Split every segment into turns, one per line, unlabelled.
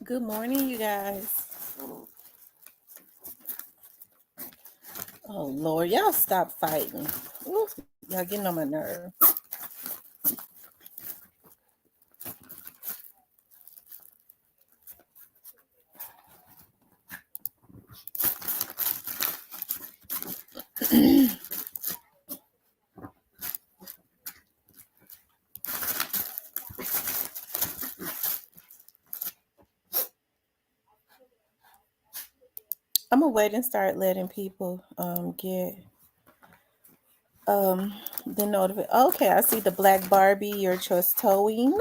Good morning, you guys. Oh Lord, y'all stop fighting. Ooh, y'all getting on my nerve. I'm gonna wait and start letting people get the notification. Okay, I see the black Barbie. Your choice towing.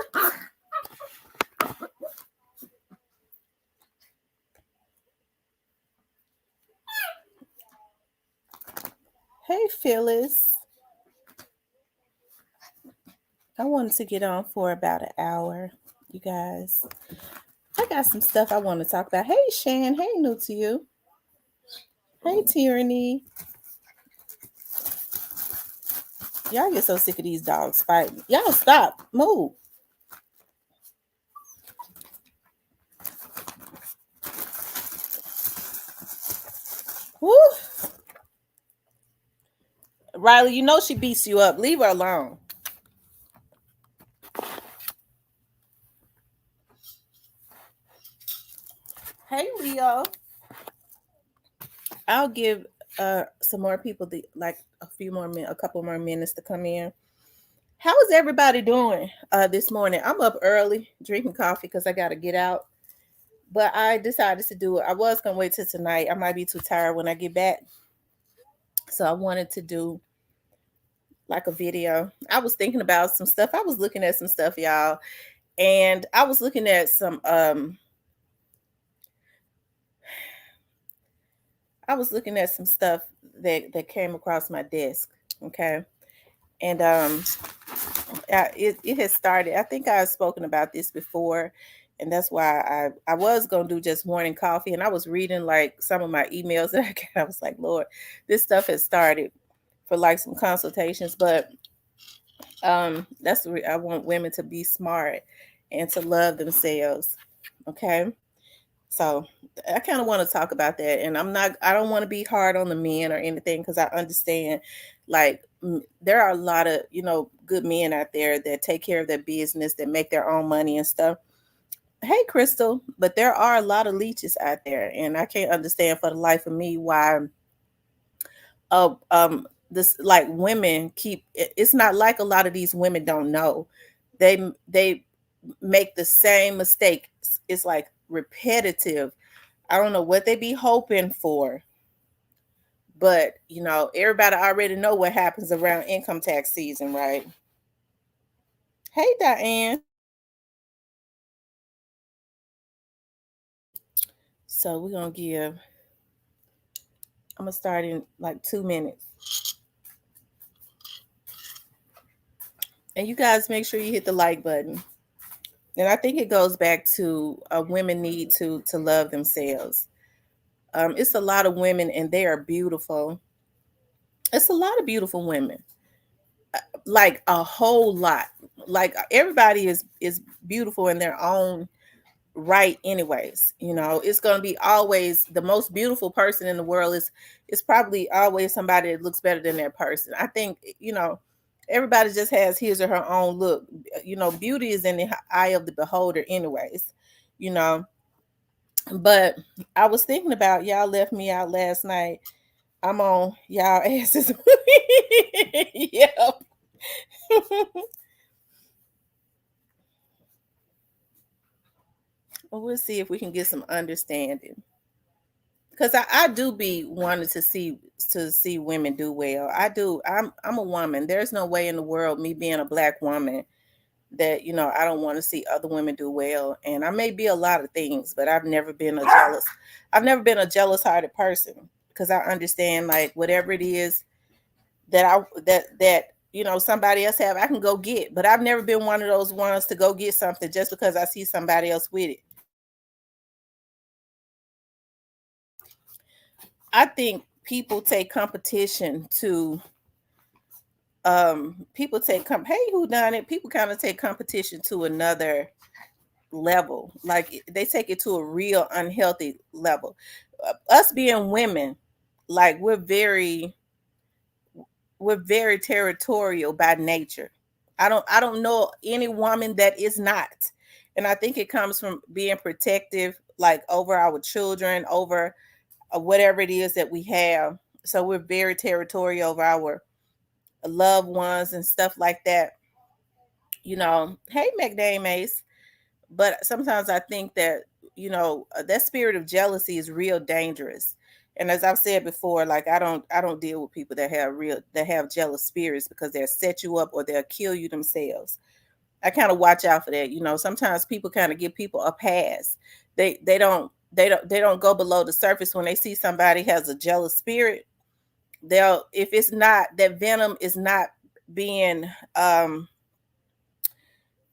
Hey Phyllis, I wanted to get on for about an hour. You guys, I got some stuff I want to talk about. Hey Shan, hey new to you. Hey Tyranny. Y'all get so sick of these dogs fighting. Y'all stop. Move. Woo. Riley, you know she beats you up. Leave her alone. Hey Leo. I'll give some more people a couple more minutes to come in. How is everybody doing this morning? I'm up early drinking coffee because I gotta get out. But I decided to do it. I was gonna wait till tonight. I might be too tired when I get back. So I wanted to do like a video. I was thinking about some stuff. I was looking at some stuff, y'all. And I was looking at some stuff that came across my desk. Okay. And it has started. I think I've spoken about this before, and that's why I was gonna do just morning coffee. And I was reading like some of my emails that I got. I was like, Lord, this stuff has started for like some consultations, but I want women to be smart and to love themselves. Okay, so I kind of want to talk about that, and I don't want to be hard on the men or anything because I understand, like, there are a lot of good men out there that take care of their business, that make their own money and stuff. Hey, Crystal, but there are a lot of leeches out there, and I can't understand for the life of me why this like women keep. It's not like a lot of these women don't know. They make the same mistake. It's like repetitive. I don't know what they be hoping for, but everybody already know what happens around income tax season, right? Hey, Diane. So we're gonna give. I'm gonna start in like 2 minutes, and you guys make sure you hit the like button. And I think it goes back to women need to love themselves. It's a lot of women, and they are beautiful. It's a lot of beautiful women, like a whole lot. Like everybody is beautiful in their own right anyways. It's going to be always the most beautiful person in the world is probably always somebody that looks better than that person. I think everybody just has his or her own look. Beauty is in the eye of the beholder anyways. you know but I was thinking about, y'all left me out last night. I'm on y'all asses. Yep. Well, we'll see if we can get some understanding, because I do be wanting to see women do well. I do. I'm a woman. There's no way in the world, me being a black woman, that I don't want to see other women do well. And I may be a lot of things, but I've never been a jealous hearted person, because I understand, like, whatever it is that somebody else have, I can go get. But I've never been one of those ones to go get something just because I see somebody else with it. I think people take competition to people take hey, who done it, people kind of take competition to another level. Like they take it to a real unhealthy level. Us being women, like we're very territorial by nature. I don't know any woman that is not. And I think it comes from being protective, like over our children, over whatever it is that we have. So we're very territorial over our loved ones and stuff like that. Hey, McDames. But sometimes I think that, that spirit of jealousy is real dangerous. And as I've said before, like I don't deal with people that have jealous spirits, because they'll set you up or they'll kill you themselves. I kind of watch out for that. Sometimes people kind of give people a pass. They don't go below the surface when they see somebody has a jealous spirit. They'll, if it's not, that venom is not being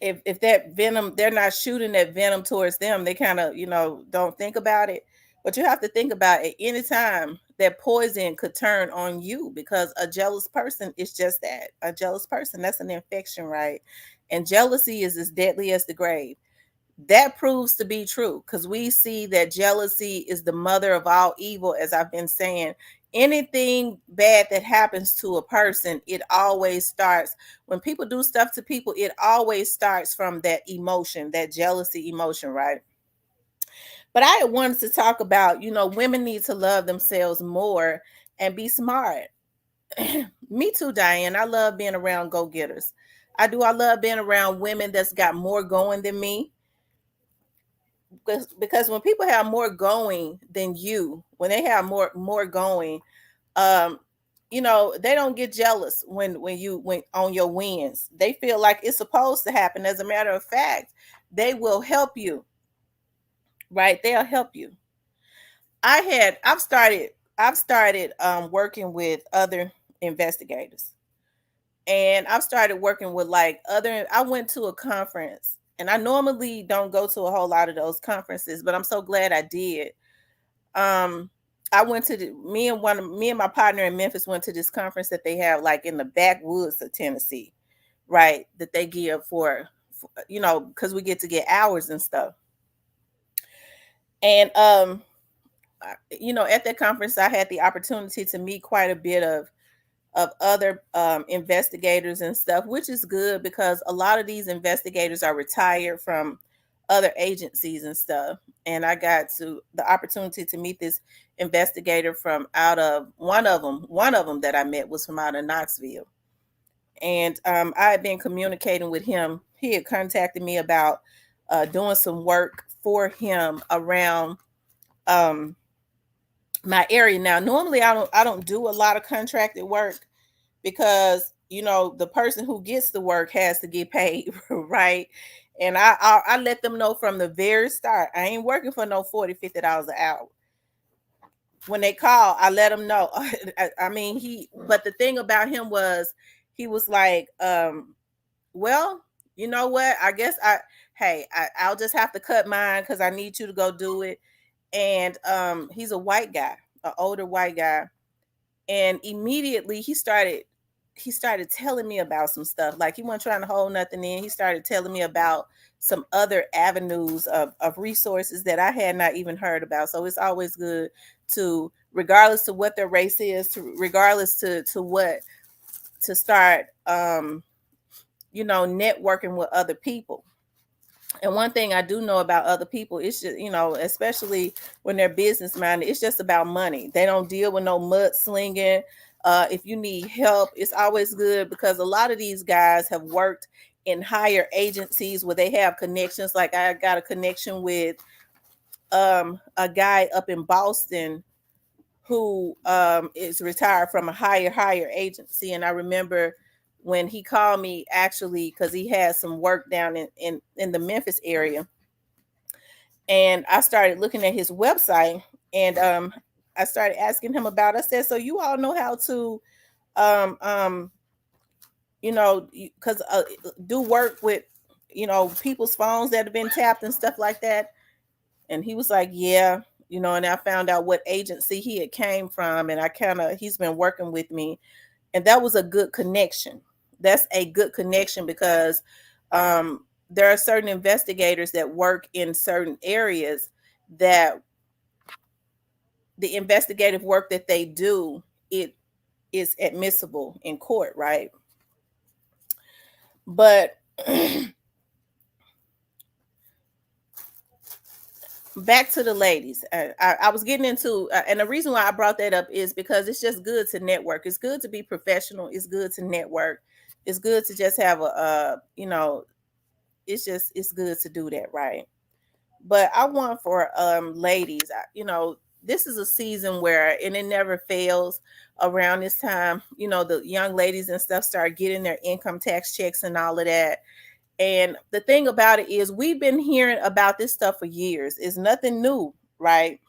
if that venom, they're not shooting that venom towards them, they kind of, don't think about it. But you have to think about it, any time that poison could turn on you, because a jealous person is just that, a jealous person. That's an infection, right? And jealousy is as deadly as the grave. That proves to be true, because we see that jealousy is the mother of all evil. As I've been saying, anything bad that happens to a person, it always starts, when people do stuff to people, it always starts from that emotion, that jealousy emotion, right? But I wanted to talk about, women need to love themselves more and be smart. Me too, Diane. I love being around go-getters. I do. I love being around women that's got more going than me, because when people have more going than you, when they have more going, um they don't get jealous when on your wins. They feel like it's supposed to happen. As a matter of fact, they will help you, right? They'll help you. I've started working with other investigators, and I've started working with like other I went to a conference, and I normally don't go to a whole lot of those conferences, but I'm so glad I did. um I went to me and my partner in Memphis went to this conference that they have like in the backwoods of Tennessee, right? That they give for because we get to get hours and stuff. And at that conference, I had the opportunity to meet quite a bit of other investigators and stuff, which is good, because a lot of these investigators are retired from other agencies and stuff. And I got to the opportunity to meet this investigator from out of one of them that I met was from out of Knoxville. And I had been communicating with him. He had contacted me about doing some work for him around um, my area. Now, normally I don't do a lot of contracted work, because the person who gets the work has to get paid, right? And I let them know from the very start, I ain't working for no $40-$50 an hour. When they call, I let them know. I mean, but the thing about him was, he was like, well, you know what, I guess I'll just have to cut mine, because I need you to go do it. And he's a white guy, an older white guy. And immediately he started telling me about some stuff. Like, he wasn't trying to hold nothing in. He started telling me about some other avenues of resources that I had not even heard about. So it's always good to, regardless to what their race is, regardless to what, to start networking with other people. And one thing I do know about other people, it's just, especially when they're business minded, it's just about money. They don't deal with no mudslinging. If you need help, it's always good, because a lot of these guys have worked in higher agencies where they have connections. Like, I got a connection with a guy up in Boston who is retired from a higher agency. And I remember when he called me, actually, because he had some work down in the Memphis area. And I started looking at his website, and I started asking him about, I said, so you all know how to, um, because do work with, people's phones that have been tapped and stuff like that. And he was like, yeah, and I found out what agency he had came from. And he's been working with me. And that was a good connection. That's a good connection, because there are certain investigators that work in certain areas that the investigative work that they do, it is admissible in court, right? But back to the ladies. I was getting into, and the reason why I brought that up is because it's just good to network. It's good to be professional. It's good to network. It's good to just have it's good to do that, right? But I want for ladies, this is a season where, and it never fails around this time, the young ladies and stuff start getting their income tax checks and all of that. And the thing about it is, we've been hearing about this stuff for years. It's nothing new, right?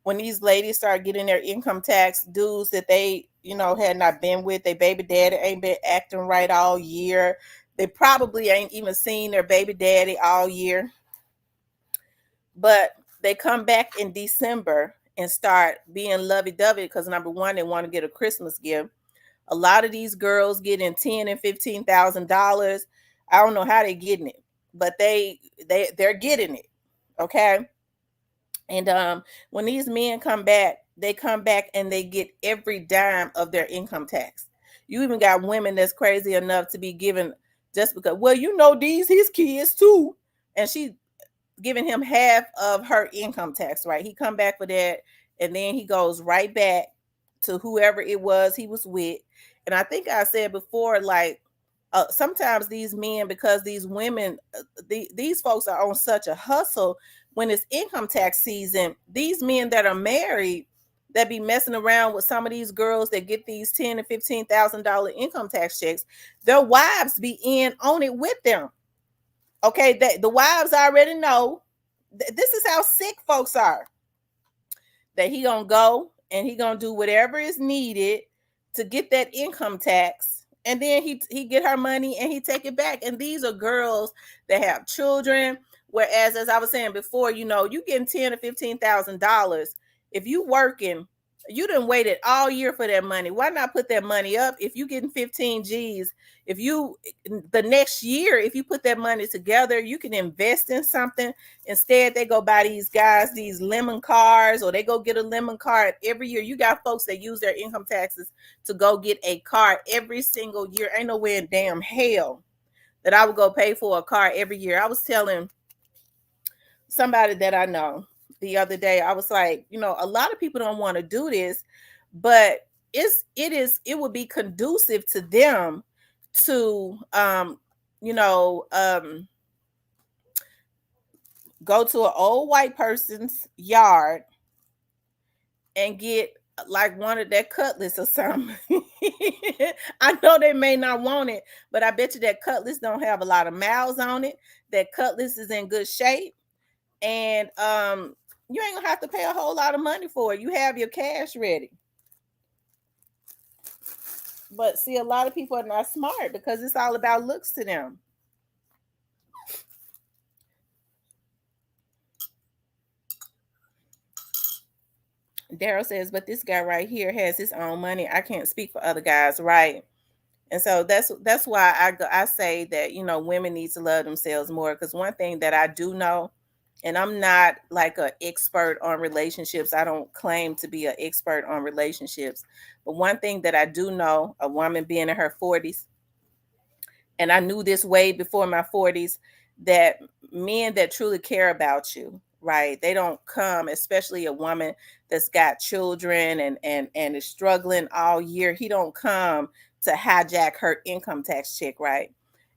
When these ladies start getting their income tax dues that they, had not been with, their baby daddy ain't been acting right all year. They probably ain't even seen their baby daddy all year. But they come back in December and start being lovey-dovey because, number one, they want to get a Christmas gift. A lot of these girls getting $10,000 and $15,000. I don't know how they're getting it, but they're getting it. Okay. And when these men come back, they come back and they get every dime of their income tax. You even got women that's crazy enough to be given, just because, well, these his kids too. And she giving him half of her income tax, right? He come back for that, and then he goes right back to whoever it was he was with. And I think I said before, like, sometimes these men, because these women, these folks are on such a hustle when it's income tax season. These men that are married, that be messing around with some of these girls that get these $10,000 and $15,000 income tax checks, their wives be in on it with them. Okay, the wives already know. This is how sick folks are. That he gonna go and he gonna do whatever is needed to get that income tax, and then he get her money and he take it back. And these are girls that have children. Whereas, as I was saying before, you getting $10,000 or $15,000. If you working, you done waited all year for that money. Why not put that money up? If you getting 15 G's, if you the next year, if you put that money together, you can invest in something. Instead, they go buy these guys these lemon cars, or they go get a lemon car every year. You got folks that use their income taxes to go get a car every single year. Ain't no way in damn hell that I would go pay for a car every year. I was telling somebody that I know the other day, I was like, a lot of people don't want to do this, but it would be conducive to them to go to an old white person's yard and get like one of that cutlass or something. I know they may not want it, but I bet you that cutlass don't have a lot of miles on it. That cutlass is in good shape, and you ain't gonna have to pay a whole lot of money for it. You have your cash ready. But see, a lot of people are not smart because it's all about looks to them. Daryl says, but this guy right here has his own money. I can't speak for other guys, right? And so that's why I say that women need to love themselves more. Because one thing that I do know, and I'm not like an expert on relationships. I don't claim to be an expert on relationships. But one thing that I do know, a woman being in her 40s, and I knew this way before my 40s, that men that truly care about you, right? They don't come, especially a woman that's got children and is struggling all year. He don't come to hijack her income tax check, right?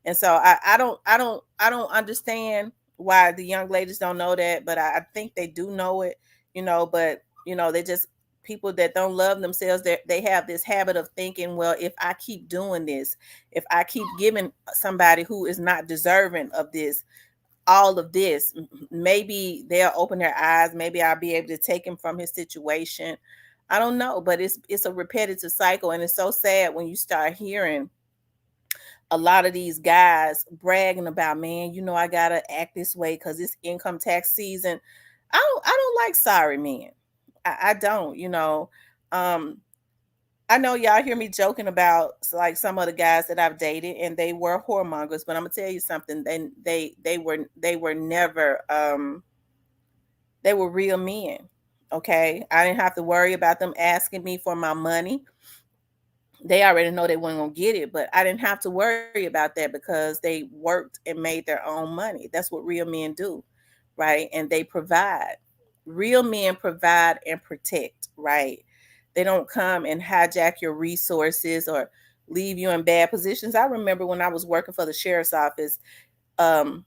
And so I don't understand why the young ladies don't know that, but I think they do know it, but they just, people that don't love themselves, they have this habit of thinking, well, if I keep doing this, if I keep giving somebody who is not deserving of this, all of this, maybe they'll open their eyes. Maybe I'll be able to take him from his situation. I don't know, but it's a repetitive cycle, and it's so sad when you start hearing a lot of these guys bragging about, man, I gotta act this way because it's income tax season. I don't like sorry men. I don't. Um, I know y'all hear me joking about like some of the guys that I've dated, and they were whoremongers. But I'm gonna tell you something. They were never they were real men. Okay, I didn't have to worry about them asking me for my money. They already know they weren't gonna get it, but I didn't have to worry about that because they worked and made their own money. That's what real men do, right? And they provide. Real men provide and protect, right? They don't come and hijack your resources or leave you in bad positions. I remember when I was working for the sheriff's office, um,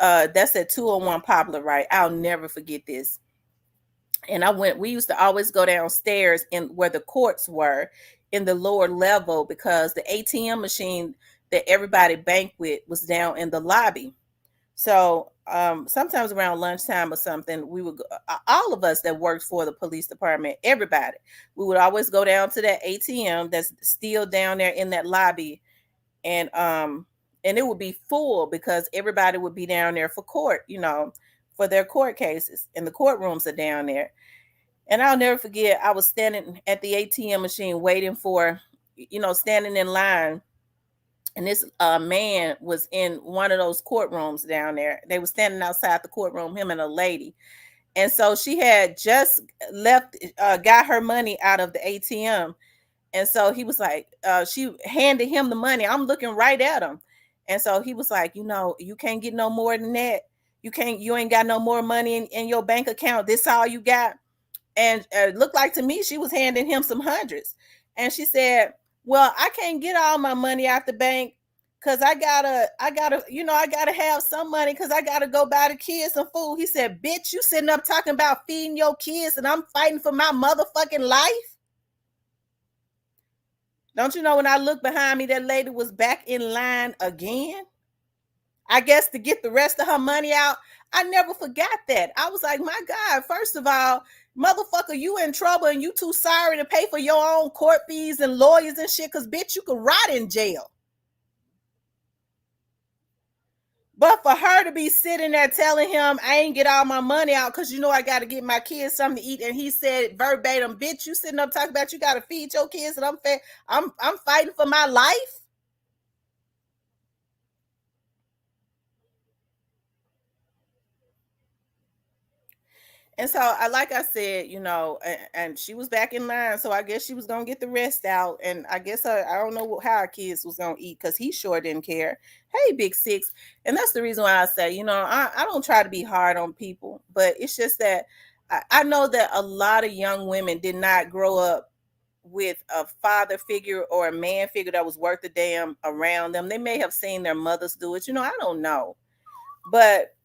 that's at 201 Poplar, right? I'll never forget this. And we used to always go downstairs in where the courts were in the lower level because the ATM machine that everybody banked with was down in the lobby. So sometimes around lunchtime or something, we would all of us that worked for the police department, everybody, we would always go down to that ATM that's still down there in that lobby, and it would be full because everybody would be down there for court, for their court cases, and the courtrooms are down there. And I'll never forget, I was standing at the ATM machine waiting for, standing in line. And this man was in one of those courtrooms down there. They were standing outside the courtroom, him and a lady. And so she had just left, got her money out of the ATM. And so he was like, she handed him the money. I'm looking right at him. And so he was like, you can't get no more than that. You ain't got no more money in your bank account. This all you got. And it looked like to me she was handing him some hundreds. And she said, well, I can't get all my money out the bank because I gotta have some money because I gotta go buy the kids some food. He said, bitch, you sitting up talking about feeding your kids and I'm fighting for my motherfucking life. Don't you know, when I looked behind me, that lady was back in line again, I guess, to get the rest of her money out. I never forgot that. I was like, my God, first of all, motherfucker, you in trouble and you too sorry to pay for your own court fees and lawyers and shit, because bitch, you could rot in jail. But for her to be sitting there telling him, I ain't get all my money out because I got to get my kids something to eat, and he said verbatim, bitch, you sitting up talking about you got to feed your kids, and I'm fighting for my life. And so, like I said, and she was back in line, so I guess she was gonna get the rest out, and I guess I don't know how our kids was gonna eat because he sure didn't care. Hey, Big Six, and that's the reason why I say, I don't try to be hard on people, but it's just that I know that a lot of young women did not grow up with a father figure or a man figure that was worth a damn around them. They may have seen their mothers do it, I don't know, but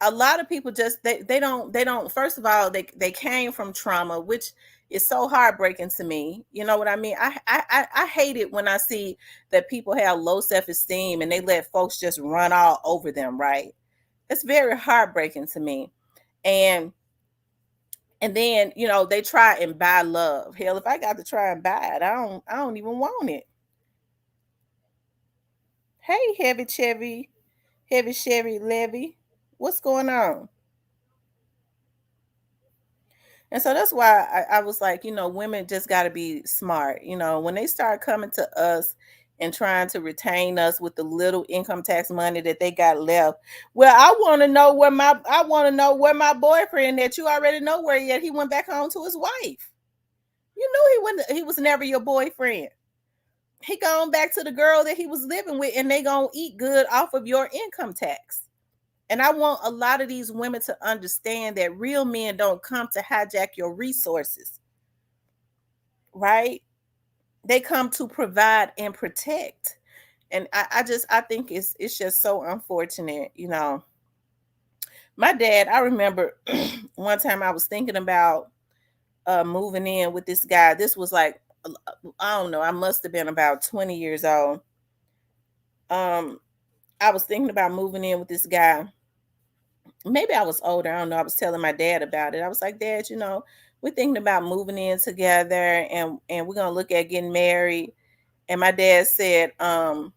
a lot of people just they don't first of all, they came from trauma, which is so heartbreaking to me. You know what I mean? I hate it when I see that people have low self-esteem and they let folks just run all over them, right? It's very heartbreaking to me. And and then they try and buy love. Hell, if I got to try and buy it, I don't even want it. Hey, heavy Chevy Levy, what's going on? And so that's why I was like, women just got to be smart. When they start coming to us and trying to retain us with the little income tax money that they got left. Well, I want to know where my boyfriend, that you already know where yet, he went back home to his wife. You knew he was never your boyfriend. He gone back to the girl that he was living with, and they gonna eat good off of your income tax. And I want a lot of these women to understand that real men don't come to hijack your resources, right? They come to provide and protect. And I think it's just so unfortunate. My dad, I remember one time I was thinking about moving in with this guy. This was like, I don't know, I must have been about 20 years old. Um, I was thinking about moving in with this guy. Maybe I was older. I don't know. I was telling my dad about it. I was like, Dad, we're thinking about moving in together, and we're gonna look at getting married. And my dad said, I'll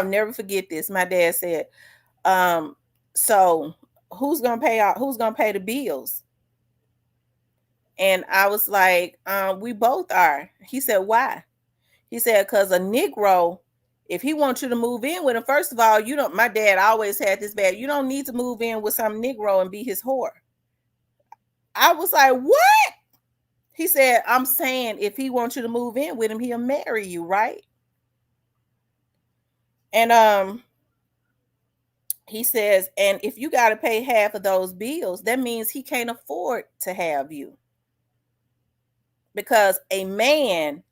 never forget this. My dad said, um, so who's gonna pay the bills? And I was like, we both are. He said, why? He said, because a Negro, if he wants you to move in with him, first of all, you don't, my dad always had this bad. You don't need to move in with some Negro and be his whore. I was like, what? He said, I'm saying if he wants you to move in with him, he'll marry you, right? And he says, and if you got to pay half of those bills, that means he can't afford to have you. Because a man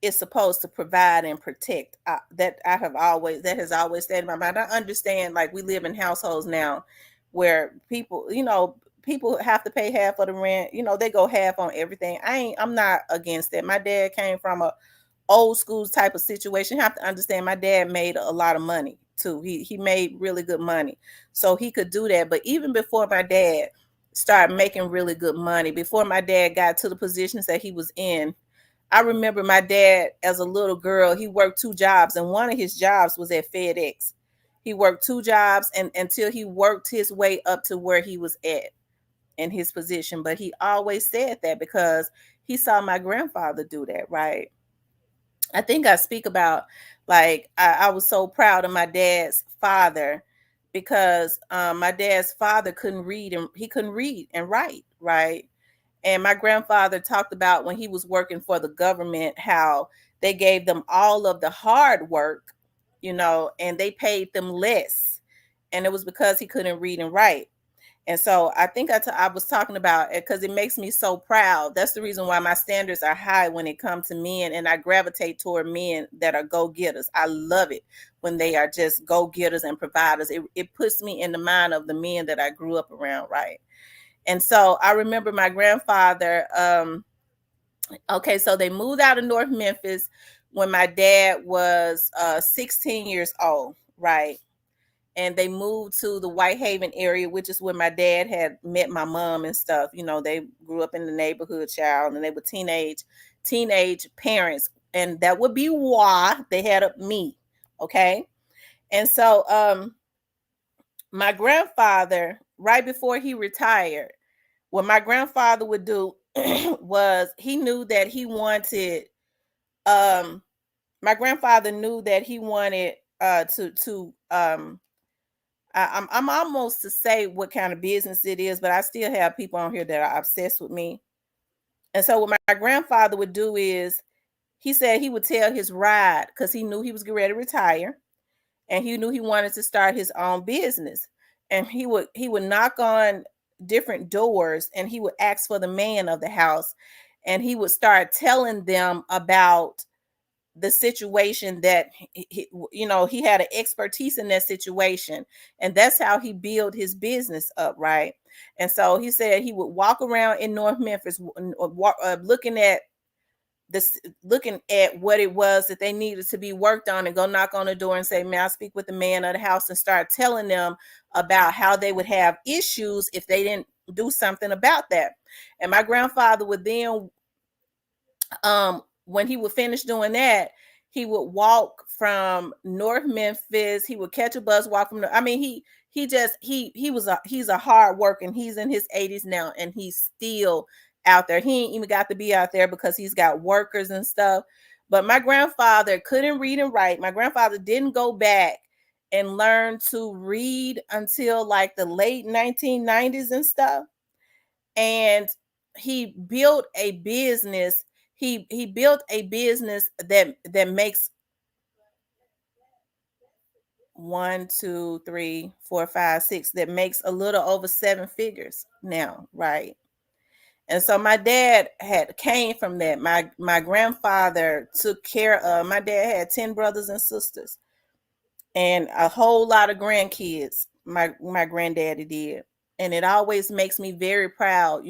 is supposed to provide and protect. That has always stayed in my mind. I understand, like, we live in households now where people, people have to pay half of the rent. They go half on everything. I'm not against that. My dad came from a old school type of situation. You have to understand, my dad made a lot of money too. He made really good money, so he could do that. But even before my dad started making really good money, before my dad got to the positions that he was in, I remember my dad as a little girl, he worked two jobs, and one of his jobs was at FedEx. He worked two jobs and until he worked his way up to where he was at in his position. But he always said that because he saw my grandfather do that, right? I think I speak about, like, I was so proud of my dad's father because my dad's father couldn't read and write, right? And my grandfather talked about when he was working for the government, how they gave them all of the hard work, and they paid them less. And it was because he couldn't read and write. And so I think I was talking about it because it makes me so proud. That's the reason why my standards are high when it comes to men, and I gravitate toward men that are go-getters. I love it when they are just go-getters and providers. It puts me in the mind of the men that I grew up around, right? And so I remember my grandfather. Okay, so they moved out of North Memphis when my dad was 16 years old, right? And they moved to the Whitehaven area, which is where my dad had met my mom and stuff. They grew up in the neighborhood, child, and they were teenage parents, and that would be why they had me. Okay, and so my grandfather, right before he retired, what my grandfather would do was he knew that he wanted my grandfather knew that he wanted to I'm almost to say what kind of business it is, but I still have people on here that are obsessed with me. And so what my grandfather would do is he said he would tell his ride, because he knew he was getting ready to retire and he knew he wanted to start his own business. And he would knock on different doors and he would ask for the man of the house, and he would start telling them about the situation that he had an expertise in that situation, and that's how he built his business up, right? And so he said he would walk around in North Memphis, looking at what it was that they needed to be worked on, and go knock on the door and say, may I speak with the man of the house, and start telling them about how they would have issues if they didn't do something about that. And my grandfather would then, when he would finish doing that, he would walk from North Memphis. He would catch a bus, walk from I mean, he's a hard working. He's in his 80s now, and he's still out there. He ain't even got to be out there because he's got workers and stuff. But my grandfather couldn't read and write. My grandfather didn't go back and learn to read until like the late 1990s and stuff. And he built a business. He built a business that makes 1, 2, 3, 4, 5, 6, that makes a little over 7 figures now, right? And so my dad had came from that. My grandfather took care of. My dad had 10 brothers and sisters and a whole lot of grandkids. My granddaddy did. And it always makes me very proud,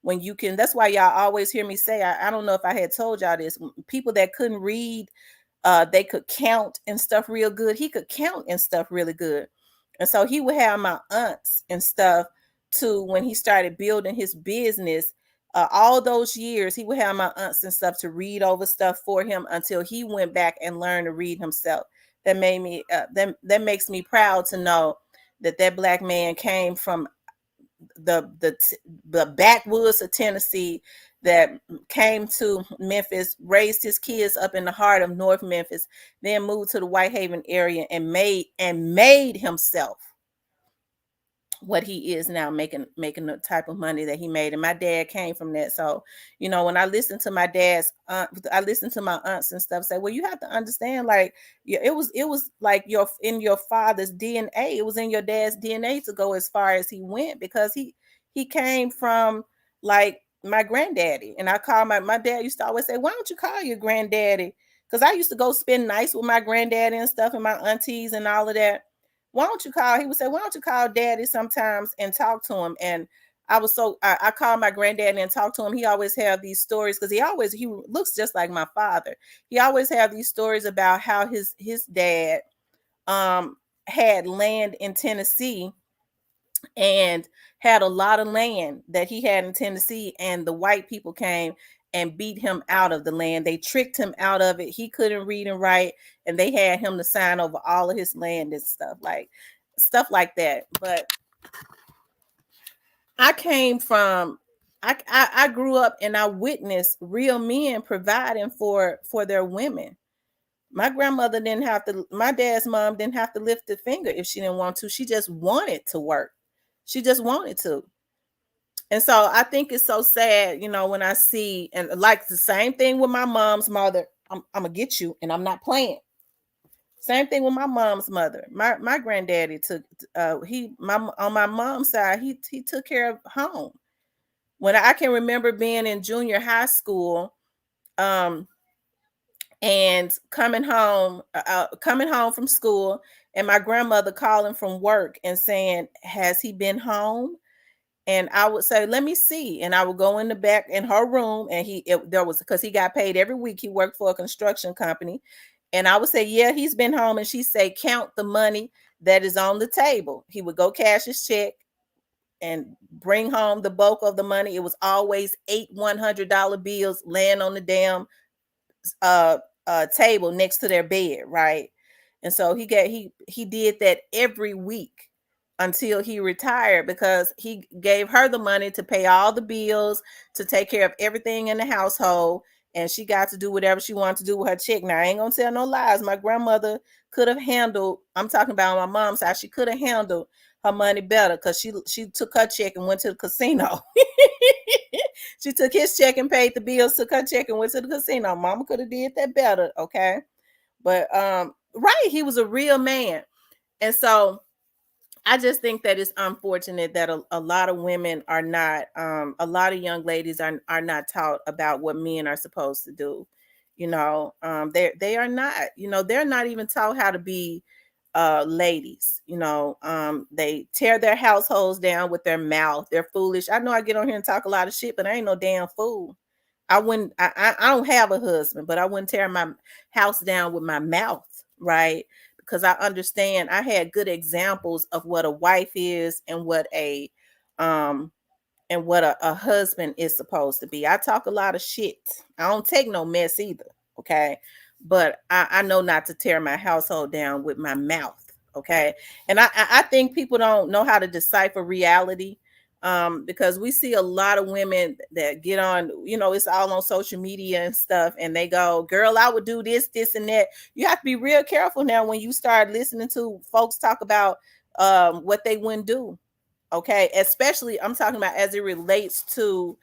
when you can. That's why y'all always hear me say, I don't know if I had told y'all this, people that couldn't read, they could count and stuff real good. He could count and stuff really good. And so he would have my aunts and stuff too. When he started building his business, all those years, he would have my aunts and stuff to read over stuff for him until he went back and learned to read himself. That makes me proud to know that Black man came from the backwoods of Tennessee that came to Memphis, raised his kids up in the heart of North Memphis, then moved to the Whitehaven area and made himself what he is now, making the type of money that he made. And my dad came from that. So, when I listen to my dad's aunt, I listen to my aunts and stuff say, well, you have to understand, like, yeah, it was like in your father's DNA. It was in your dad's DNA to go as far as he went, because he came from, like, my granddaddy. And I call my dad used to always say, why don't you call your granddaddy? Because I used to go spend nights with my granddaddy and stuff, and my aunties and all of that. Why don't you call? He would say, why don't you call daddy sometimes and talk to him? And I called my granddaddy and talked to him. He always have these stories, because he looks just like my father. He always have these stories about how his dad had land in Tennessee, and had a lot of land that he had in Tennessee, and the white people came and beat him out of the land. They tricked him out of it. He couldn't read and write, and they had him to sign over all of his land and stuff like that. But I came from I grew up and I witnessed real men providing for their women. My grandmother didn't have to, my dad's mom didn't have to lift a finger if she didn't want to. She just wanted to work. She just wanted to. And so I think it's so sad, when I see, and like the same thing with my mom's mother. I'm gonna get you, and I'm not playing. Same thing with my mom's mother. My granddaddy took he my on my mom's side, he took care of home. When I can remember being in junior high school, um, and coming home from school, and my grandmother calling from work and saying, "Has he been home?" And I would say, let me see. And I would go in the back in her room, and there was, because he got paid every week. He worked for a construction company. And I would say, yeah, he's been home. And she'd say, count the money that is on the table. He would go cash his check and bring home the bulk of the money. It was always 8 $100 bills laying on the damn uh table next to their bed, right? And so he did that every week until he retired, because he gave her the money to pay all the bills, to take care of everything in the household, and she got to do whatever she wanted to do with her check. Now, I ain't gonna tell no lies. My grandmother could have handled, I'm talking about on my mom's side, she could have handled her money better, because she took her check and went to the casino. She took his check and paid the bills, took her check and went to the casino. Mama could have did that better, okay? But right, he was a real man. And so I just think that it's unfortunate that a lot of women are not, a lot of young ladies are not taught about what men are supposed to do. They are not, they're not even taught how to be ladies. They tear their households down with their mouth. They're foolish. I know I get on here and talk a lot of shit, but I ain't no damn fool. I wouldn't, I don't have a husband, but I wouldn't tear my house down with my mouth, right? Because I understand, I had good examples of what a wife is, and um what a husband is supposed to be. I talk a lot of shit. I don't take no mess either. Okay. But I know not to tear my household down with my mouth. Okay. And I think people don't know how to decipher reality. Because we see a lot of women that get on, it's all on social media and stuff, and they go, girl, I would do this, and that. You have to be real careful now when you start listening to folks talk about what they wouldn't do. Okay, especially I'm talking about as it relates to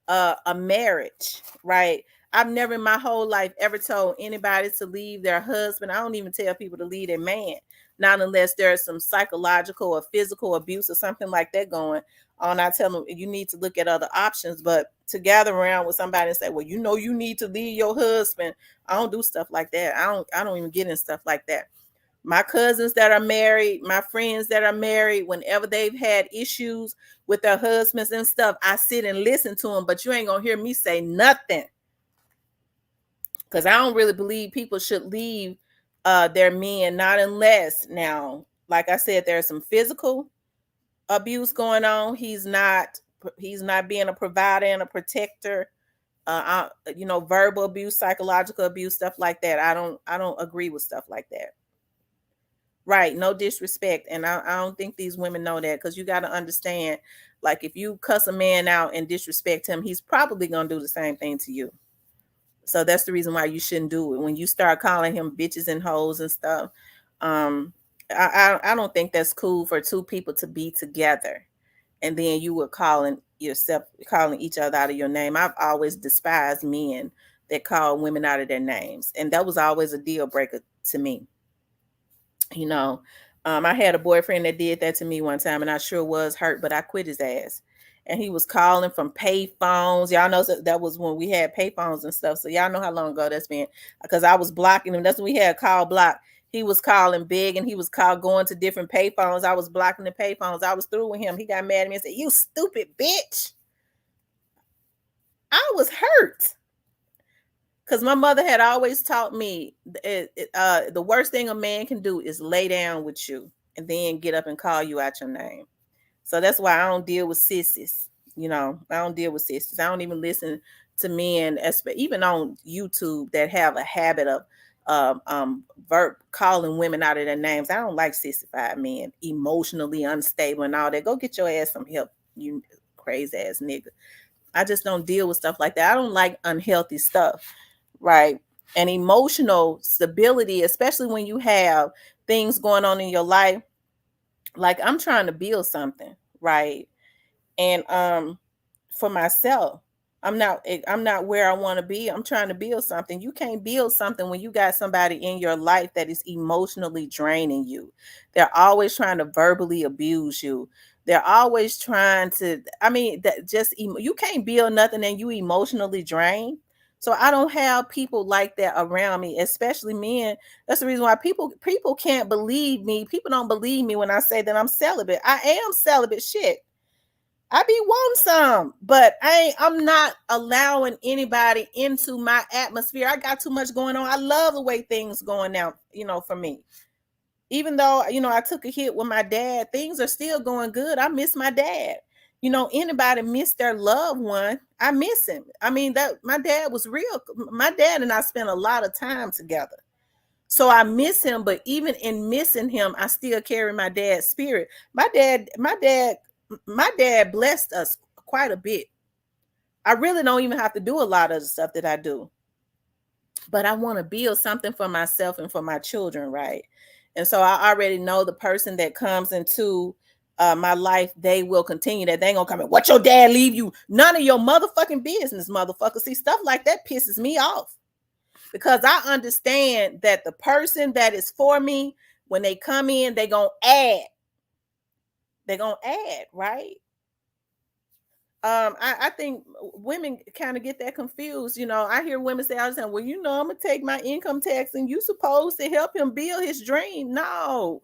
a marriage, right? I've never in my whole life ever told anybody to leave their husband. I don't even tell people to leave their man, not unless there's some psychological or physical abuse or something like that going on. I tell them you need to look at other options. But to gather around with somebody and say, well, you need to leave your husband, I don't do stuff like that. I don't even get in stuff like that. My cousins that are married, my friends that are married, whenever they've had issues with their husbands and stuff, I sit and listen to them, but you ain't gonna hear me say nothing, because I don't really believe people should leave their men, not unless, now, like I said, there's some physical abuse going on. He's not being a provider and a protector. Verbal abuse, psychological abuse, stuff like that. I don't agree with stuff like that. Right, no disrespect. And I don't think these women know that, because you got to understand, like, if you cuss a man out and disrespect him, he's probably going to do the same thing to you. So that's the reason why you shouldn't do it. When you start calling him bitches and hoes and stuff, um, I don't think that's cool for two people to be together. And then you were calling each other out of your name. I've always despised men that call women out of their names. And that was always a deal breaker to me. You know, I had a boyfriend that did that to me one time, and I sure was hurt, but I quit his ass. And he was calling from pay phones. Y'all know that was when we had pay phones and stuff. So y'all know how long ago that's been, because I was blocking him. That's when we had call block. He was calling big, and he was going to different pay phones. I was blocking the pay phones. I was through with him. He got mad at me and said, "You stupid bitch." I was hurt. Because my mother had always taught me the worst thing a man can do is lay down with you and then get up and call you out your name. So that's why I don't deal with sissies. I don't deal with sissies. I don't even listen to men, even on YouTube, that have a habit of calling women out of their names. I don't like sissified men, emotionally unstable and all that. Go get your ass some help, you crazy ass nigga. I just don't deal with stuff like that. I don't like unhealthy stuff. Right. And emotional stability, especially when you have things going on in your life. Like, I'm trying to build something, right? And for myself, I'm not where I want to be. I'm trying to build something. You can't build something when you got somebody in your life that is emotionally draining you. They're always trying to verbally abuse you. They're always trying to, you can't build nothing and you emotionally drain. So I don't have people like that around me, especially men. That's the reason why people can't believe me. People don't believe me when I say that I'm celibate. I am celibate. Shit, I be wanting some, but I'm not allowing anybody into my atmosphere. I got too much going on. I love the way things going now, for me. Even though, I took a hit with my dad, things are still going good. I miss my dad. Anybody miss their loved one, I miss him. That my dad was real. My dad and I spent a lot of time together. So I miss him, but even in missing him, I still carry my dad's spirit. My dad blessed us quite a bit. I really don't even have to do a lot of the stuff that I do. But I want to build something for myself and for my children, right? And so I already know the person that comes into my life, they will continue that. They ain't gonna come in, "What your dad leave you?" None of your motherfucking business, motherfucker. See, stuff like that pisses me off, because I understand that the person that is for me, when they come in, they're gonna add. They're gonna add, right? I think women kind of get that confused. I hear women say all the time, "Well, I'm gonna take my income tax," and you supposed to help him build his dream. No.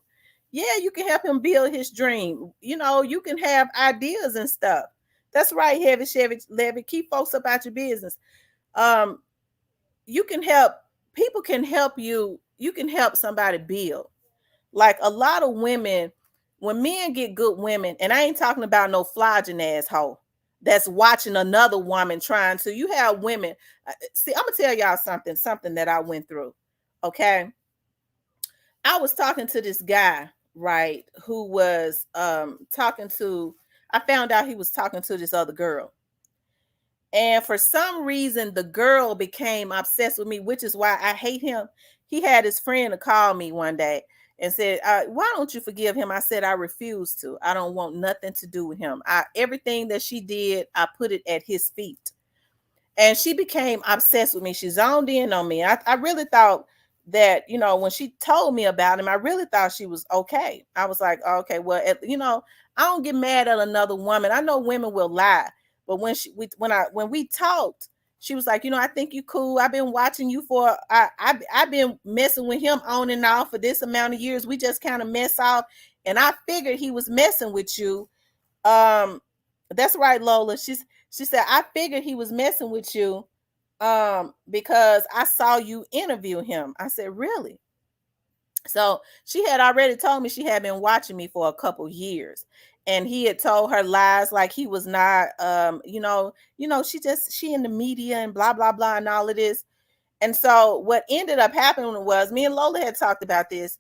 Yeah, you can help him build his dream. You can have ideas and stuff. That's right, Heavy Chevy Levy. Keep folks about your business. Um, you can help, people can help you. You can help somebody build. Like, a lot of women, when men get good women, and I ain't talking about no flogging asshole that's watching another woman trying to. You have women. See, I'm gonna tell y'all something that I went through. Okay, I was talking to this guy, right, who was talking to. I found out he was talking to this other girl. And for some reason, the girl became obsessed with me, which is why I hate him. He had his friend to call me one day and said, "Why don't you forgive him?" I said, "I refuse to. I don't want nothing to do with him. Everything that she did, I put it at his feet." And she became obsessed with me. She zoned in on me. I really thought that, when she told me about him, I really thought she was okay. I was like, okay, well, I don't get mad at another woman. I know women will lie, but when we talked, she was like, "I think you cool. I've been watching you for, I've been messing with him on and off for this amount of years. We just kind of mess off, and I figured he was messing with you." That's right, Lola. She said, "I figured he was messing with you because I saw you interview him." I said, "Really?" So she had already told me she had been watching me for a couple years, and he had told her lies, like he was not she in the media and blah blah blah and all of this. And so what ended up happening was, me and Lola had talked about this.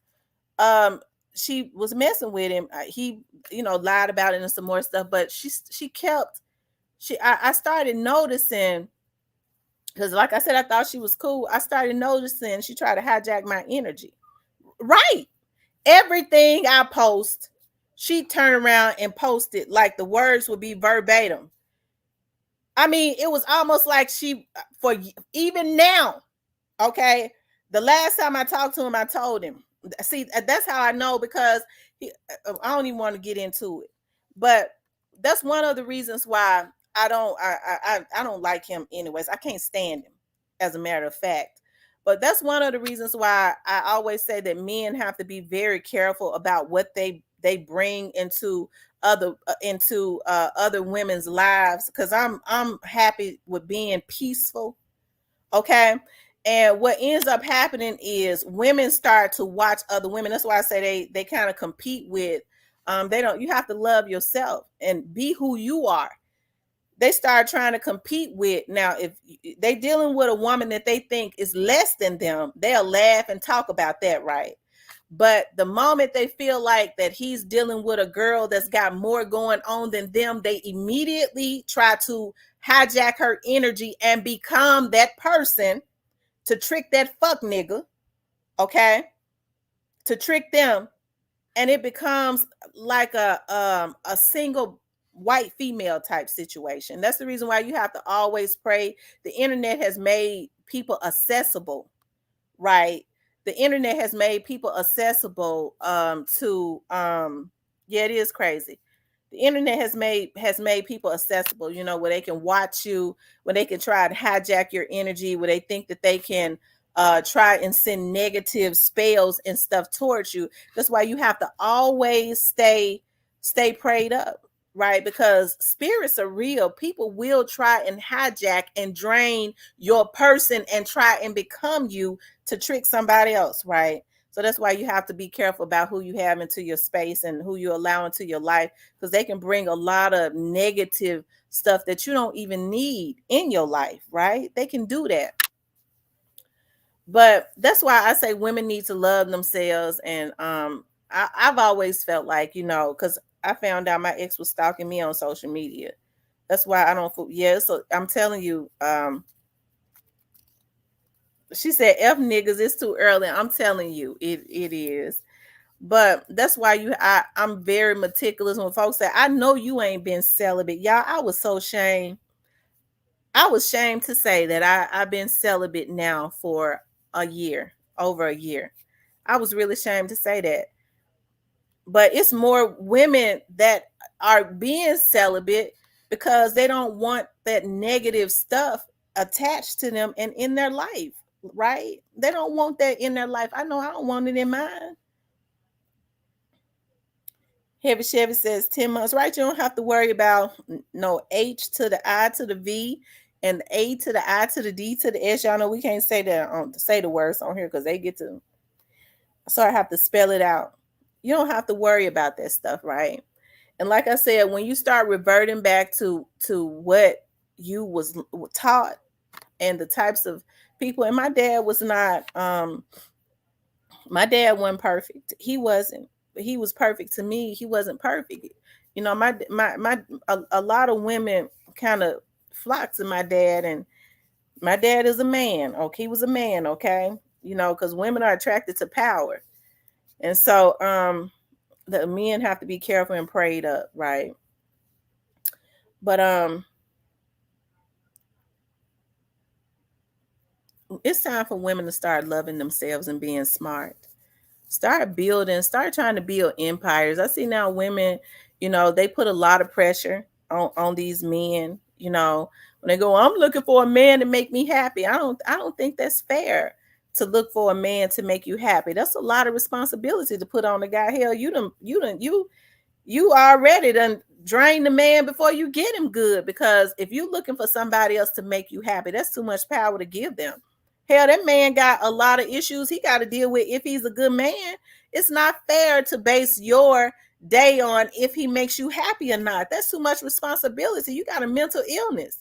she was messing with him. He, lied about it and some more stuff, but she kept I started noticing, because like I said, I thought she was cool. I started noticing she tried to hijack my energy. Right. Everything I post, she turned around and posted like the words would be verbatim. I mean, it was almost like she, for even now, okay. The last time I talked to him, I told him. See, that's how I know, because I don't even want to get into it, but that's one of the reasons why I don't like him. Anyways, I can't stand him, as a matter of fact. But that's one of the reasons why I always say that men have to be very careful about what they bring into other women's lives, because I'm happy with being peaceful. Okay. And what ends up happening is women start to watch other women. That's why I say they kind of compete with, they don't, you have to love yourself and be who you are. They start trying to compete with. Now, if they dealing with a woman that they think is less than them, they'll laugh and talk about that, right? But the moment they feel like that he's dealing with a girl that's got more going on than them, they immediately try to hijack her energy and become that person to trick that fuck nigga, okay? To trick them, and it becomes like a single white female type situation. That's the reason why you have to always pray. The internet has made people accessible, right? The internet has made people accessible to yeah, it is crazy. The internet has made people accessible, where they can watch you, when they can try to hijack your energy, where they think that they can try and send negative spells and stuff towards you. That's why you have to always stay prayed up, right? Because spirits are real. People will try and hijack and drain your person and try and become you to trick somebody else, right? So that's why you have to be careful about who you have into your space and who you allow into your life, because they can bring a lot of negative stuff that you don't even need in your life, right? They can do that. But that's why I say women need to love themselves. And I've always felt like, because I found out my ex was stalking me on social media. That's why I don't. Yeah, so I'm telling you. She said, "F niggas, it's too early." I'm telling you, it is. But that's why I'm very meticulous when folks say, "I know you ain't been celibate." Y'all, I was so ashamed. I was ashamed to say that I've been celibate now for a year, over a year. I was really ashamed to say that. But it's more women that are being celibate because they don't want that negative stuff attached to them and in their life, right? They don't want that in their life. I know I don't want it in mine. Heavy Chevy says 10 months, right? You don't have to worry about no H to the I to the V and the A to the I to the D to the S. Y'all know we can't say that say the words on here because they get to, so I have to spell it out. You don't have to worry about that stuff, right? And like I said, when you start reverting back to what you was taught and the types of people, and my dad was not my dad wasn't perfect. He wasn't. But he was perfect to me. He wasn't perfect. A lot of women kind of flock to my dad, and my dad is a man. Okay, he was a man, okay? Because women are attracted to power. And so the men have to be careful and prayed up, right? But it's time for women to start loving themselves and being smart. Start trying to build empires. I see now women, they put a lot of pressure on these men, when they go, I'm looking for a man to make me happy. I don't think that's fair to look for a man to make you happy. That's a lot of responsibility to put on the guy. Hell, you already done drain the man before you get him good, because if you're looking for somebody else to make you happy, that's too much power to give them. Hell, that man got a lot of issues he got to deal with if he's a good man. It's not fair to base your day on if he makes you happy or not. That's too much responsibility. You got a mental illness.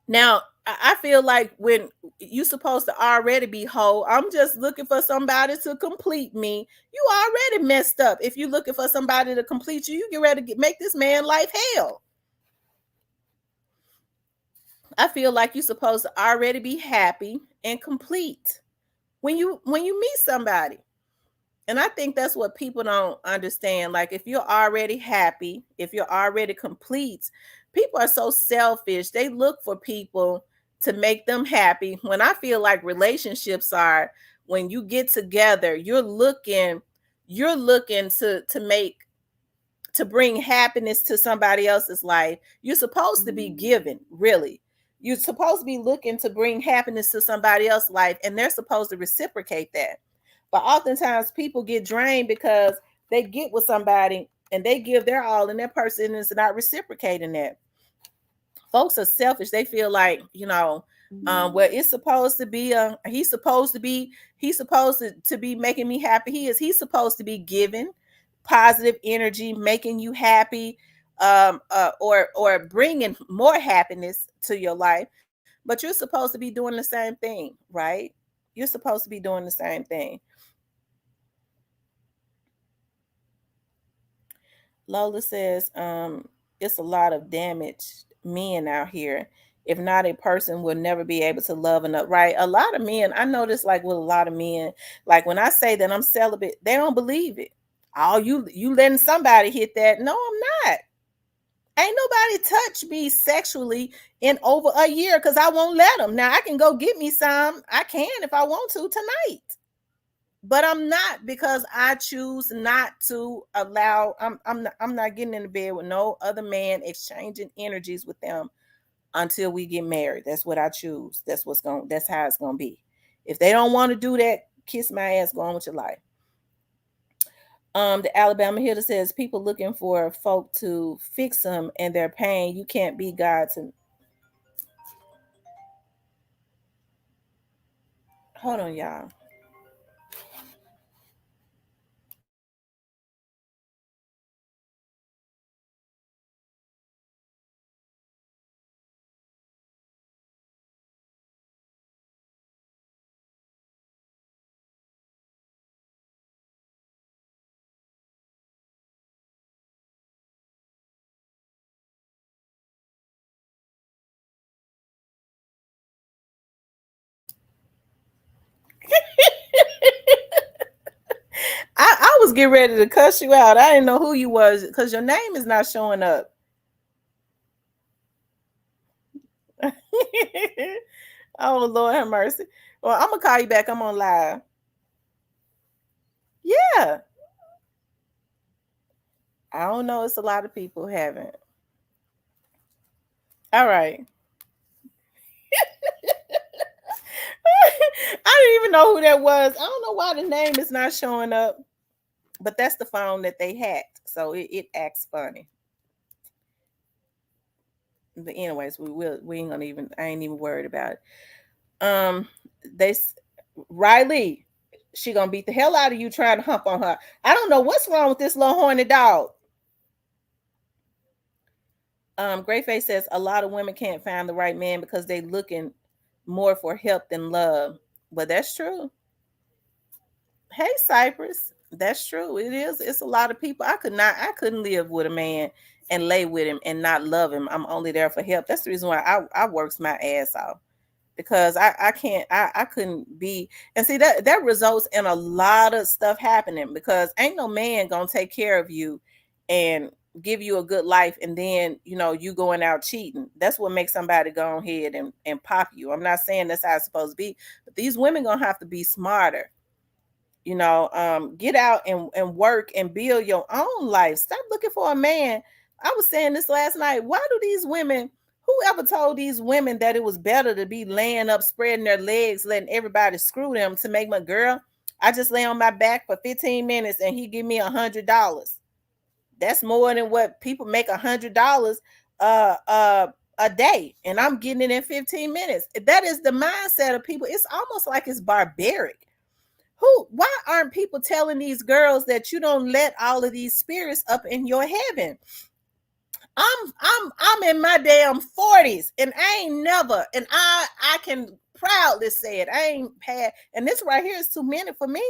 Now, I feel like when you supposed to already be whole, I'm just looking for somebody to complete me. You already messed up. If you're looking for somebody to complete you, you get ready to make this man life hell. I feel like you're supposed to already be happy and complete when you meet somebody. And I think that's what people don't understand. Like, if you're already happy, if you're already complete, people are so selfish. They look for people to make them happy. When I feel like relationships are, when you get together, you're looking to make to bring happiness to somebody else's life. You're supposed to be giving, really. You're supposed to be looking to bring happiness to somebody else's life, and they're supposed to reciprocate that. But oftentimes people get drained because they get with somebody and they give their all, and that person is not reciprocating that. Folks are selfish. They feel like, well, it's supposed to be he's supposed to be making me happy. He's supposed to be giving positive energy, making you happy, or bringing more happiness to your life. But you're supposed to be doing the same thing, right? You're supposed to be doing the same thing. Lola says, it's a lot of damaged men out here. If not, a person will never be able to love enough. Right? A lot of men, I notice, like with a lot of men, like when I say that I'm celibate, they don't believe it. Oh, you letting somebody hit that? No, I'm not. Ain't nobody touched me sexually in over a year because I won't let them. Now I can go get me some. I can if I want to tonight, but I'm not, because I choose not to allow. I'm not getting in the bed with no other man, exchanging energies with them until we get married. That's what I choose. That's how it's gonna be. If they don't want to do that, kiss my ass, go on with your life. The Alabama Hitter says people looking for folk to fix them and their pain. You can't be God to. Hold on, y'all. I was getting ready to cuss you out. I didn't know who you was because your name is not showing up. Oh Lord have mercy. Well, I'm gonna call you back. I'm on live. Yeah. I don't know. It's a lot of people haven't. All right. I didn't even know who that was. I don't know why the name is not showing up, but that's the phone that they hacked. So it acts funny. But anyways, we ain't gonna even I ain't even worried about it. Um they Riley, she gonna beat the hell out of you trying to hump on her. I don't know what's wrong with this little horny dog. Greyface says a lot of women can't find the right man because they looking more for help than love. But that's true. Hey Cypress, that's true. It is. It's a lot of people. I couldn't live with a man and lay with him and not love him. I'm only there for help. That's the reason why I works my ass off, because I can't I couldn't be. And see, that results in a lot of stuff happening, because ain't no man gonna take care of you and give you a good life, and then you going out cheating. That's what makes somebody go ahead and pop you. I'm not saying that's how it's supposed to be, but these women gonna have to be smarter. Get out and work and build your own life. Stop looking for a man. I was saying this last night. Why do these women, whoever told these women that it was better to be laying up, spreading their legs, letting everybody screw them to make my girl? I just lay on my back for 15 minutes and he give me $100. That's more than what people make $100 uh uh a day, and I'm getting it in 15 minutes. That is the mindset of people. It's almost like it's barbaric. Why aren't people telling these girls that you don't let all of these spirits up in your heaven? I'm in my damn 40s and I ain't never, and I can proudly say it. I ain't had, and this right here is too many for me.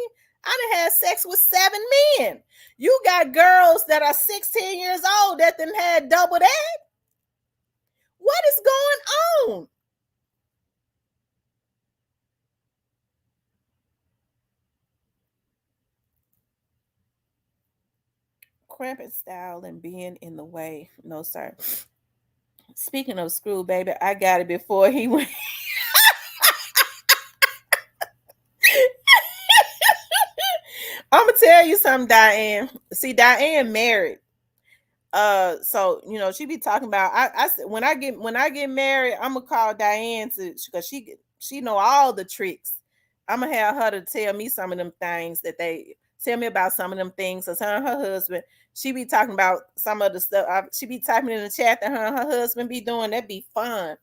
I done had sex with 7 men. You got girls that are 16 years old that done had double that. What is going on? Cramping style and being in the way. No, sir. Speaking of screw, baby, I got it before he went. I'm gonna tell you something, Diane. See, Diane married. So she be talking about. I said when I get married, I'm gonna call Diane to because she know all the tricks. I'm gonna have her to tell me some of them things that they tell me about some of them things. Cause her and her husband, she be talking about some of the stuff. She be typing in the chat that her and her husband be doing. That'd be fun.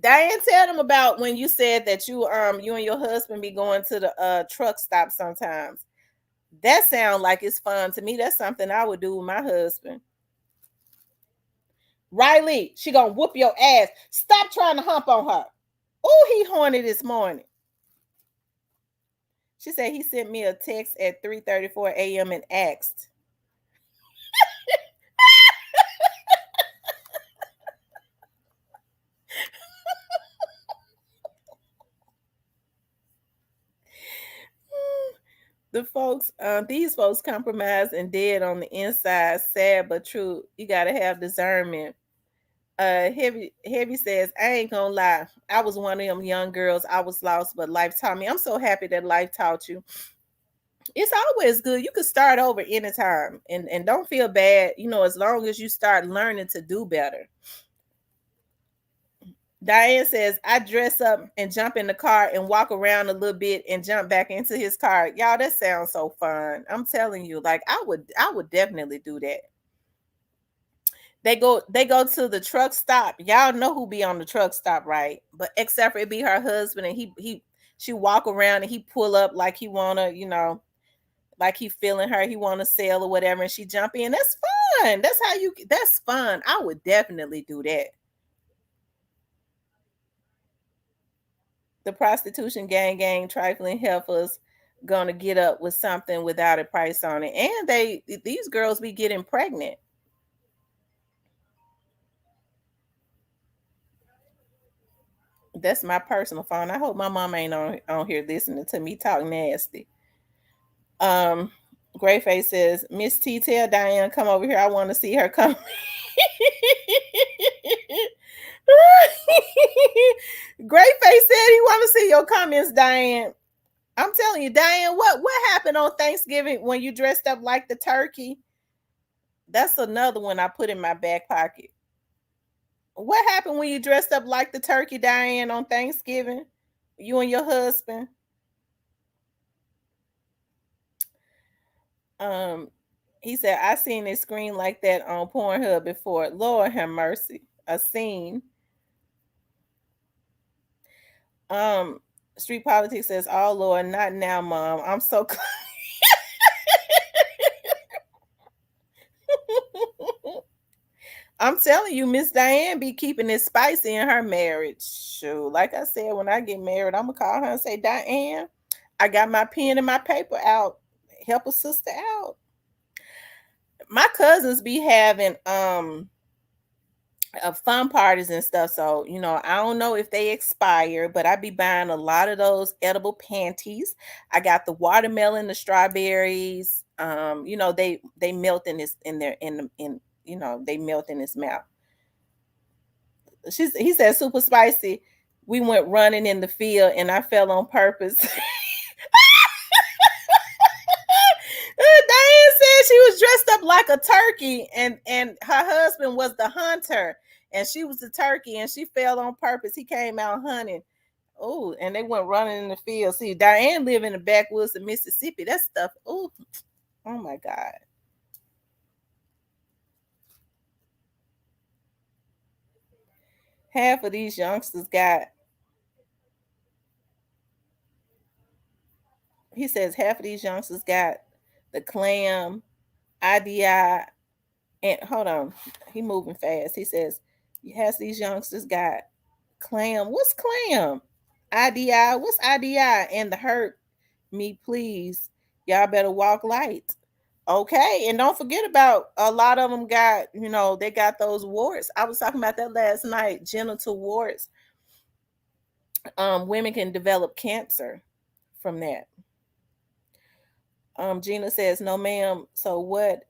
Diane, tell them about when you said that you and your husband be going to the truck stop sometimes. That sounds like it's fun to me. That's something I would do with my husband. Riley, she gonna whoop your ass. Stop trying to hump on her. Oh, he horny this morning. She said he sent me a text at 3:34 a.m. and asked. These folks compromised and dead on the inside. Sad but true. You gotta have discernment. Heavy says, I ain't gonna lie. I was one of them young girls. I was lost, but life taught me. I'm so happy that life taught you. It's always good. You can start over anytime and don't feel bad, as long as you start learning to do better. Diane says, I dress up and jump in the car and walk around a little bit and jump back into his car. Y'all, that sounds so fun. I'm telling you, like I would definitely do that. They go to the truck stop. Y'all know who be on the truck stop, right? But except for it be her husband, and she walk around and he pull up like he wanna, like he feeling her, he wanna sell or whatever, and she jump in. That's fun. That's fun. I would definitely do that. The prostitution gang trifling heifers gonna get up with something without a price on it. And these girls be getting pregnant. That's my personal phone. I hope my mom ain't on here listening to me talk nasty. Um, Grayface says, Miss T, tell Diane come over here. I want to see her come. Grayface said he want to see your comments, Diane. I'm telling you, Diane, what happened on Thanksgiving when you dressed up like the turkey? That's another one I put in my back pocket. What happened when you dressed up like the turkey, Diane, on Thanksgiving? You and your husband? Um, he said, I seen a screen like that on Pornhub before. Lord have mercy. A scene. Um, Street Politics says, oh Lord, not now, Mom. I'm so I'm telling you, Miss Diane be keeping it spicy in her marriage. Shoot, like I said, when I get married, I'm gonna call her and say, Diane, I got my pen and my paper out. Help a sister out. My cousins be having fun parties and stuff. So, I don't know if they expire, but I be buying a lot of those edible panties. I got the watermelon, the strawberries. They melt in this in their in they melt in his mouth. He said super spicy. We went running in the field and I fell on purpose. Diane said she was dressed up like a turkey, and her husband was the hunter, and she was the turkey, and she fell on purpose. He came out hunting. Oh, and they went running in the field. See, Diane lived in the backwoods of Mississippi. That stuff. Oh my God. Half of these youngsters got. He says half of these youngsters got the clam, IDI, And hold on, he moving fast. He says, "Has these youngsters got clam? What's clam? IDI? What's IDI? And the hurt me, please. Y'all better walk light." Okay, and don't forget about a lot of them got, they got those warts. I was talking about that last night, genital warts. Women can develop cancer from that. Gina says, "No, ma'am. So what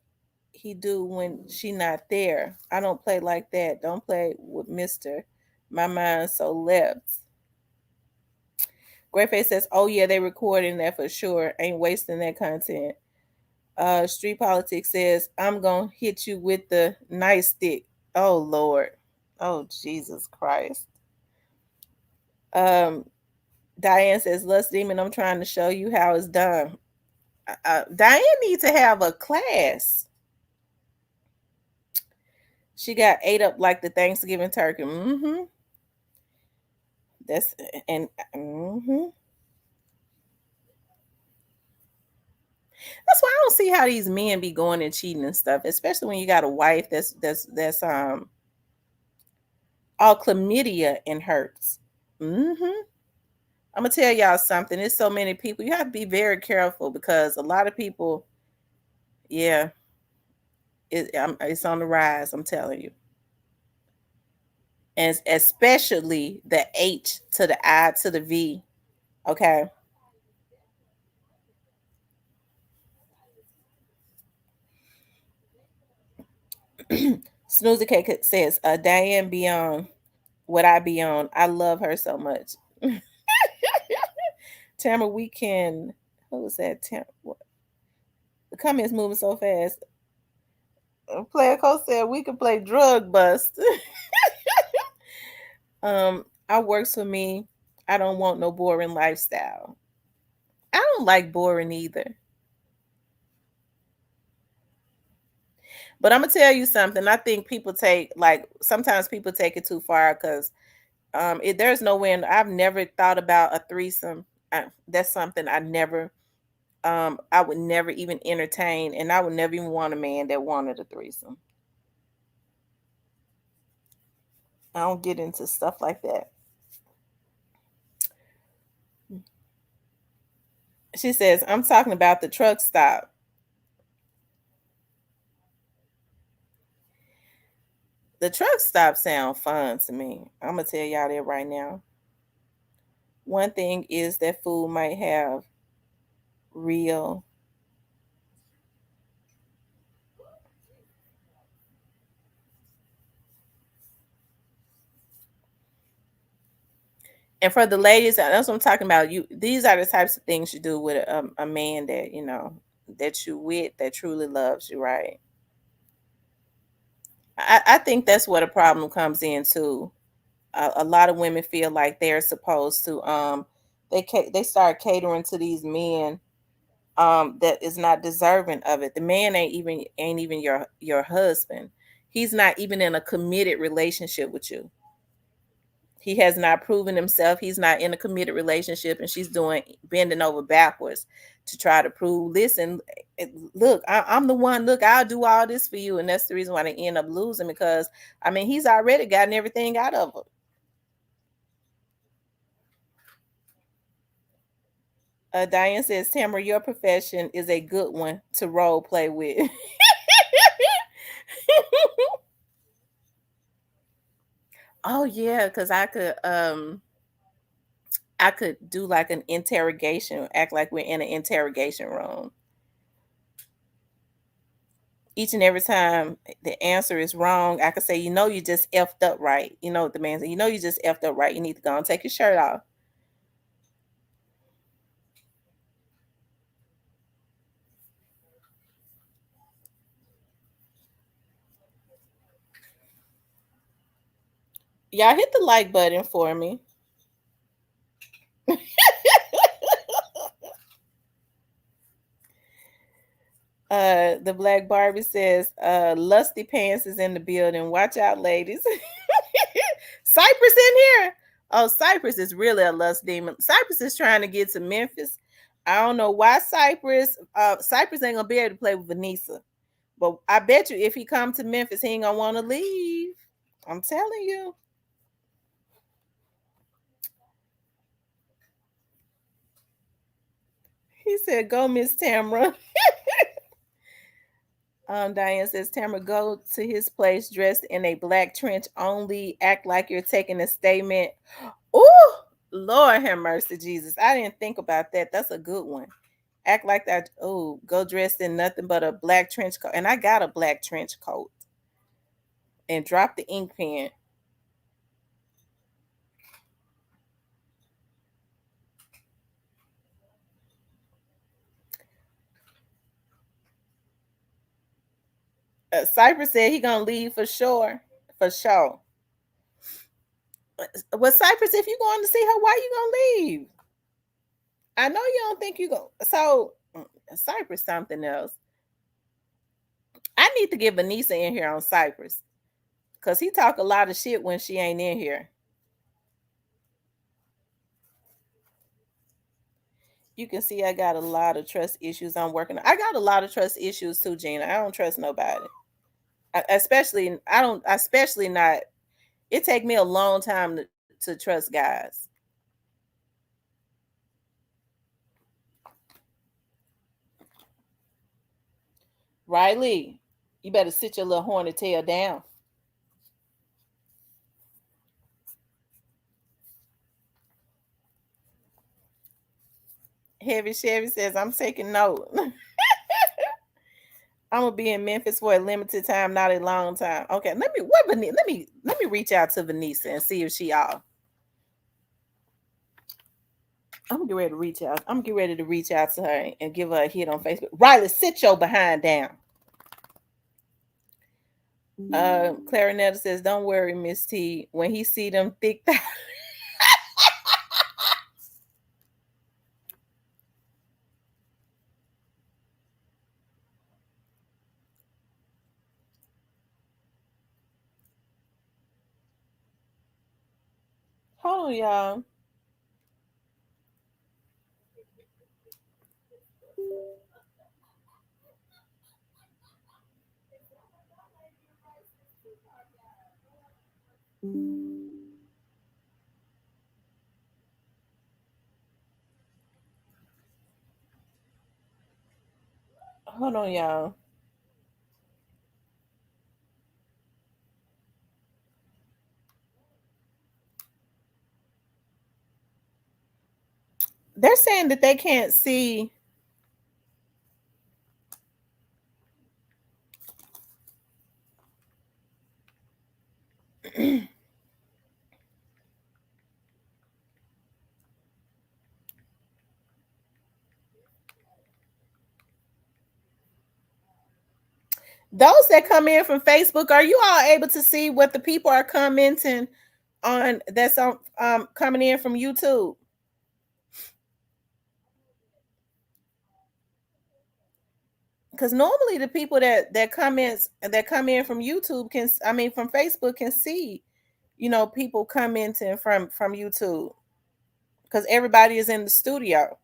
he do when she not there? I don't play like that. Don't play with Mister. My mind so left." Greyface says, "Oh yeah, they recording that for sure. Ain't wasting that content." Street Politics says, "I'm gonna hit you with the nice stick." Oh Lord. Oh Jesus Christ. Um, Diane says, "Lust Demon, I'm trying to show you how it's done." Diane needs to have a class. She got ate up like the Thanksgiving turkey. Mm-hmm. That's and mm-hmm. That's why I don't see how these men be going and cheating and stuff, especially when you got a wife that's all chlamydia and hurts. Mm-hmm. I'm gonna tell y'all something. There's so many people. You have to be very careful because a lot of people, yeah, it's on the rise. I'm telling you, and especially the H to the I to the V. Okay. Snoozy Cake says, "Diane be on what I be on. I love her so much." Tamara, we can. Who was that? The comments moving so fast. Player Coach said we can play drug bust. I works for me. I don't want no boring lifestyle. I don't like boring either. But I'm gonna tell you something. I think people take like sometimes people take it too far because there's no way. I've never thought about a threesome. That's something I would never even entertain, and I would never even want a man that wanted a threesome. I don't get into stuff like that. She says, "I'm talking about the truck stop." The truck stop sound fun to me. I'm gonna tell y'all that right now. One thing is that food might have real. And for the ladies, that's what I'm talking about. These are the types of things you do with a man that that you with that truly loves you, right? I think that's where the problem comes in too. A lot of women feel like they're supposed to they start catering to these men that is not deserving of it. The man ain't even your husband. He's not even in a committed relationship with you. He has not proven himself. He's not in a committed relationship, and she's doing bending over backwards to try to prove. Listen, look, I'm the one. Look, I'll do all this for you, and that's the reason why they end up losing because I mean he's already gotten everything out of her. Diane says, "Tamara, your profession is a good one to role play with." Oh yeah, because I could do like an interrogation, act like we're in an interrogation room. Each and every time the answer is wrong, I could say, you just effed up right. You know what the man said, you just effed up right. You need to go and take your shirt off. Y'all hit the like button for me. The Black Barbie says, Lusty Pants is in the building. Watch out, ladies. Cypress in here. Oh, Cypress is really a lust demon. Cypress is trying to get to Memphis. I don't know why Cypress ain't gonna be able to play with Vanessa. But I bet you if he come to Memphis, he ain't gonna want to leave. I'm telling you. He said, "Go, Miss Tamra." Diane says, "Tamra, go to his place dressed in a black trench only. Act like you're taking a statement." Ooh, Lord have mercy, Jesus. I didn't think about that. That's a good one. Act like that. Oh, go dressed in nothing but a black trench coat. And I got a black trench coat. And drop the ink pen. Cypress said he gonna leave for sure. For sure. Well, Cypress, if you going to see her, why you gonna leave? I know you don't think you go. So Cypress something else. I need to get Vanessa in here on Cypress. Cause he talk a lot of shit when she ain't in here. You can see I got a lot of trust issues I'm working on. I got a lot of trust issues too, Gina. I don't trust nobody. Especially not. It take me a long time to trust guys. Riley, you better sit your little horny tail down. Heavy Chevy says, I'm taking note. I'm gonna be in Memphis for a limited time, not a long time. Okay, let me reach out to Vanessa and see if she all. I'm getting ready to reach out. I'm getting ready to reach out to her and give her a hit on Facebook. Riley, sit your behind down. Clarinetta says, "Don't worry, Miss T. When he see them thick thighs." Hold on, y'all. Hold on, y'all. They're saying that they can't see. Those that come in from Facebook, are you all able to see what the people are commenting on that's on coming in from YouTube? Because normally the people that come in from YouTube can, I mean, from Facebook can see, people commenting from YouTube because everybody is in the studio.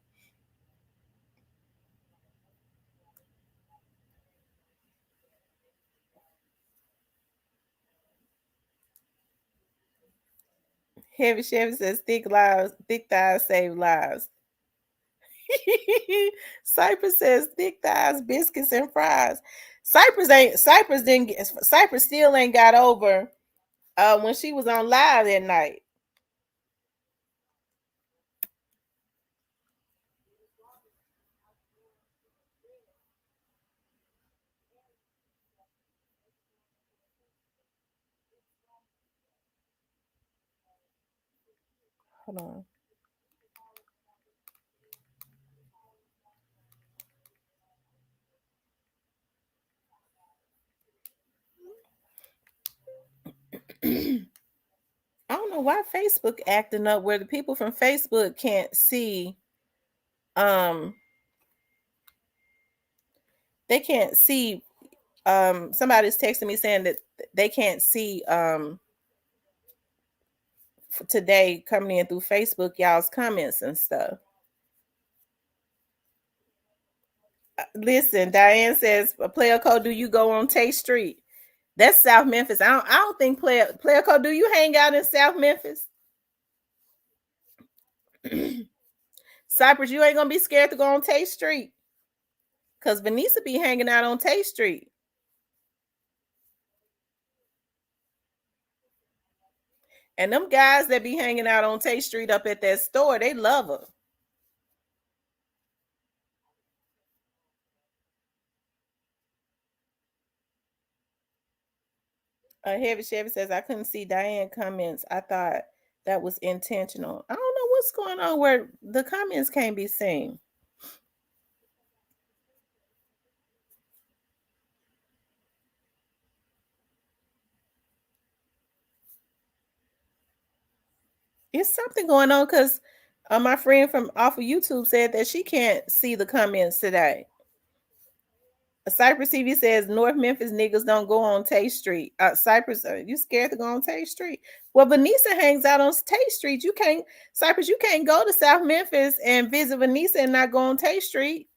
Heavy Chevy says thick thighs save lives. Cypress says thick thighs, biscuits, and fries. Cypress still ain't got over when she was on live that night. Hold on. I don't know why Facebook acting up where the people from Facebook can't see um they can't see somebody's texting me saying that they can't see today coming in through Facebook y'all's comments and stuff. Listen, Diane says, "Player code, do you go on Tate Street?" That's South Memphis. I don't think player code. Do you hang out in South Memphis? Cypress, you ain't gonna be scared to go on Tate Street because Vanessa be hanging out on Tate Street, and them guys that be hanging out on Tate Street up at that store, they love her. Heavy Chevy says, "I couldn't see Diane comments. I thought that was intentional. I don't know what's going on where the comments can't be seen." It's something going on because my friend from off of YouTube said that she can't see the comments today. Cypress TV says North Memphis niggas don't go on Tate Street. Cypress, you scared to go on Tate Street? Well, Vanessa hangs out on Tate Street. You can't, Cypress, you can't go to South Memphis and visit Vanessa and not go on Tate Street.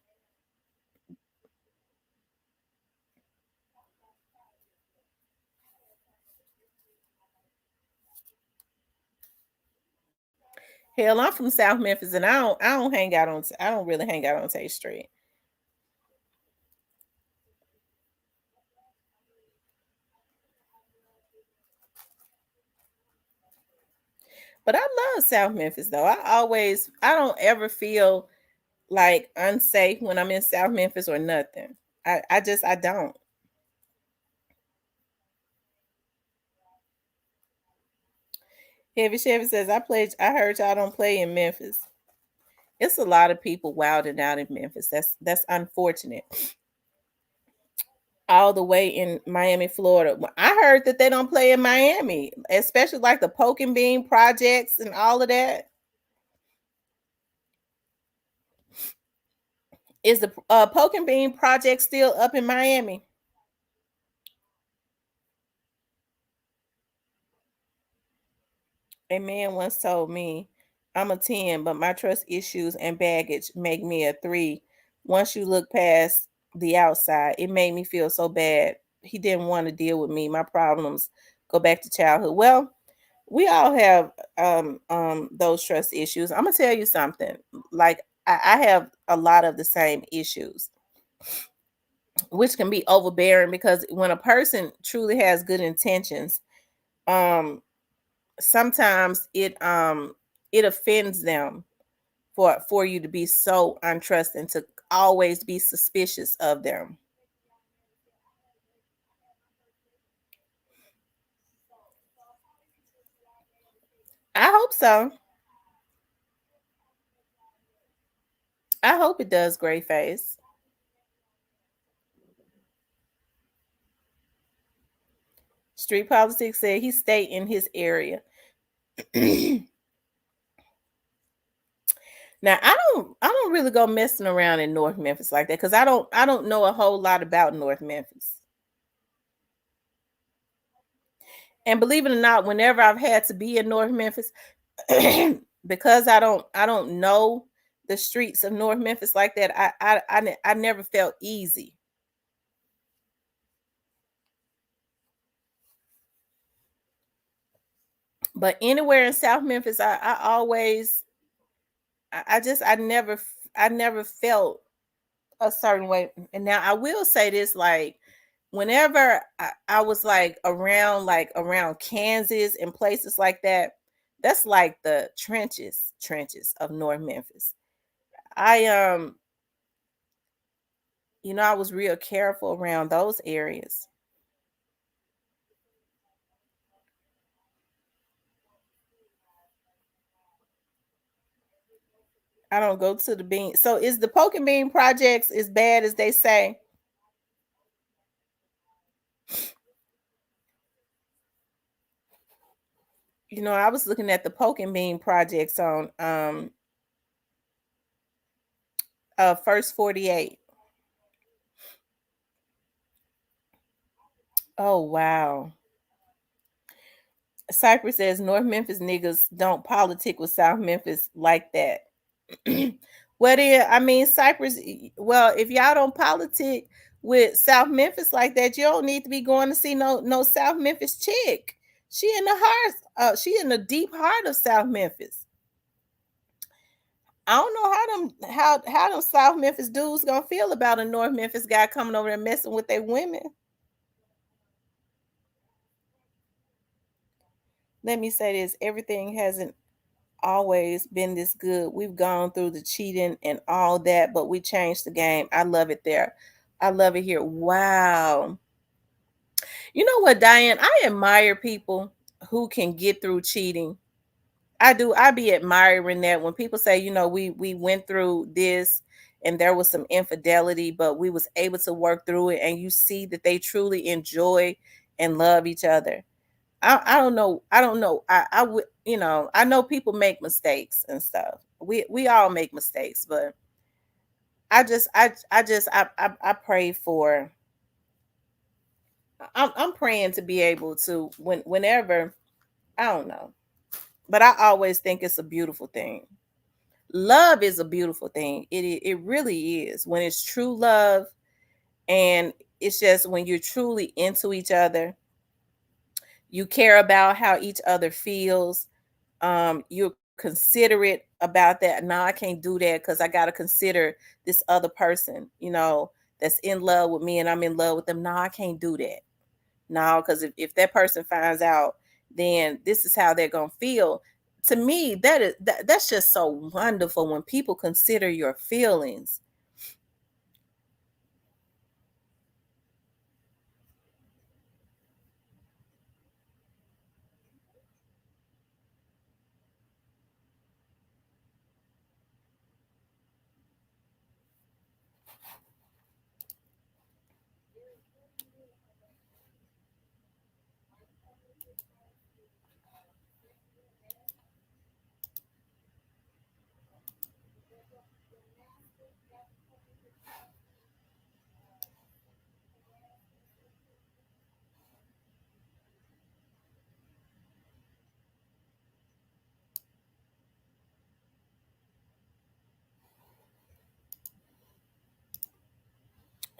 Hell, I'm from South Memphis and I don't really hang out on Tate Street. But I love South Memphis though. I don't ever feel like unsafe when I'm in South Memphis or nothing. I don't. Heavy Chevy says I heard y'all don't play in Memphis. It's a lot of people wilding out in Memphis. That's unfortunate. All the way in Miami, Florida. I heard that they don't play in Miami, especially like the Poke and Bean projects and all of that. Is the Poke and Bean project still up in Miami? A man once told me, "I'm a 10, but my trust issues and baggage make me a 3. Once you look past the outside, it made me feel so bad. He didn't want to deal with me. My problems go back to childhood." Well, we all have those trust issues. I'm gonna tell you something. Like I have a lot of the same issues, which can be overbearing because when a person truly has good intentions, um, sometimes it offends them for you to be so untrusting, to always be suspicious of them. I hope so. I hope it does, Gray Face. Street Politics said he stayed in his area. Now I don't really go messing around in North Memphis like that because I don't know a whole lot about North Memphis. And believe it or not, whenever I've had to be in North Memphis, because I don't know the streets of North Memphis like that, I never felt easy. But anywhere in South Memphis, I always I never felt a certain way. And now I will say this, like whenever I was like around Kansas and places like that, that's like the trenches of North Memphis. I I was real careful around those areas. I don't go to the bean. So is the Poke and Bean projects as bad as they say? I was looking at the Poke and Bean projects on First 48. Oh wow. Cypress says North Memphis niggas don't politic with South Memphis like that. Well, then, I mean, Cypress. Well, if y'all don't politic with South Memphis like that, you don't need to be going to see no South Memphis chick. She in the heart. She in the deep heart of South Memphis. I don't know how them South Memphis dudes gonna feel about a North Memphis guy coming over there messing with their women. Let me say this: everything hasn't always been this good. We've gone through the cheating and all that, but we changed the game. I love it there. I love it here. Wow. You know what, Diane? I admire people who can get through cheating. I do. I be admiring that when people say, we went through this and there was some infidelity, but we was able to work through it, and you see that they truly enjoy and love each other. I don't know. I don't know. I would, I know people make mistakes and stuff. We all make mistakes, but I pray for. I'm praying to be able to whenever, I don't know, but I always think it's a beautiful thing. Love is a beautiful thing. It really is when it's true love, and it's just when you're truly into each other, you care about how each other feels. You're considerate about that. No, I can't do that because I got to consider this other person, that's in love with me and I'm in love with them. No, I can't do that. No, because if that person finds out, then this is how they're gonna feel. To me, that's just so wonderful when people consider your feelings.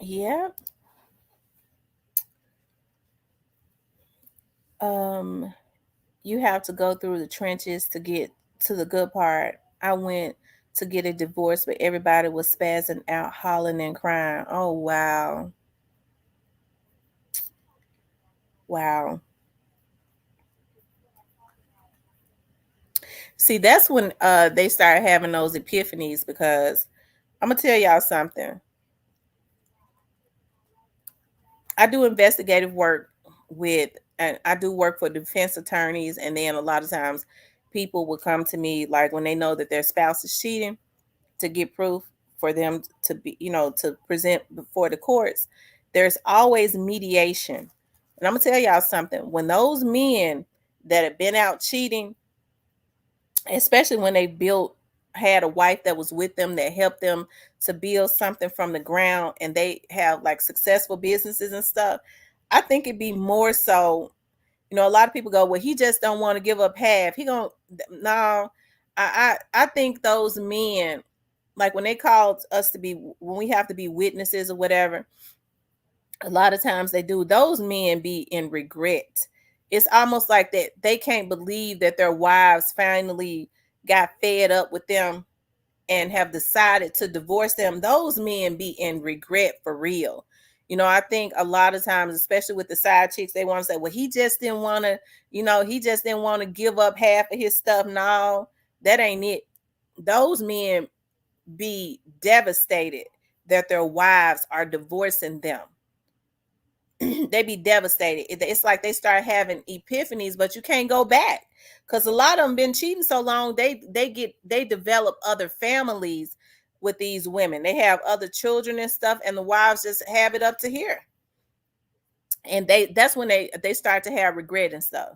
Yeah. Um, you have to go through the trenches to get to the good part. I went to get a divorce, but everybody was spazzing out, hollering and crying. Oh wow. Wow. See, that's when they started having those epiphanies, because I'm gonna tell y'all something. I do investigative work with, and I do work for defense attorneys, and then a lot of times people will come to me like when they know that their spouse is cheating, to get proof for them to be, to present before the courts. There's always mediation. And I'm gonna tell y'all something. When those men that have been out cheating, especially when they built had a wife that was with them that helped them to build something from the ground, and they have like successful businesses and stuff, I think it'd be more so, a lot of people go, well, he just don't want to give up half, he gonna, no. I think those men, like when they called us to be, when we have to be witnesses or whatever, a lot of times they do, those men be in regret. It's almost like that they can't believe that their wives finally got fed up with them and have decided to divorce them. Those men be in regret for real. I think a lot of times, especially with the side chicks, they want to say, well, he just didn't want to, he just didn't want to give up half of his stuff. No, that ain't it. Those men be devastated that their wives are divorcing them. They be devastated. It's like they start having epiphanies, but you can't go back because a lot of them been cheating so long. They develop other families with these women. They have other children and stuff, and the wives just have it up to here. And that's when they start to have regret and stuff.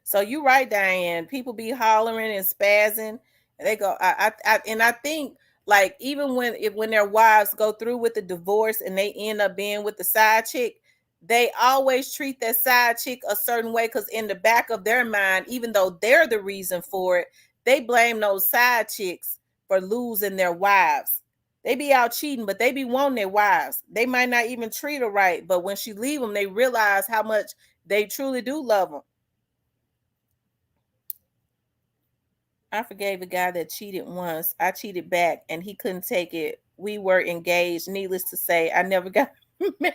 So you're right, Diane. People be hollering and spazzing. And they go, and I think like even when their wives go through with the divorce and they end up being with the side chick, they always treat that side chick a certain way because in the back of their mind, even though they're the reason for it, they blame those side chicks for losing their wives. They be out cheating, but they be wanting their wives. They might not even treat her right, but when she leave them, they realize how much they truly do love them. I forgave a guy that cheated once. I cheated back and he couldn't take it. We were engaged. Needless to say, I never got mad.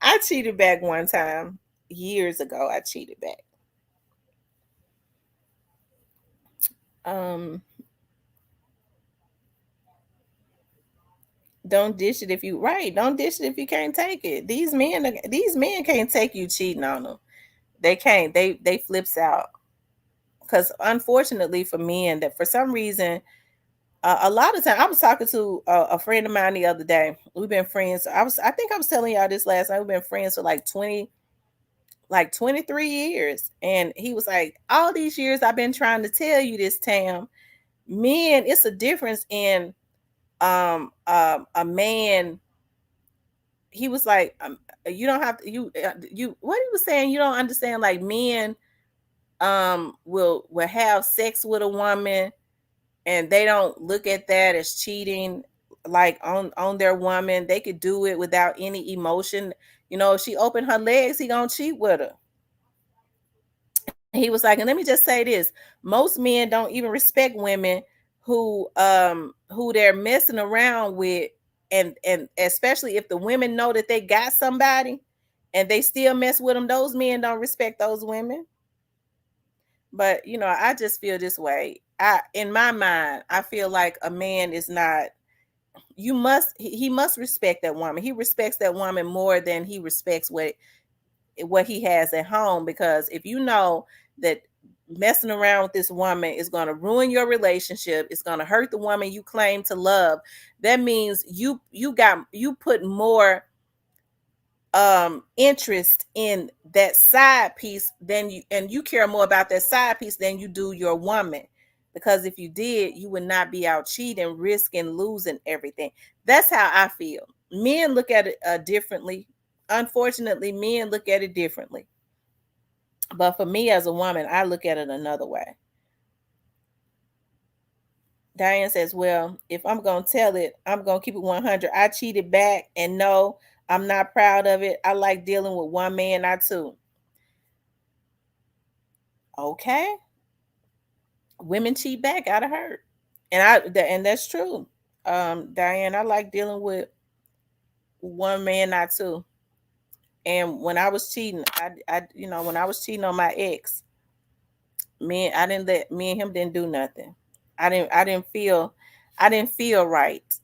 I cheated back one time. Years ago, I cheated back. Um, don't dish it if you right. Don't dish it if you can't take it. These men can't take you cheating on them. They can't. They flips out. Because unfortunately for men, that for some reason, a lot of time, I was talking to a friend of mine the other day. We've been friends. I think I was telling y'all this last night. We've been friends for like 23 years. And he was like, all these years I've been trying to tell you this, Tam. Men, it's a difference in a man. He was like, you don't have to, you what he was saying, you don't understand, like men will have sex with a woman and they don't look at that as cheating, like on their woman. They could do it without any emotion. If she opened her legs, he gonna cheat with her. He was like, and let me just say this: most men don't even respect women who they're messing around with, and especially if the women know that they got somebody and they still mess with them. Those men don't respect those women. But I just feel this way. In my mind, I feel like a man is not. He must respect that woman. He respects that woman more than he respects what he has at home. Because if you know that messing around with this woman is going to ruin your relationship, it's going to hurt the woman you claim to love, that means you put more interest in that side piece than you care more about that side piece than you do your woman. Because if you did, you would not be out cheating, risking losing everything. That's how I feel. Men look at it differently. Unfortunately, men look at it differently. But for me as a woman, I look at it another way. Diane says, well, if I'm going to tell it, I'm going to keep it 100. I cheated back, and no, I'm not proud of it. I like dealing with one man, not two. Okay. Women cheat back out of hurt. And that's true. Diane, I like dealing with one man, not two. And when I was cheating, when I was cheating on my ex, me and him didn't do nothing. I didn't feel right.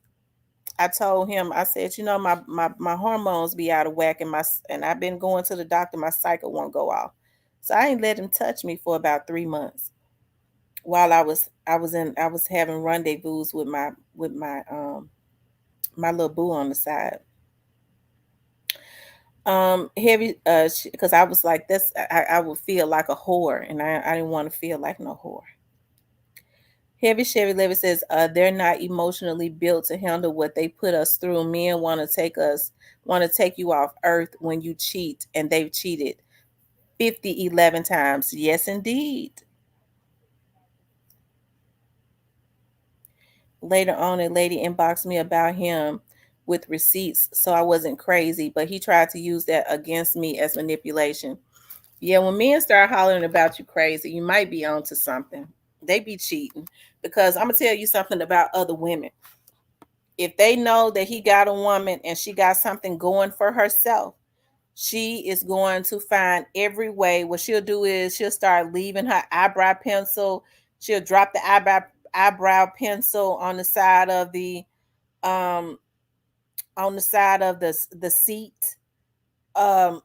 I told him, I said, my hormones be out of whack, and I've been going to the doctor, my cycle won't go off. So I ain't let him touch me for about 3 months while I was having rendezvous with my little boo on the side. Heavy, because I was like this, I would feel like a whore, and I didn't want to feel like no whore. Heavy Chevy Levy says, they're not emotionally built to handle what they put us through. Men want to take you off earth when you cheat, and they've cheated 11 times. Yes, indeed. Later on, a lady inboxed me about him with receipts, so I wasn't crazy, but he tried to use that against me as manipulation. Yeah, when men start hollering about you crazy, you might be onto something. They be cheating. Because I'm gonna tell you something about other women. If they know that he got a woman and she got something going for herself, she is going to find every way. What she'll do is she'll start leaving her eyebrow pencil. She'll drop the eyebrow pencil um on the side of the seat. um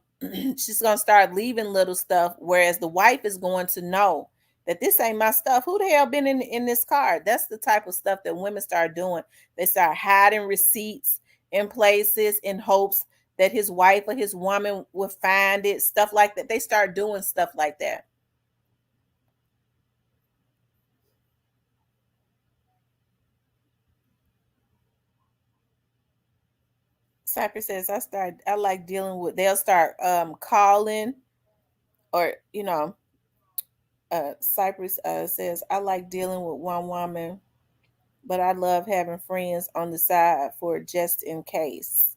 she's gonna start leaving little stuff, whereas the wife is going to know that this ain't my stuff. Who the hell been in this car? That's the type of stuff that women start doing. They start hiding receipts in places in hopes that his wife or his woman will find it, stuff like that. They start doing stuff like that. Cypress says, I like dealing with, they'll start calling, or Cypress says, I like dealing with one woman, but I love having friends on the side for just in case.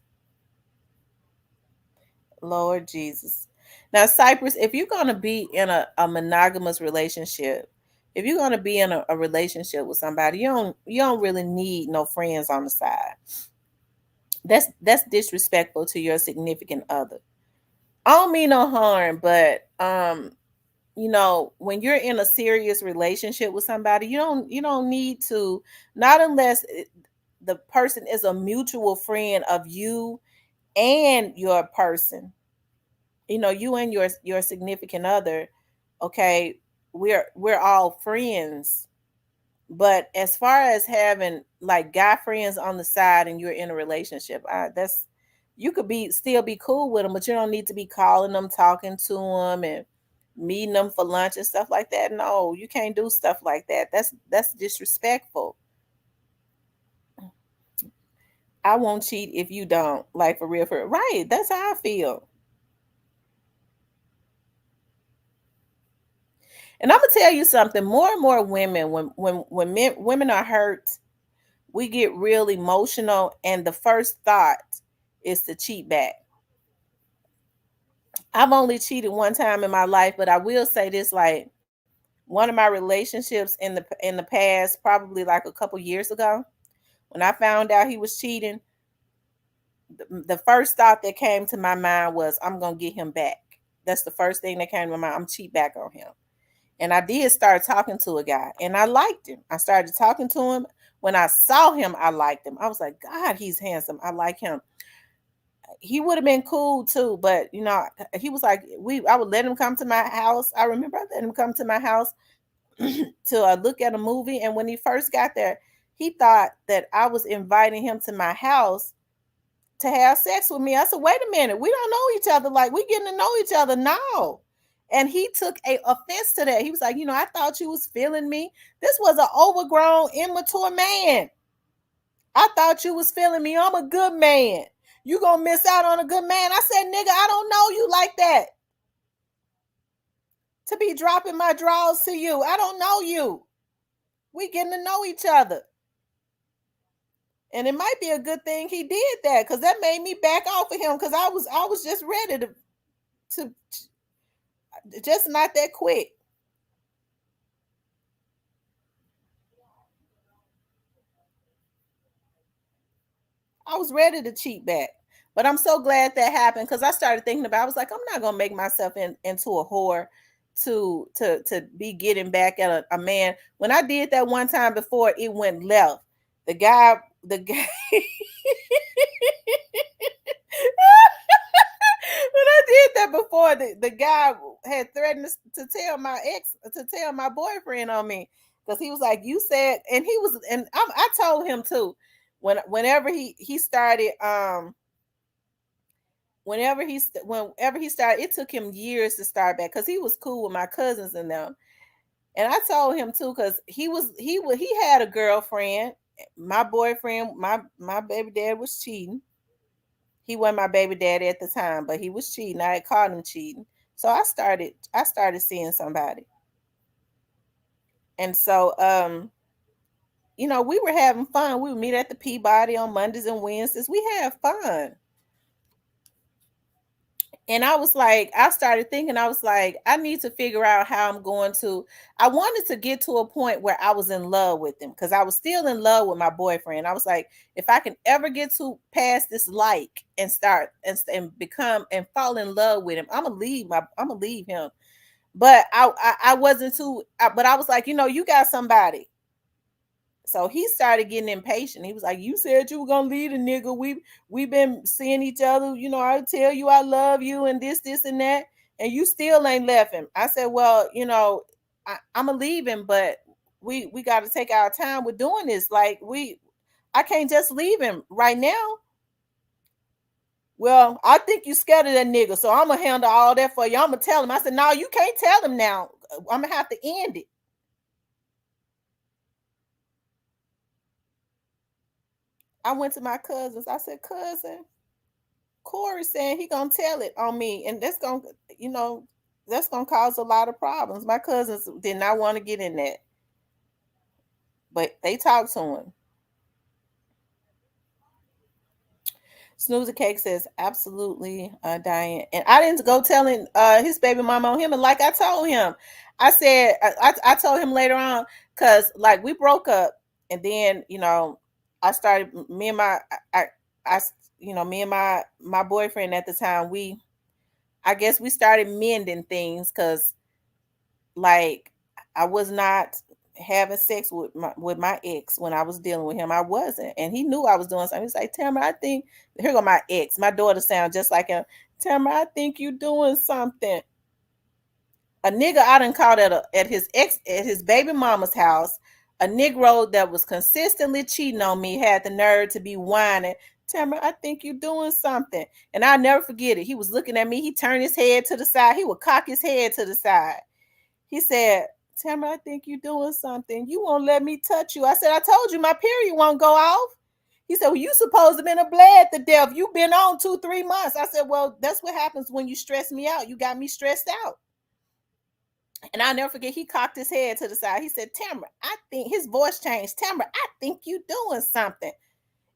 Lord Jesus. Now, Cypress, if you're going to be in a monogamous relationship, if you're going to be in a relationship with somebody, you don't really need no friends on the side. That's disrespectful to your significant other. I don't mean no harm, but when you're in a serious relationship with somebody, you don't need to, not unless the person is a mutual friend of you and your person. You and your significant other, okay, we're all friends. But as far as having like guy friends on the side and you're in a relationship, that's you could be still be cool with them, but you don't need to be calling them, talking to them, and meeting them for lunch and stuff like that. No, you can't do stuff like that. That's disrespectful. I won't cheat if you don't, like for real, for real. Right. That's how I feel. And I'm gonna tell you something. More and more women, when women are hurt, we get real emotional, and the first thought is to cheat back. I've only cheated one time in my life, but I will say this: like one of my relationships in the past, probably like a couple years ago, when I found out he was cheating, the first thought that came to my mind was, I'm gonna get him back. That's the first thing that came to my mind. I'm cheat back on him. And I did start talking to a guy, and I liked him. I started talking to him. When I saw him, I liked him. I was like, God, he's handsome. I like him. He would have been cool too, but he was like, I would let him come to my house. I remember I let him come to my house to look at a movie. And when he first got there, he thought that I was inviting him to my house to have sex with me. I said, wait a minute, we don't know each other. Like, we getting to know each other now. And he took a offense to that. He was like, I thought you was feeling me. This was an overgrown, immature man. I thought you was feeling me. I'm a good man. You gonna miss out on a good man. I said, nigga, I don't know you like that. To be dropping my drawers to you. I don't know you. We getting to know each other. And it might be a good thing he did that, because that made me back off of him, because I was just ready to just not that quick. I was ready to cheat back. But I'm so glad that happened, because I started thinking about, I was like, I'm not gonna make myself into a whore to be getting back at a man. When I did that one time before, it went left. The guy when I did that before, the guy had threatened to tell my boyfriend on me, because he was like, "You said," and he was, and I told him too. Whenever he started, whenever he started, it took him years to start back, because he was cool with my cousins and them. And I told him too, because he had a girlfriend. My boyfriend, my baby dad was cheating. He wasn't my baby daddy at the time, but he was cheating. I had caught him cheating. So I started seeing somebody. And so we were having fun. We would meet at the Peabody on Mondays and Wednesdays. We had fun. And I started thinking, I was like, I need to figure out how I wanted to get to a point where I was in love with him, because I was still in love with my boyfriend. I was like, if I can ever get to past this like and start and become and fall in love with him, I'm gonna leave him. But I wasn't but I was like, you got somebody. So he started getting impatient. He was like, "You said you were gonna leave the nigga. We've been seeing each other. I tell you I love you and this, and that, and you still ain't left him." I said, "Well, I'm gonna leave him, but we got to take our time with doing this. Like I can't just leave him right now." Well, I think you scared of that nigga, so I'm gonna handle all that for you. I'm gonna tell him. I said, "No, you can't tell him now. I'm gonna have to end it." I went to my cousins. I said, "Cousin, Corey saying he gonna tell it on me, and that's gonna, you know." That's gonna cause a lot of problems. My cousins did not want to get in that, but they talked to him. Snoozer Cake says absolutely, Diane. And I didn't go telling his baby mama on him. And like I told him, I said I told him later on because like we broke up, and then I started me and I, I me and my boyfriend at the time, we I guess we started mending things because like I was not having sex with my ex when I was dealing with him. I wasn't, and he knew I was doing something. He's like, Tamara, I think here go my ex. My daughter sounds just like him. Tamara, I think you doing something. A nigga I done caught at his baby mama's house. A Negro that was consistently cheating on me had the nerve to be whining. Tamara, I think you doing something. And I'll never forget it. He was looking at me. He turned his head to the side. He would cock his head to the side. He said, Tamara, I think you're doing something. You won't let me touch you. I said, I told you my period won't go off. He said, well, you supposed to have been a bled to death. You've been on 2-3 months. I said, well, that's what happens when you stress me out. You got me stressed out. And I'll never forget, he cocked his head to the side. He said, Tamara, I think, his voice changed. Tamara, I think you doing something.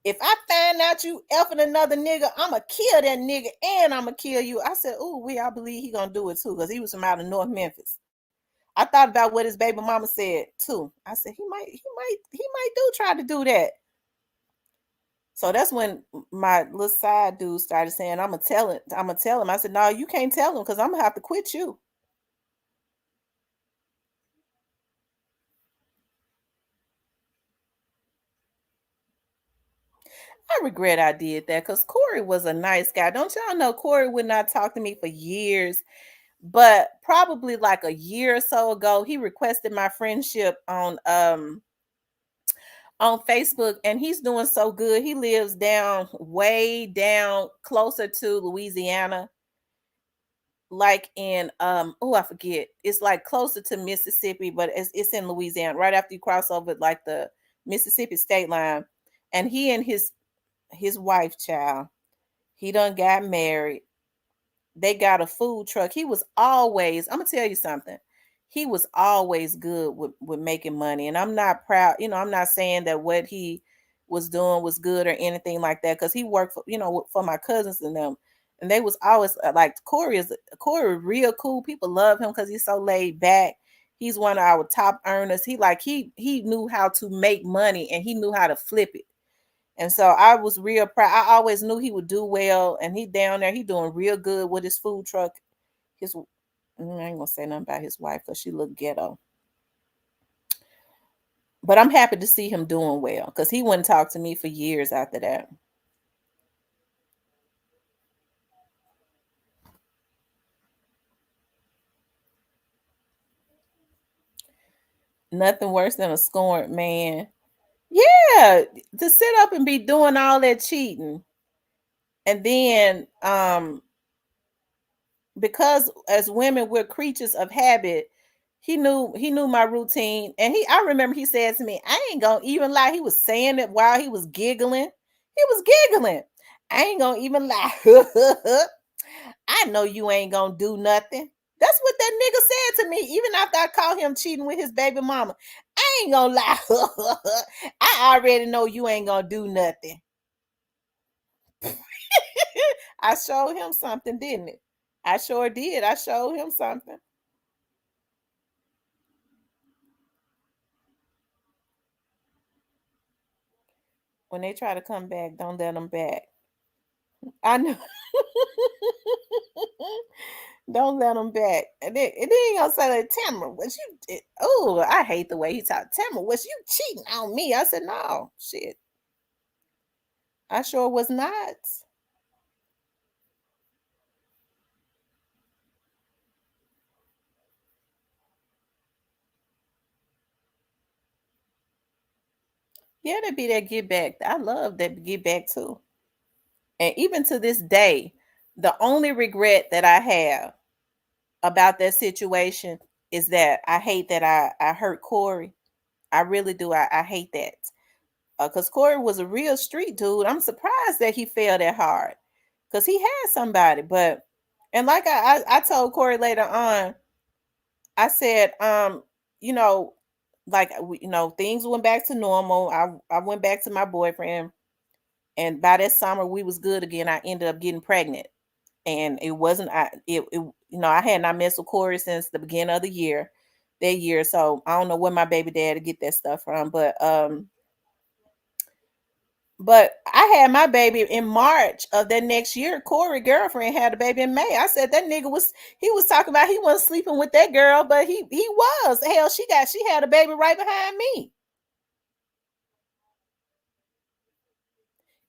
If I find out you effing another nigga, I'ma kill that nigga and I'ma kill you. I said, ooh, I believe he gonna do it too, because he was from out of North Memphis. I thought about what his baby mama said too. I said he might do try to do that. So that's when my little side dude started saying, I'm gonna tell him. I said, no, you can't tell him because I'm gonna have to quit you. I regret I did that because Corey was a nice guy. Don't y'all know Corey would not talk to me for years? But probably like a year or so ago, he requested my friendship on Facebook, and he's doing so good. He lives down way down closer to Louisiana, like in oh, I forget. It's like closer to Mississippi, but it's in Louisiana, right after you cross over like the Mississippi state line. And he and his wife, child, he done got married. They got a food truck. He was always, I'm gonna tell you something. He was always good with making money. And I'm not proud, I'm not saying that what he was doing was good or anything like that, because he worked for, for my cousins and them. And they was always like Corey real cool. People love him because he's so laid back. He's one of our top earners. He knew how to make money and he knew how to flip it. And so I was real proud. I always knew he would do well, and he down there, he doing real good with his food truck. I ain't gonna say nothing about his wife because she look ghetto. But I'm happy to see him doing well because he wouldn't talk to me for years after that. Nothing worse than a scorned man. Yeah, to sit up and be doing all that cheating, and then because as women we're creatures of habit. He knew my routine, and I remember he said to me, I ain't gonna even lie. He was saying it while he was giggling. He was giggling. I ain't gonna even lie. I know you ain't gonna do nothing. That's what that nigga said to me, even after I caught him cheating with his baby mama. I ain't gonna lie. I already know you ain't gonna do nothing. I showed him something, didn't it? I sure did. I showed him something. When they try to come back, don't let them back. I know. Don't let them back. And then he gonna say, like, Tamara, was you? Oh, I hate the way he talked. Tamara, was you cheating on me? I said, no, shit. I sure was not. Yeah, that be that get back. I love that get back too. And even to this day, the only regret that I have about that situation is that I hate that I hurt Corey. I really do. I hate that. Because Corey was a real street dude. I'm surprised that he fell that hard because he had somebody. And like I told Corey later on, I said, you know, like things went back to normal. I went back to my boyfriend, and by that summer we was good again. I ended up getting pregnant, and it wasn't I had not messed with Corey since the beginning of the year, that year. So I don't know where my baby dad to get that stuff from, but I had my baby in March of that next year. Corey girlfriend had a baby in May. I said that nigga he was talking about he wasn't sleeping with that girl, but he was. Hell, she had a baby right behind me.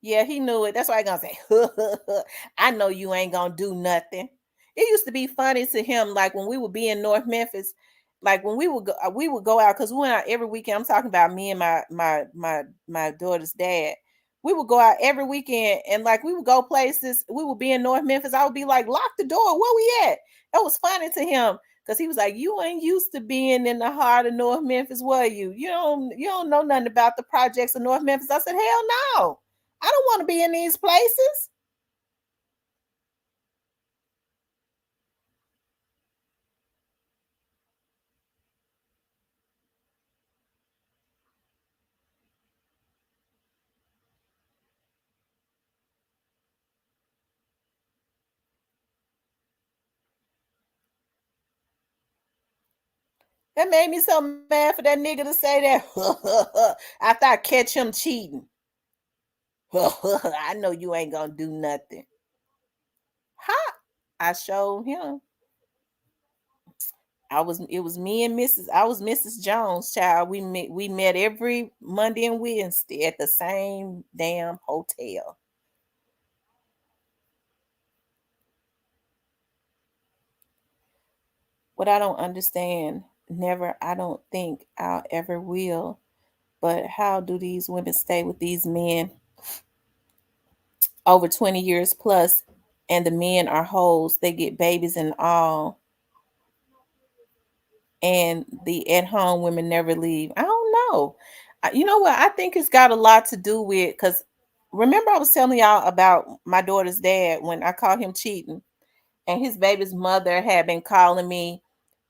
Yeah, he knew it. That's why I gonna say, I know you ain't gonna do nothing. It used to be funny to him, like when we would be in North Memphis, like when we would go out because we went out every weekend. I'm talking about me and my daughter's dad. We would go out every weekend, and like we would go places. We would be in North Memphis. I would be like, lock the door. Where we at? It was funny to him because he was like, you ain't used to being in the heart of North Memphis, were you? You don't know nothing about the projects of North Memphis. I said, hell no. I don't want to be in these places. That made me so mad for that nigga to say that. After I catch him cheating. I know you ain't gonna do nothing. Ha! I showed him. It was me and I was Mrs. Jones, child. We met every Monday and Wednesday at the same damn hotel. What I don't understand, never, I don't think I'll ever will, but how do these women stay with these men over 20 years plus, and the men are hoes? They get babies and all, and the at home women never leave. I don't know. You know what? I think it's got a lot to do with, because remember I was telling y'all about my daughter's dad when I caught him cheating, and his baby's mother had been calling me,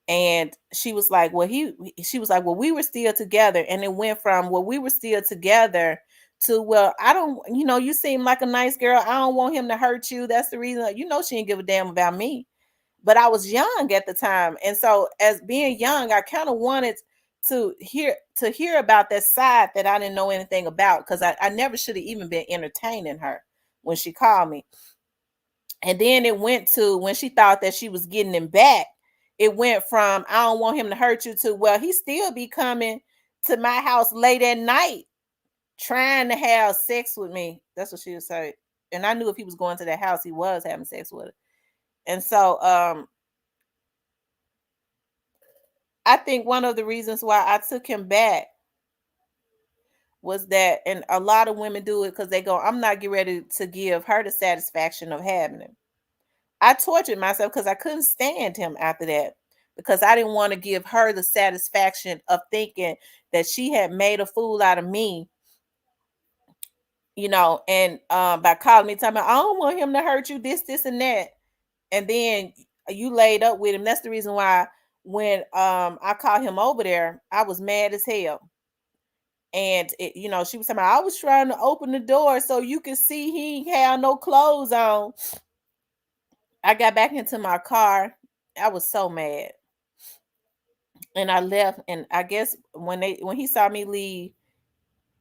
and she was like, well, we were still together, and it went from, well, we were still together to, well, I don't, you seem like a nice girl, I don't want him to hurt you, that's the reason. She didn't give a damn about me, but I was young at the time, and so as being young, I kind of wanted to hear about that side that I didn't know anything about, because I never should have even been entertaining her when she called me. And then it went to, when she thought that she was getting him back, it went from, I don't want him to hurt you, to, well, he still be coming to my house late at night trying to have sex with me. That's what she would say. And I knew if he was going to that house, he was having sex with her. And so I think one of the reasons why I took him back was that, and a lot of women do it because they go, I'm not getting ready to give her the satisfaction of having him. I tortured myself because I couldn't stand him after that, because I didn't want to give her the satisfaction of thinking that she had made a fool out of me, and by calling me, talking about, I don't want him to hurt you, this, and that. And then you laid up with him. That's the reason why when I called him over there, I was mad as hell. And she was talking about, I was trying to open the door so you could see he ain't had no clothes on. I got back into my car. I was so mad. And I left, and I guess when he saw me leave,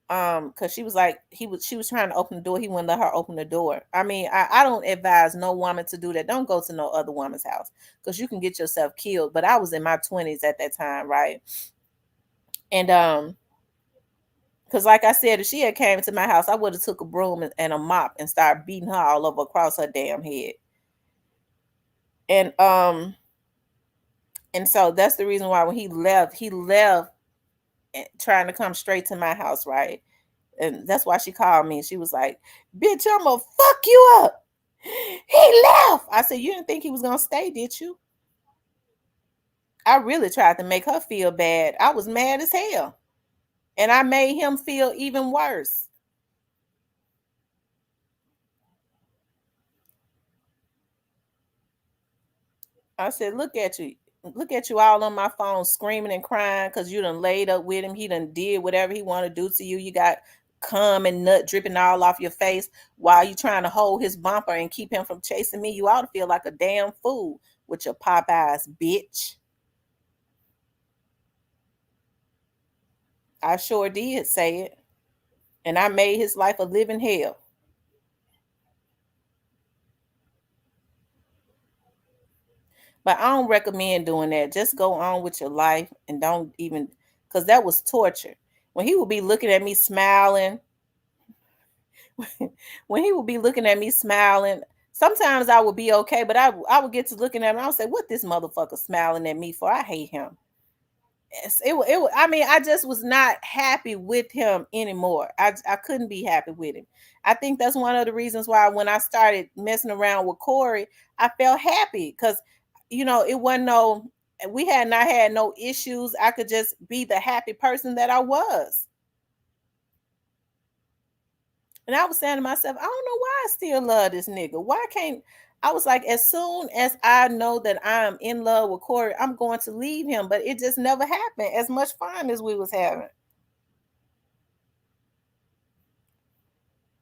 because she was like, she was trying to open the door, he wouldn't let her open the door. I mean, I don't advise no woman to do that. Don't go to no other woman's house, because you can get yourself killed. But I was in my 20s at that time, right? And because like I said, if she had came to my house, I would have took a broom and a mop and started beating her all over across her damn head. And so that's the reason why when he left trying to come straight to my house, right? And that's why she called me. She was like, bitch, I'm gonna fuck you up. He left. I said, you didn't think he was gonna stay, did you? I really tried to make her feel bad. I was mad as hell. And I made him feel even worse. I said, look at you all on my phone screaming and crying because you done laid up with him. He done did whatever he want to do to you. You got cum and nut dripping all off your face while you trying to hold his bumper and keep him from chasing me. You ought to feel like a damn fool with your Popeyes, bitch. I sure did say it. And I made his life a living hell. But I don't recommend doing that. Just go on with your life and don't even, because that was torture. When he would be looking at me smiling, when he would be looking at me smiling, sometimes I would be okay, but I would get to looking at him. I would say, "What this motherfucker smiling at me for? I hate him." I mean, I just was not happy with him anymore. I couldn't be happy with him. I think that's one of the reasons why when I started messing around with Corey, I felt happy because it wasn't no we had not had no issues. I could just be the happy person that I was. And I was saying to myself, I don't know why I still love this nigga. Why can't I was like, as soon as I know that I'm in love with Corey, I'm going to leave him. But it just never happened. As much fun as we was having.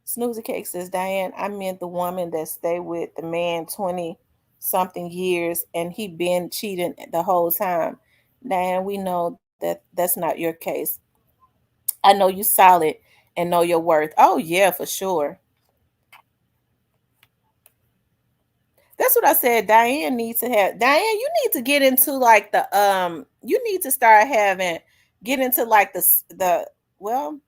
Snoozy Cake says, Diane, I meant the woman that stayed with the man 20 something years and he been cheating the whole time. Diane, we know that that's not your case. I know you solid and know your worth. Oh yeah, for sure. That's what I said. Diane, you need to get into like you need to start get into like the well,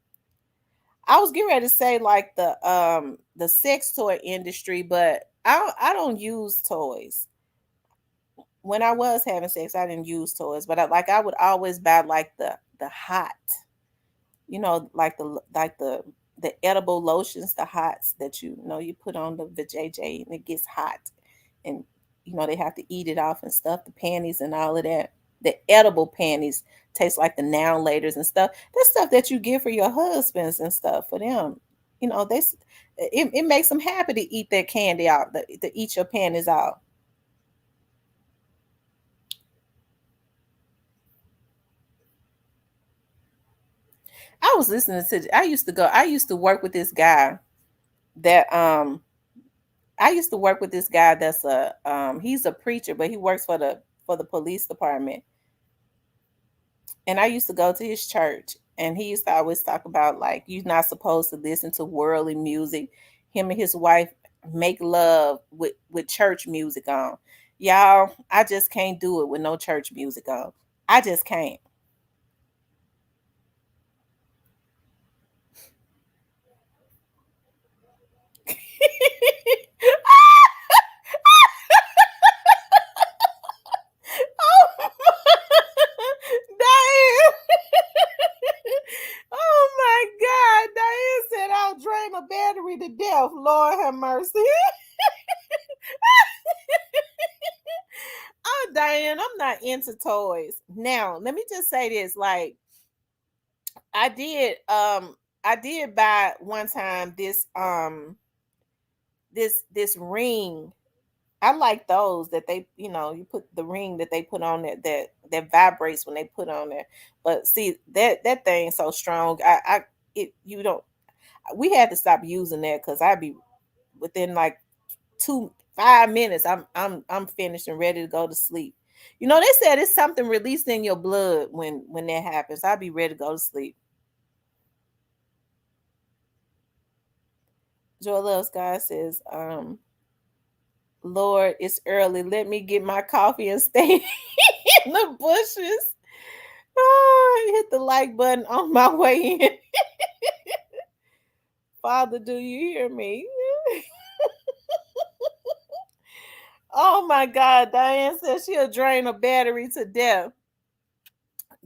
I was getting ready to say like the sex toy industry, but I don't use toys. When I was having sex, I didn't use toys, but I would always buy like the hot, like the edible lotions, the hots that you put on the vajayjay and it gets hot, and they have to eat it off and stuff. The panties and all of that. The edible panties taste like the now laters and stuff. That's stuff that you give for your husbands and stuff for them. It makes them happy to eat that candy out, to eat your panties out. I used to work with this guy that I used to work with this guy that's he's a preacher, but he works for the police department. And I used to go to his church and he used to always talk about like you're not supposed to listen to worldly music. Him and his wife make love with church music on. Y'all, I just can't do it with no church music on. I just can't. Oh, Diane. Oh my God. Diane said I'll drain a battery to death. Lord have mercy. Oh, Diane, I'm not into toys. Now, let me just say this. Like, I did I did buy one time this ring. I like those that you put the ring that they put on there that vibrates when they put on there. But see that thing so strong. I it you don't we had to stop using that because I'd be within like 5 minutes. I'm finished and ready to go to sleep. They said it's something released in your blood when that happens. I'll be ready to go to sleep. Joy Loves God says, Lord, it's early. Let me get my coffee and stay in the bushes. Oh, hit the like button on my way in. Father, do you hear me? Oh my God. Diane says she'll drain a battery to death.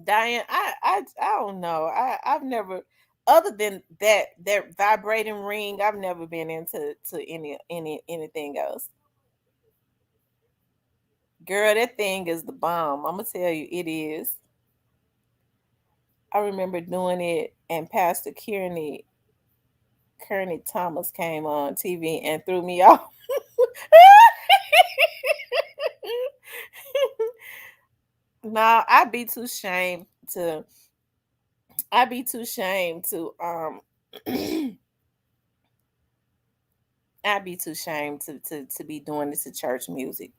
Diane, I don't know. I've never, other than that vibrating ring, I've never been into anything else. Girl, that thing is the bomb. I'm gonna tell you, it is. I remember doing it, and Pastor Kearney Thomas came on TV and threw me off. No, to I'd be too shamed to I'd be too shamed to be doing this to church music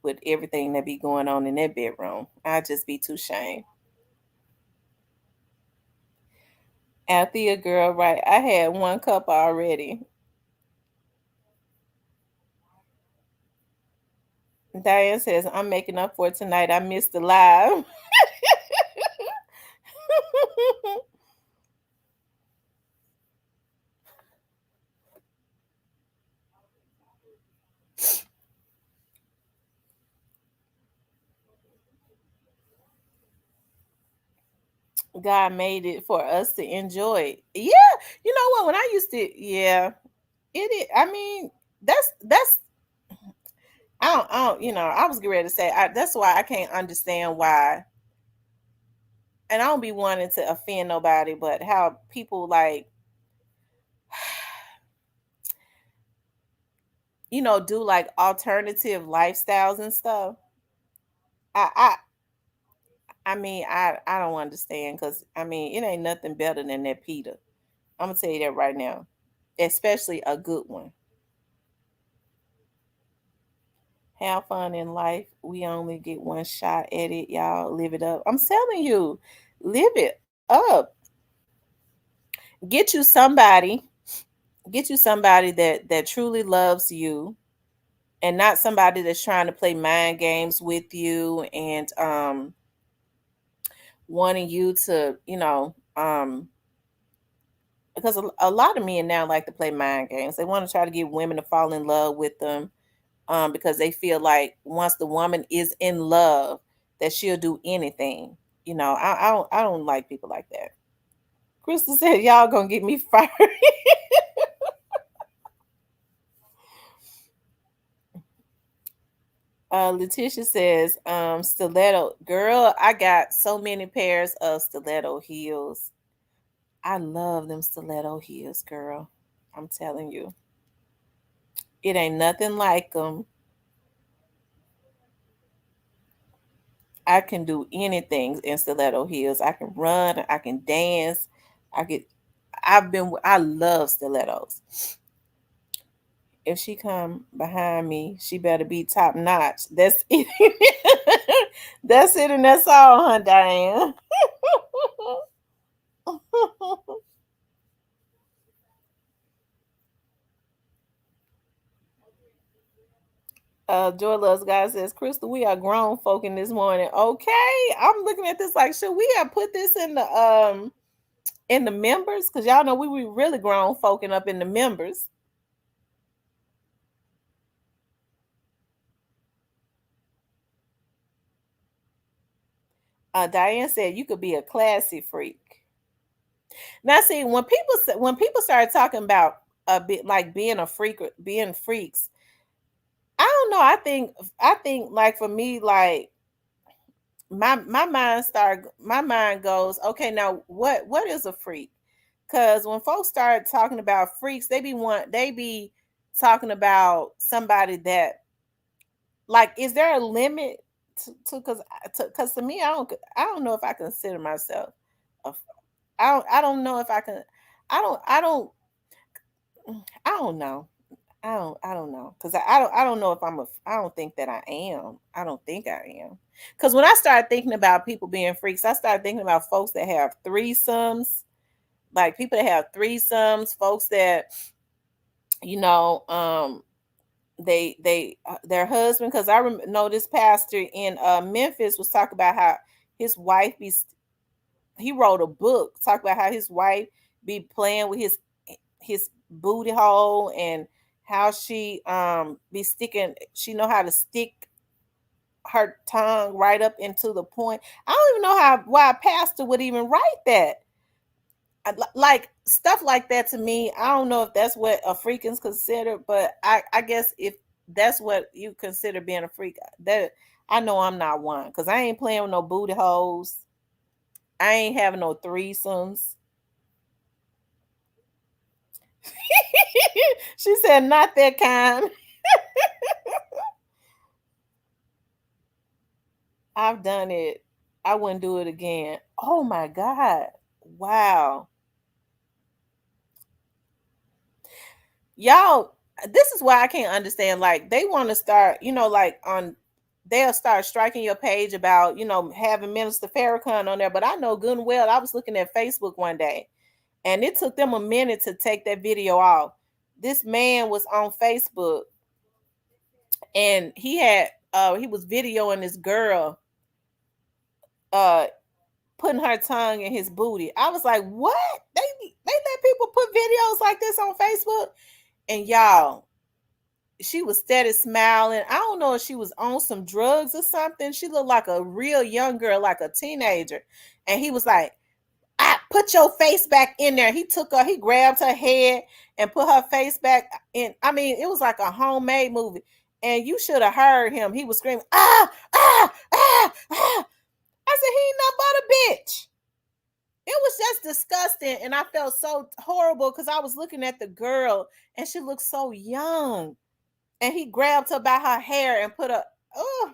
with everything that be going on in that bedroom. I'd just be too shamed. Althea girl, right. I had one cup already. Diane says, I'm making up for it tonight. I missed the live. God made it for us to enjoy it. Yeah, you know what? When I used to, yeah, it is. I mean, that's I was getting ready to say that's why I can't understand why, and I don't be wanting to offend nobody, but how people like, do like alternative lifestyles and stuff. I I don't understand because I mean it ain't nothing better than that Peter. I'm gonna tell you that right now, especially a good one. Have fun in life. We only get one shot at it, y'all. Live it up. I'm telling you, live it up. Get you somebody. Get you somebody that truly loves you, and not somebody that's trying to play mind games with you and wanting you to, because a lot of men now like to play mind games. They want to try to get women to fall in love with them because they feel like once the woman is in love, that she'll do anything. I don't like people like that. Crystal said, "Y'all gonna get me fired." Letitia says, "Stiletto girl, I got so many pairs of stiletto heels. I love them stiletto heels, girl. I'm telling you, it ain't nothing like them. I can do anything in stiletto heels. I can run, I can dance, I could. I love stilettos. If she come behind me, she better be top notch. That's it. That's it, and that's all, huh, Diane? Joy Loves God says, Crystal, we are grown folk in this morning. Okay. I'm looking at this like, should we have put this in the members? Because y'all know we were really grown folking up in the members. Diane said you could be a classy freak. Now, see, when people start talking about a bit like being a freak, being freaks, I don't know. I think like for me, like my mind goes, okay, now what is a freak? Because when folks start talking about freaks, they be talking about somebody that, like, is there a limit to because to me I don't know if I consider myself a, I don't know if I can I don't I don't know. I don't know because I don't know if I don't think that I am. I don't think I am. Because when I started thinking about people being freaks, I started thinking about folks that have threesomes, like people that have threesomes, folks that, you know, their husband. Because know this pastor in Memphis was talking about how his wife he wrote a book talk about how his wife be playing with his booty hole, and how she be sticking, she know how to stick her tongue right up into the point. I don't even know why a pastor would even write that. Like stuff like that to me, I don't know if that's what a freak is considered, but I guess if that's what you consider being a freak, that I know I'm not one, because I ain't playing with no booty holes. I ain't having no threesomes. She said, not that kind. I've done it. I wouldn't do it again. Oh my God. Wow. Y'all, this is why I can't understand. Like, they want to start, like they'll start striking your page about, having Minister Farrakhan on there. But I know good and well, I was looking at Facebook one day and it took them a minute to take that video off. This man was on Facebook and he was videoing this girl uh putting her tongue in his booty. I was like, what? They let people put videos like this on Facebook? And y'all, she was steady smiling. I don't know if she was on some drugs or something. She looked like a real young girl, like a teenager. And he was like, put your face back in there. He grabbed her head and put her face back in. I mean, it was like a homemade movie. And you should have heard him. He was screaming, ah, ah, ah, ah. I said, he ain't nothing but a bitch. It was just disgusting. And I felt so horrible because I was looking at the girl and she looked so young. And he grabbed her by her hair and put her, oh,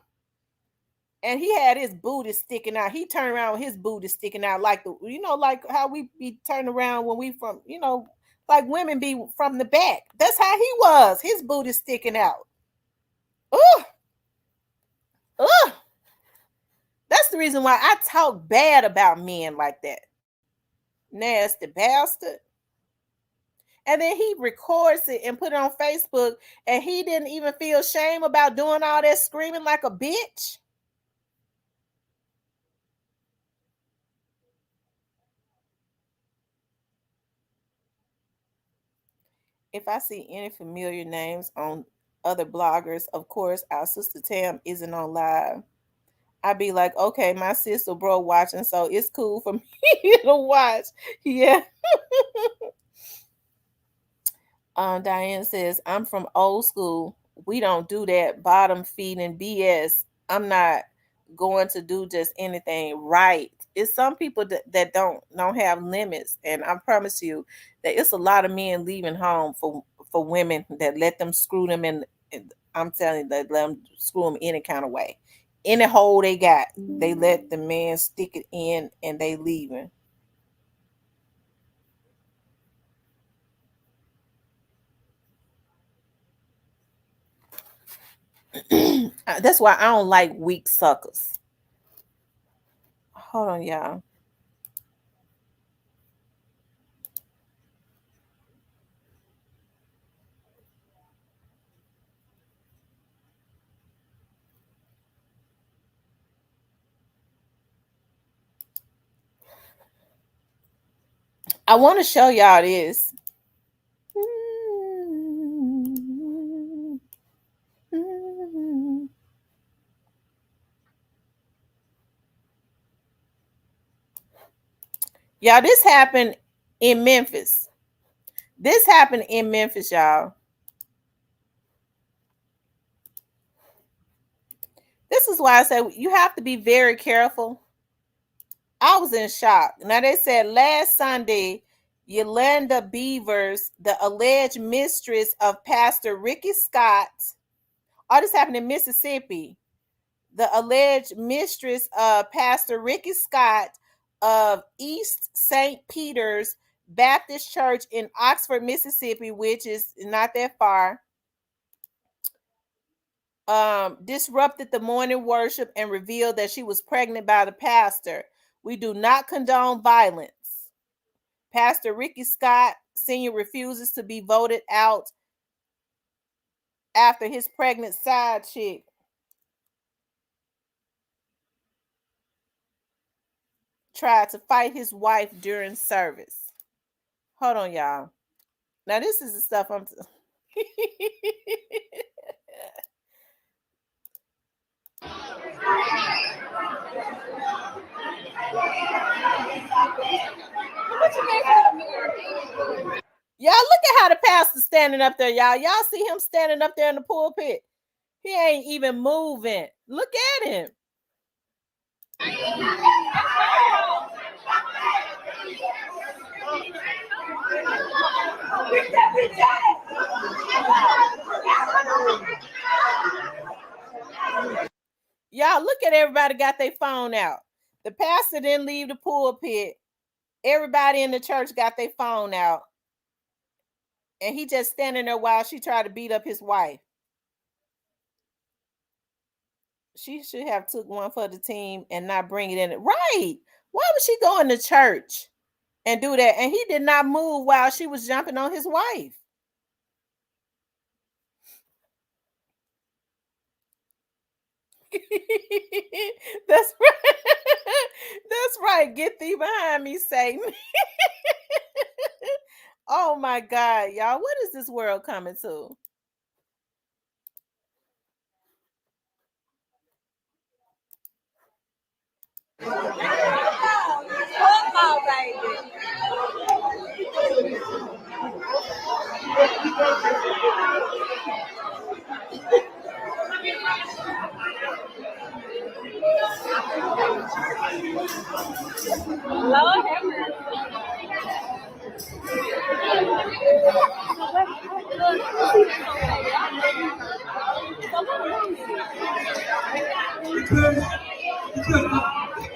and he had his booty sticking out. He turned around with his booty sticking out, like like how we be turned around when we from, like women be from the back. That's how he was. His booty sticking out. Oh, oh. That's the reason why I talk bad about men like that. Nasty bastard. And then he records it and put it on Facebook, and he didn't even feel shame about doing all that screaming like a bitch. If I see any familiar names on other bloggers, of course, our sister Tam isn't on live. I'd be like, okay, my sister bro watching, so it's cool for me to watch. Yeah. Diane says, I'm from old school. We don't do that bottom feeding BS. I'm not going to do just anything right. It's some people that don't have limits. And I promise you that it's a lot of men leaving home for women that let them screw them in. I'm telling you, that let them screw them any kind of way. Any hole they got, they let the man stick it in and they leaving. That's why I don't like weak suckers. Hold on, y'all. I want to show y'all this. Y'all, this happened in Memphis. This happened in Memphis, y'all. This is why I say you have to be very careful. I was in shock. Now, they said last Sunday, Yolanda Beavers, the alleged mistress of Pastor Ricky Scott, all this happened in Mississippi. The alleged mistress of Pastor Ricky Scott of East St. Peter's Baptist Church in Oxford, Mississippi, which is not that far, disrupted the morning worship and revealed that she was pregnant by the pastor. We do not condone violence. Pastor Ricky Scott Sr. refuses to be voted out after his pregnant side chick tried to fight his wife during service. Hold on, y'all. Now, this is the stuff I'm. Y'all, look at how the pastor's standing up there, y'all. Y'all see him standing up there in the pulpit. He ain't even moving. Look at him. Y'all, look at everybody got their phone out. The pastor didn't leave the pulpit. Everybody in the church got their phone out. And he just standing there while she tried to beat up his wife. She should have took one for the team and not bring it in. Right. Why would she go in the church and do that? And he did not move while she was jumping on his wife. That's right. That's right. Get thee behind me, Satan. Oh my God, y'all. What is this world coming to?
Football, baby. Lord have mercy.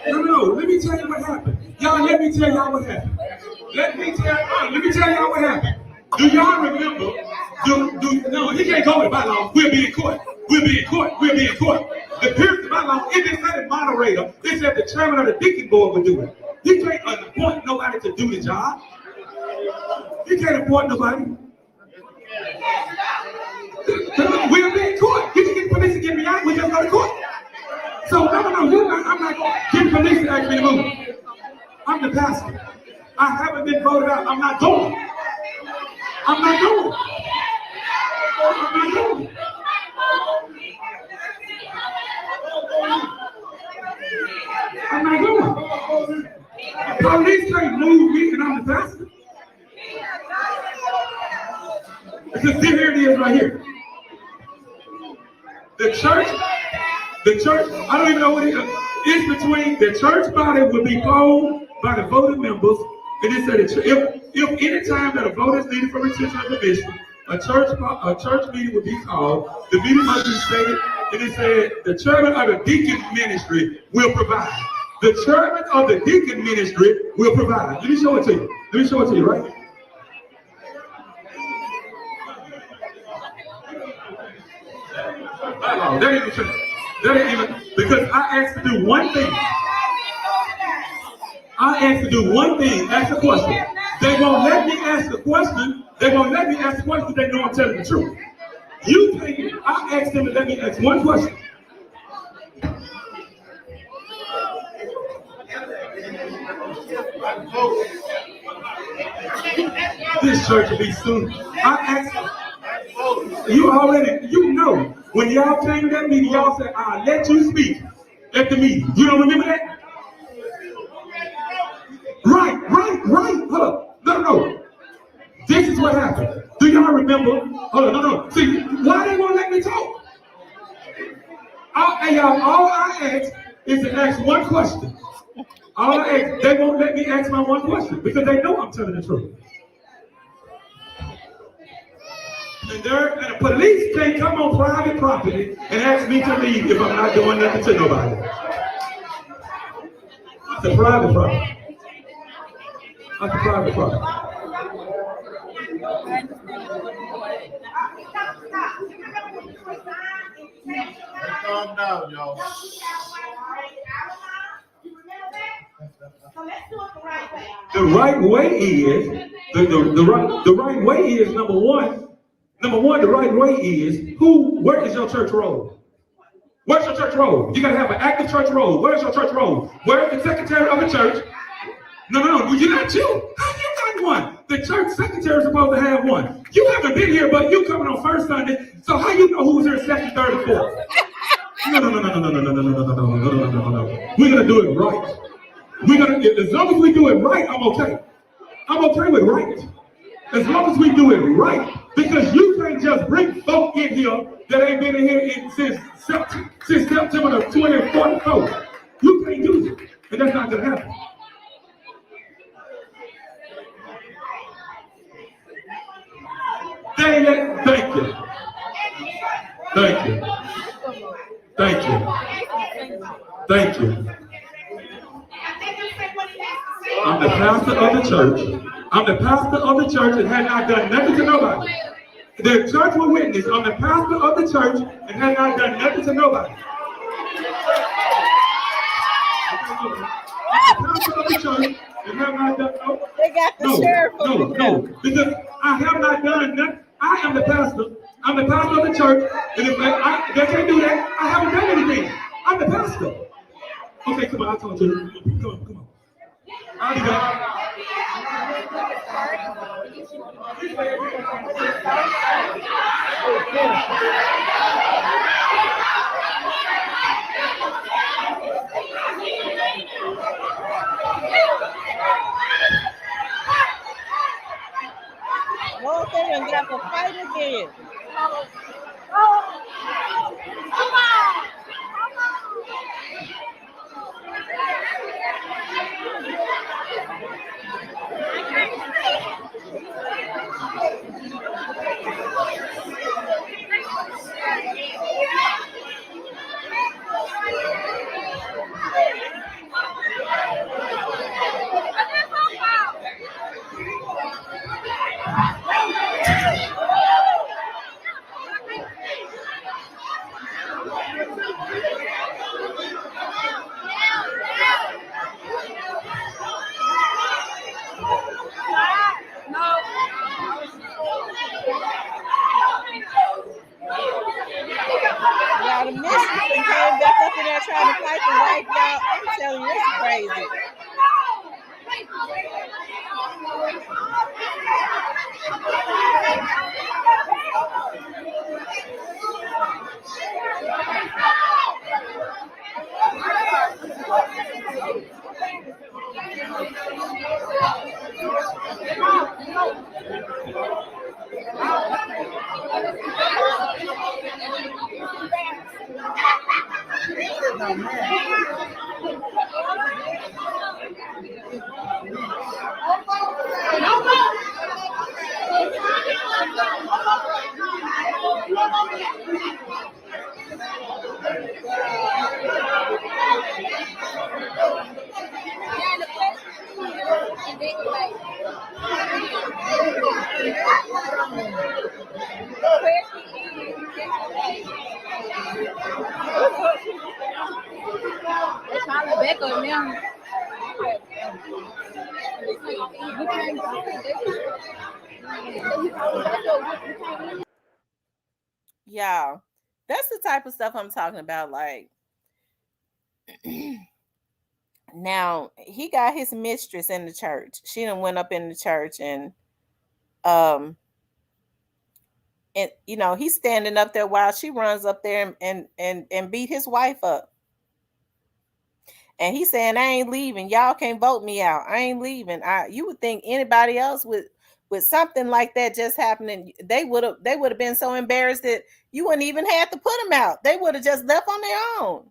No, let me tell you what happened. Y'all, let me tell y'all what happened. Let me tell y'all what happened. Do y'all remember? No, he can't go with bylaws. We'll be in court. We'll be in court. We'll be in court. The period of bylaws, if they said the moderator, they said the chairman of the deacon board would do it. He can't appoint nobody to do the job. He can't appoint nobody. We'll be in court. You can get police to get me out. We just go to court. So no, you're not. I'm not getting police to ask me to move. I'm the pastor. I haven't been voted out. I'm not going. I'm not going. I'm not going. I'm not going. Police can't move me, and I'm the pastor. Because here it is, right here. The church. I don't even know what it is. It's between the church body will be called by the voting members, and it said if any time that a vote is needed for retention of the mission, a church meeting will be called. The meeting must be stated, and it said the chairman of the deacon ministry will provide. The chairman of the deacon ministry will provide. Let me show it to you. Right? That ain't even, because I asked to do one thing. Ask a question. They won't let me ask a question. They know I'm telling the truth. I asked them to let me ask one question. This church will be soon. I asked you know, when y'all came to that meeting, y'all said, I'll let you speak at the meeting. You don't remember that? Right. Hold up. No. This is what happened. Do y'all remember? Hold on, no. See, why they won't let me talk? All I ask is to ask one question. They won't let me ask my one question because they know I'm telling the truth. And the police can't come on private property and ask me to leave if I'm not doing nothing to nobody. That's a private property.
Calm down, y'all.
The right way is the right way is number one. The right way is where is your church roll? Where's your church roll? You gotta have an active church roll. Where's your church roll? Where's the secretary of the church? No, you're not you. How you got one? The church secretary is supposed to have one. You haven't been here, but you coming on first Sunday. So how you know who was here second, third, and fourth? No. We're gonna do it right. As long as we do it right, I'm okay. I'm okay with right. As long as we do it right. Because you can't just bring folk in here that ain't been in here since September of 2044. You can't do it. And that's not gonna happen. Thank you. I'm the pastor of the church. I'm the pastor of the church and had not done nothing to nobody. The church will witness. I'm the pastor of the church and had not done nothing to nobody. I'm the pastor of the church and have not done
They got the sheriff up in there.
because I have not done nothing. I am the pastor. I'm the pastor of the church, and if they can't do that, I haven't done anything. I'm the pastor. Okay, come on, I'll talk to you. Come on. I'll be back.
Lord, they done got to fight again. Y'all, the mistress and came back up in there trying to fight the wife, y'all. I'm telling you, it's crazy.
Y'all, that's the type of stuff I'm talking about. Like, now he got his mistress in the church. She done went up in the church um and he's standing up there while she runs up there and beat his wife up. And he's saying, I ain't leaving. Y'all can't vote me out. I ain't leaving. You would think anybody else with something like that just happening, they would have been so embarrassed that you wouldn't even have to put them out. They would have just left on their own.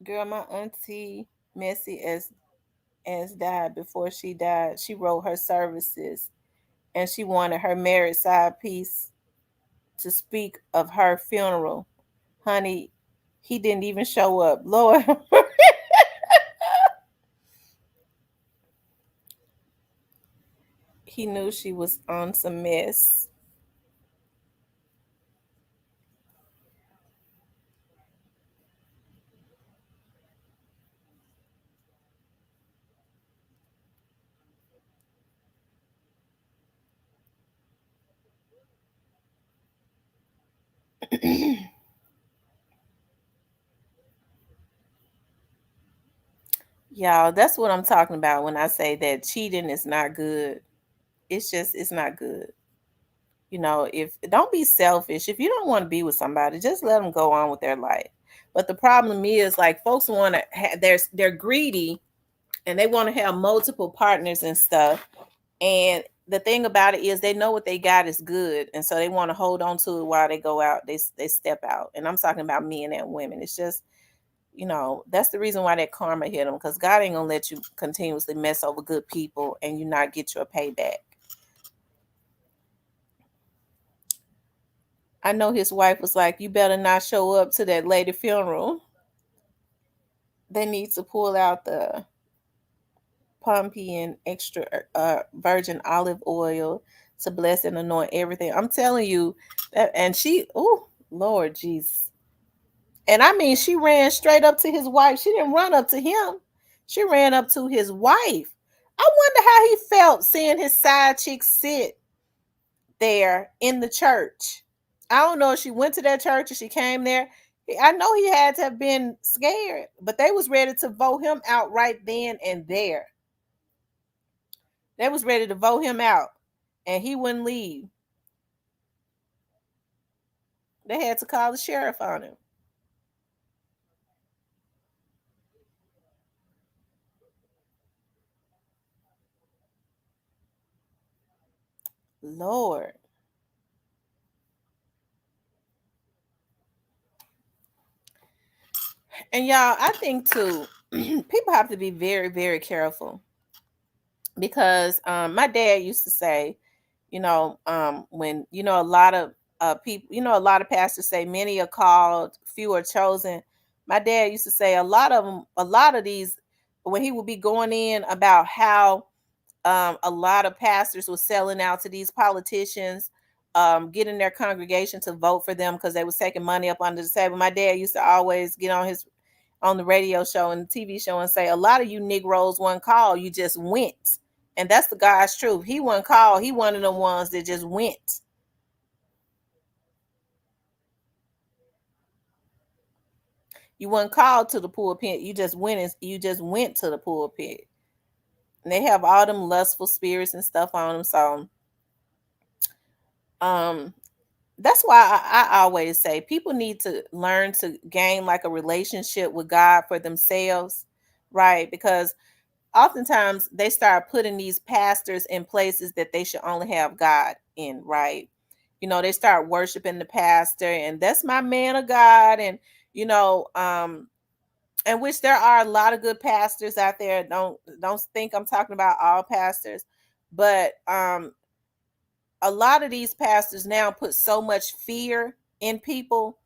Girl, my auntie Missy as died. Before she died, she wrote her services, and she wanted her married side piece to speak of her funeral. Honey, he didn't even show up. Lord. He knew she was on some mess. Y'all, that's what I'm talking about when I say that cheating is not good. It's not good. If don't be selfish. If you don't want to be with somebody, just let them go on with their life. But the problem is, like, folks want to they're greedy, and they want to have multiple partners and stuff. And the thing about it is, they know what they got is good, and so they want to hold on to it while they go out. They step out, and I'm talking about men and women. It's just, that's the reason why that karma hit them, because God ain't gonna let you continuously mess over good people and you not get your payback. I know his wife was like, you better not show up to that lady funeral. they need to pull out the Pompey and extra virgin olive oil to bless and anoint everything. I'm telling you that, and she, oh Lord Jesus, and I mean, she ran straight up to his wife. She didn't run up to him. She ran up to his wife. I wonder how he felt seeing his side chick sit there in the church. I don't know if she went to that church or she came there. I know he had to have been scared, but they was ready to vote him out right then and there. They was ready to vote him out, and he wouldn't leave. They had to call the sheriff on him. Lord. And y'all, I think too, people have to be very, very careful because my dad used to say, when a lot of people, a lot of pastors say many are called, few are chosen. My dad used to say a lot of these, when he would be going in about how a lot of pastors were selling out to these politicians, getting their congregation to vote for them because they was taking money up under the table. My dad used to always get on the radio show and the TV show and say, a lot of you Negroes weren't called, you just went. And that's the God's truth. He wasn't called. He one of the ones that just went. You weren't called to the pulpit. You just went to the pulpit. And they have all them lustful spirits and stuff on them. So um that's why I always say people need to learn to gain like a relationship with God for themselves, right? Because oftentimes they start putting these pastors in places that they should only have God in, right? They start worshiping the pastor and that's my man of God. And, you know, um, and which there are a lot of good pastors out there. Don't think I'm talking about all pastors, but a lot of these pastors now put so much fear in people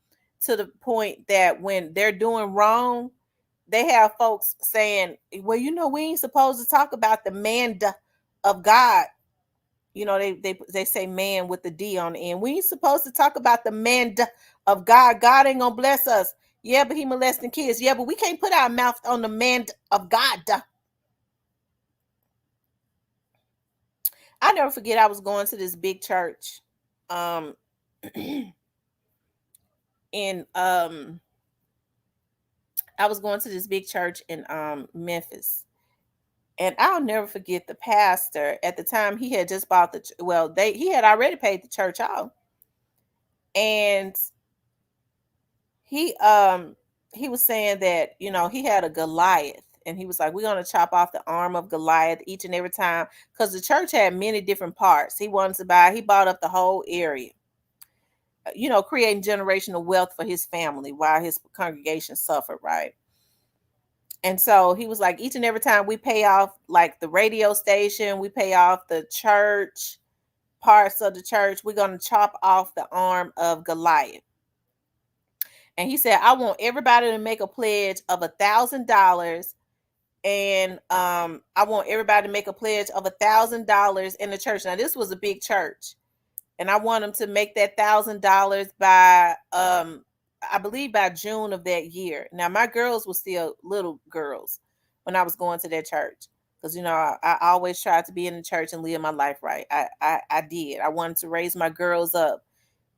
to the point that when they're doing wrong, they have folks saying, well, we ain't supposed to talk about the man of God. They say man with the D on the end. We ain't supposed to talk about the man of God. God ain't gonna bless us. Yeah, but he molesting kids. Yeah, but we can't put our mouth on the man of God. I never forget I was going to this big church um in I was going to this big church in Memphis. And I'll never forget the pastor. At the time, he had just bought he had already paid the church off. And he he was saying that, he had a Goliath. And he was like, we're going to chop off the arm of Goliath each and every time. Because the church had many different parts. He bought up the whole area, creating generational wealth for his family while his congregation suffered, right? And so he was like, each and every time we pay off like the radio station, we pay off the church, parts of the church, we're going to chop off the arm of Goliath. And he said, I want everybody to make a pledge of $1,000. And I want everybody to make a pledge of $1,000 in the church. Now, this was a big church. And I want them to make that $1,000 by I believe by June of that year. Now my girls were still little girls when I was going to that church. Because I always tried to be in the church and live my life right. I did. I wanted to raise my girls up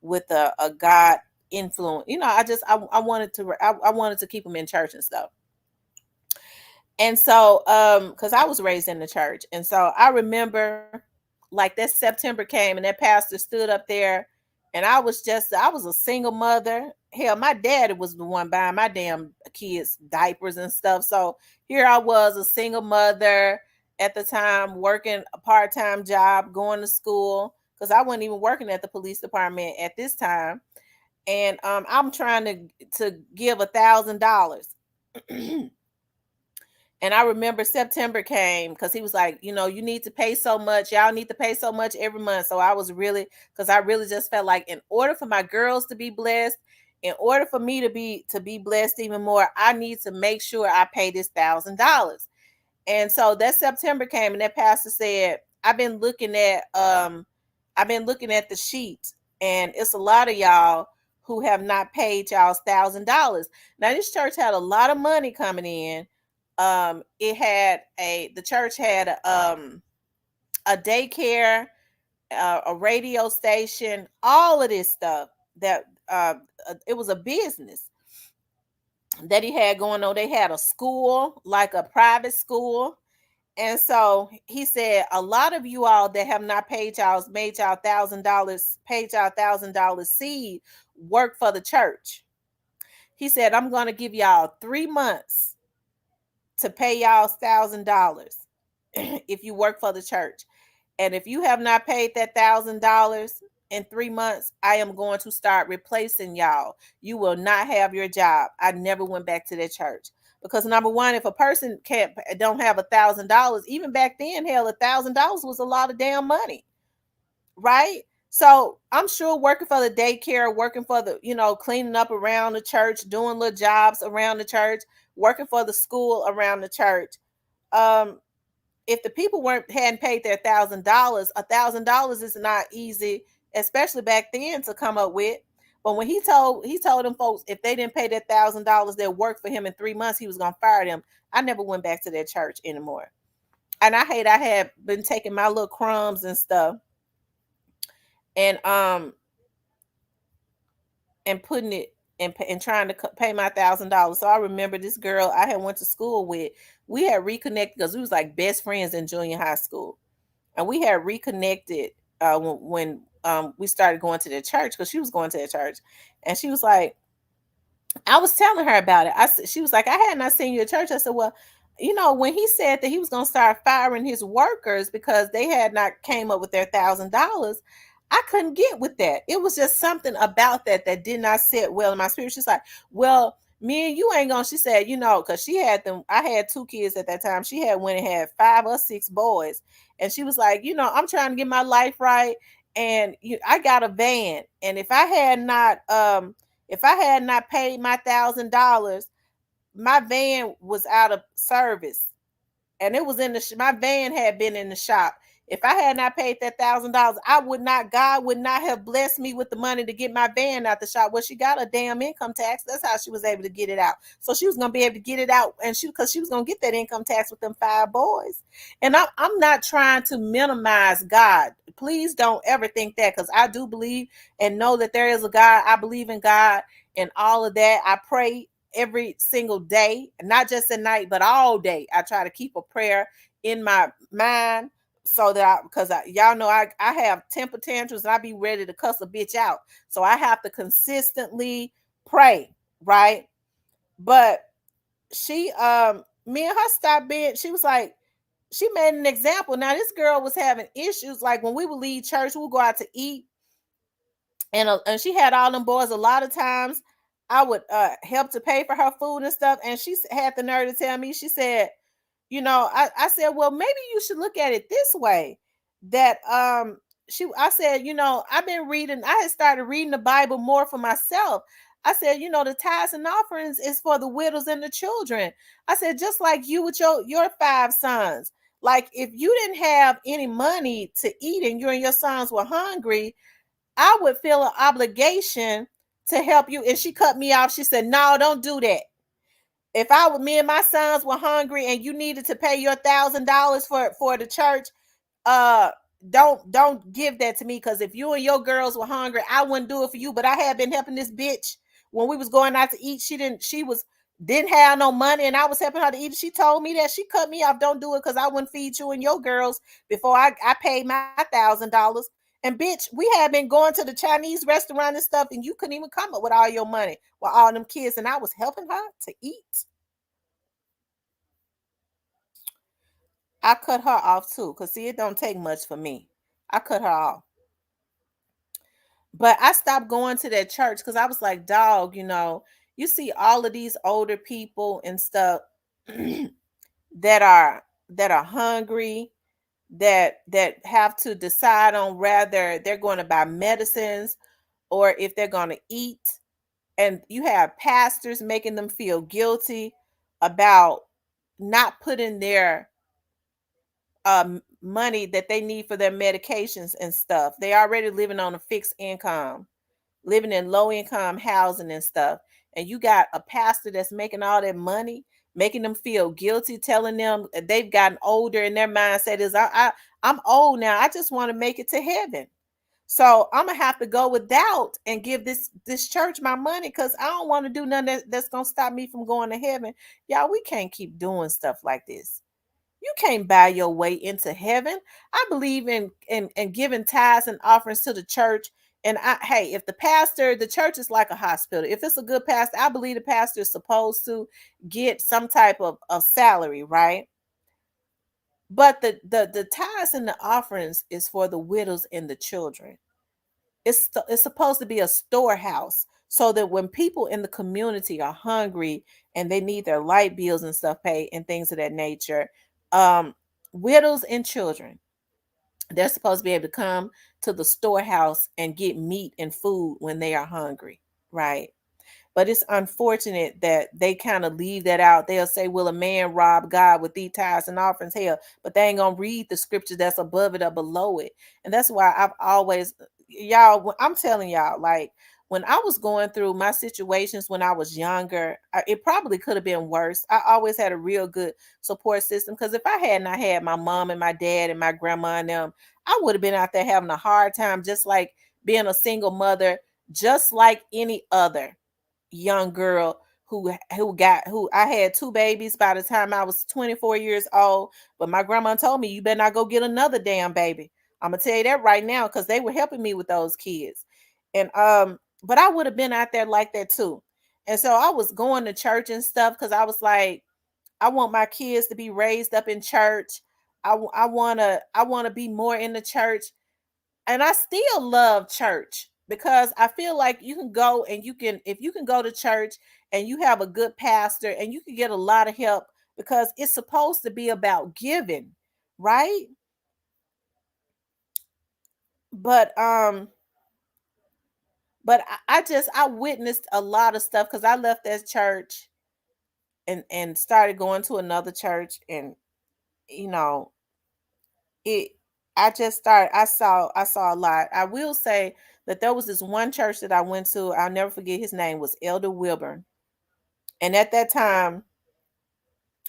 with a God influence. I wanted to keep them in church and stuff. And so because I was raised in the church. And so I remember like that September came and that pastor stood up there and I was a single mother. Hell, my daddy was the one buying my damn kids diapers and stuff. So here I was, a single mother at the time, working a part-time job, going to school, because I wasn't even working at the police department at this time. And I'm trying to give $1,000. And I remember September came because he was like, you need to pay so much. Y'all need to pay so much every month. So I was really, because I really just felt like in order for my girls to be blessed, in order for me to be blessed even more, I need to make sure I pay this $1,000. And so that September came, and that pastor said, I've been looking at the sheet, and it's a lot of y'all who have not paid y'all's $1,000. Now this church had a lot of money coming in. The church had a daycare, a radio station, all of this stuff that it was a business that he had going on. They had a school, like a private school. And so he said, a lot of you all that have not paid y'all's made y'all $1,000, paid y'all $1,000 seed, work for the church. He said, I'm going to give y'all 3 months to pay y'all's $1,000 if you work for the church. And if you have not paid that $1,000 in 3 months, I am going to start replacing y'all. You will not have your job. I never went back to that church. Because number one, if a person don't have $1,000, even back then, hell, $1,000 was a lot of damn money, right? So I'm sure working for the daycare, working for the, cleaning up around the church, doing little jobs around the church, working for the school around the church. If the people hadn't paid their $1,000 is not easy, especially back then, to come up with. But when he told them folks, if they didn't pay that $1,000 that worked for him in 3 months, he was gonna fire them. I never went back to that church anymore. And I had been taking my little crumbs and stuff, and and putting it and trying to pay my $1,000. So I remember this girl I had went to school with. We had reconnected because we was like best friends in junior high school, and we had reconnected when we started going to the church, because she was going to the church, and she was like, I was telling her about it. She was like, I had not seen you at church. I said, well, when he said that he was going to start firing his workers because they had not came up with their $1,000, I couldn't get with that. It was just something about that did not sit well in my spirit. She's like, well, me and you ain't gonna. She said, because she had them. I had 2 kids at that time. She had went and had 5 or 6 boys, and she was like, I'm trying to get my life right, and I got a van, and if I had not paid my $1,000, my van was out of service, and it was in my van had been in the shop. If I had not paid that $1,000, God would not have blessed me with the money to get my van out the shop. Well, she got a damn income tax. That's how she was able to get it out. So she was gonna be able to get it out, and because she was gonna get that income tax with them 5 boys. And I'm not trying to minimize God. Please don't ever think that, because I do believe and know that there is a God. I believe in God and all of that. I pray every single day, not just at night, but all day. I try to keep a prayer in my mind, so that y'all know I have temper tantrums, and I be ready to cuss a bitch out. So I have to consistently pray, right? But me and her stopped being. She was like, she made an example. Now this girl was having issues. Like when we would leave church, we would go out to eat, and she had all them boys. A lot of times I would help to pay for her food and stuff, and she had the nerve to tell me, she said, I said, well, maybe you should look at it this way, that I said, I've been reading, I had started reading the Bible more for myself. I said, the tithes and offerings is for the widows and the children. I said, just like you with your 5 sons. Like if you didn't have any money to eat and you and your sons were hungry, I would feel an obligation to help you. And she cut me off. She said, no, don't do that. If me and my sons were hungry and you needed to pay your $1,000 for the church, uh, don't give that to me, because if you and your girls were hungry, I wouldn't do it for you. But I had been helping this bitch when we was going out to eat. She didn't have no money, and I was helping her to eat. She told me that. She cut me off. Don't do it, because I wouldn't feed you and your girls before I paid my $1,000. And bitch, we had been going to the Chinese restaurant and stuff, and you couldn't even come up with all your money with all them kids, and I was helping her to eat. I cut her off too, because see, it don't take much for me. I cut her off. But I stopped going to that church because I was like, dog, you see all of these older people and stuff that are hungry, that have to decide on whether they're going to buy medicines or if they're going to eat. And you have pastors making them feel guilty about not putting their money that they need for their medications and stuff. They already living on a fixed income, living in low income housing and stuff. And you got a pastor that's making all that money, making them feel guilty, telling them they've gotten older and their mindset is I'm old now. I just want to make it to heaven. So I'm gonna have to go without and give this church my money because I don't want to do nothing that's gonna stop me from going to heaven. Y'all, we can't keep doing stuff like this. You can't buy your way into heaven. I believe in giving tithes and offerings to the church. And hey, if the church is like a hospital. If it's a good pastor, I believe the pastor is supposed to get some type of salary, right? But the tithes and the offerings is for the widows and the children. It's supposed to be a storehouse so that when people in the community are hungry and they need their light bills and stuff paid and things of that nature, um, widows and children, they're supposed to be able to come to the storehouse and get meat and food when they are hungry, right? But it's unfortunate that they kind of leave that out. They'll say, will a man rob God with these tithes and offerings? Hell, but they ain't going to read the scripture that's above it or below it. And that's why I've always, y'all, I'm telling y'all, like, when I was going through my situations when I was younger, it probably could have been worse. I always had a real good support system because if I had not had my mom and my dad and my grandma and them, I would have been out there having a hard time, just like being a single mother, just like any other young girl who I had two babies by the time I was 24 years old. But my grandma told me, you better not go get another damn baby. I'm gonna tell you that right now because they were helping me with those kids. And but I would have been out there like that too. And so I was going to church and stuff because I was like, I want my kids to be raised up in church. I wanna be more in the church, and I still love church because I feel like you can go and you can, if you can go to church and you have a good pastor and you can get a lot of help because it's supposed to be about giving, right? But I witnessed a lot of stuff because I left that church and started going to another church, and you know it I just started I saw a lot. I will say that there was this one church that I went to. I'll never forget, his name was Elder Wilburn. And at that time,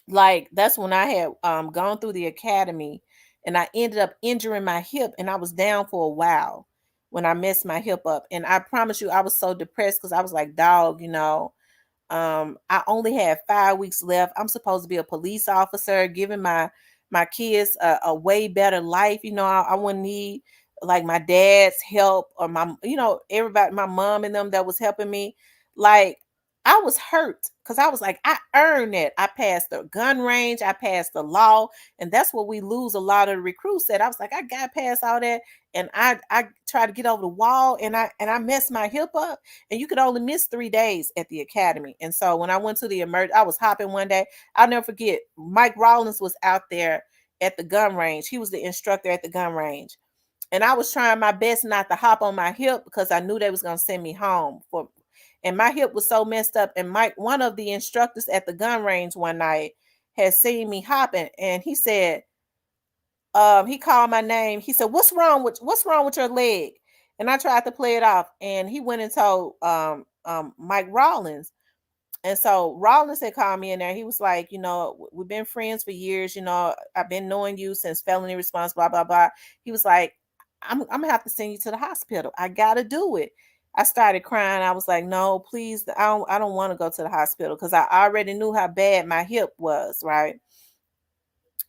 like, that's when I had gone through the academy, and I ended up injuring my hip, and I was down for a while when I messed my hip up. And I promise you I was so depressed because I was like, dog, I only had 5 weeks left. I'm supposed to be a police officer, giving my kids a way better life. I wouldn't need like my dad's help or everybody, my mom and them that was helping me. Like, I was hurt because I was like, I earned it. I passed the gun range, I passed the law, and that's what we lose a lot of the recruits at. I was like, I got past all that, and I tried to get over the wall, and I messed my hip up, and you could only miss 3 days at the academy. And so when I went to the I was hopping one day. I'll never forget. Mike Rollins was out there at the gun range. He was the instructor at the gun range, and I was trying my best not to hop on my hip because I knew they was gonna send me home for. And my hip was so messed up. And Mike, one of the instructors at the gun range one night, had seen me hopping, and he said, he called my name. He said, what's wrong with your leg? And I tried to play it off, and he went and told Mike Rollins. And so Rollins had called me in there. He was like, we've been friends for years. I've been knowing you since felony response, blah, blah, blah. He was like, I'm going to have to send you to the hospital. I got to do it. I started crying. I was like, no, please. I don't want to go to the hospital because I already knew how bad my hip was, right?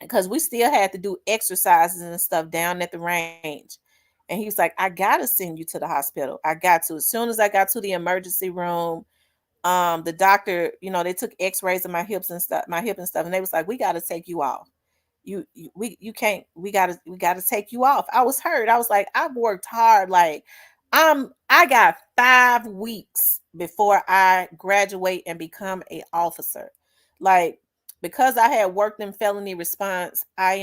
Because we still had to do exercises and stuff down at the range. And he was like, I got to send you to the hospital. I got to. As soon as I got to the emergency room, the doctor, they took x-rays of my hip and stuff, and they was like, we got to take you off. You can't, we got to take you off. I was hurt. I was like, I've worked hard. Like, I got 5 weeks before I graduate and become a officer. Like, because I had worked in felony response, I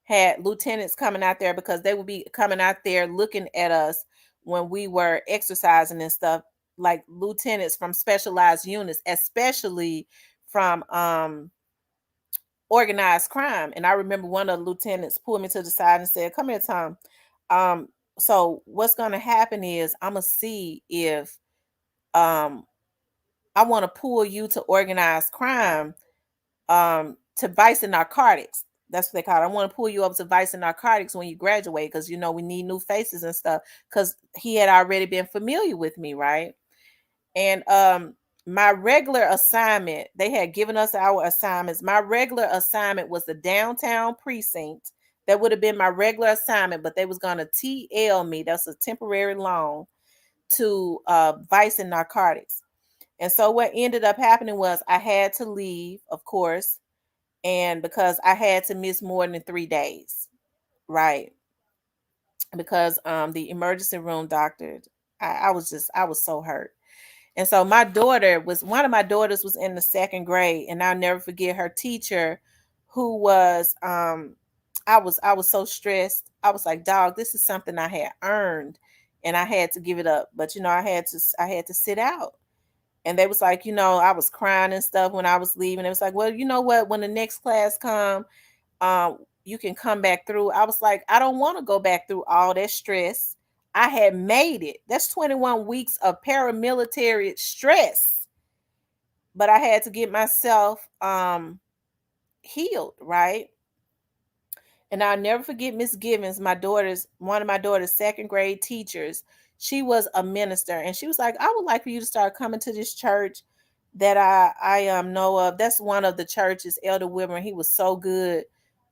had lieutenants coming out there because they would be coming out there looking at us when we were exercising and stuff, like lieutenants from specialized units, especially from organized crime. And I remember one of the lieutenants pulled me to the side and said, "Come here, Tom. Um, so what's gonna happen is I'm gonna see if um I want to pull you to organized crime, to vice and narcotics. That's what they call it. I want to pull you up to vice and narcotics when you graduate, because we need new faces and stuff." Because he had already been familiar with me, right? And my regular assignment, they had given us our assignments. My regular assignment was the downtown precinct. That would have been my regular assignment, but they was gonna TL me. That's a temporary loan to vice and narcotics. And so what ended up happening was I had to leave, of course, and because I had to miss more than 3 days, right? Because the emergency room doctor, I was so hurt. And so one of my daughters was in the second grade, and I'll never forget her teacher, who was I was so stressed. I was like, "Dog, this is something I had earned, and I had to give it up." But I had to sit out. And they was like, I was crying and stuff when I was leaving. It was like, "Well, you know what? When the next class come, you can come back through." I was like, "I don't want to go back through all that stress. I had made it. That's 21 weeks of paramilitary stress, but I had to get myself healed, right?" And I'll never forget Miss Givens, one of my daughter's second grade teachers. She was a minister, and she was like, "I would like for you to start coming to this church that I know of." That's one of the churches, Elder Wilmer. He was so good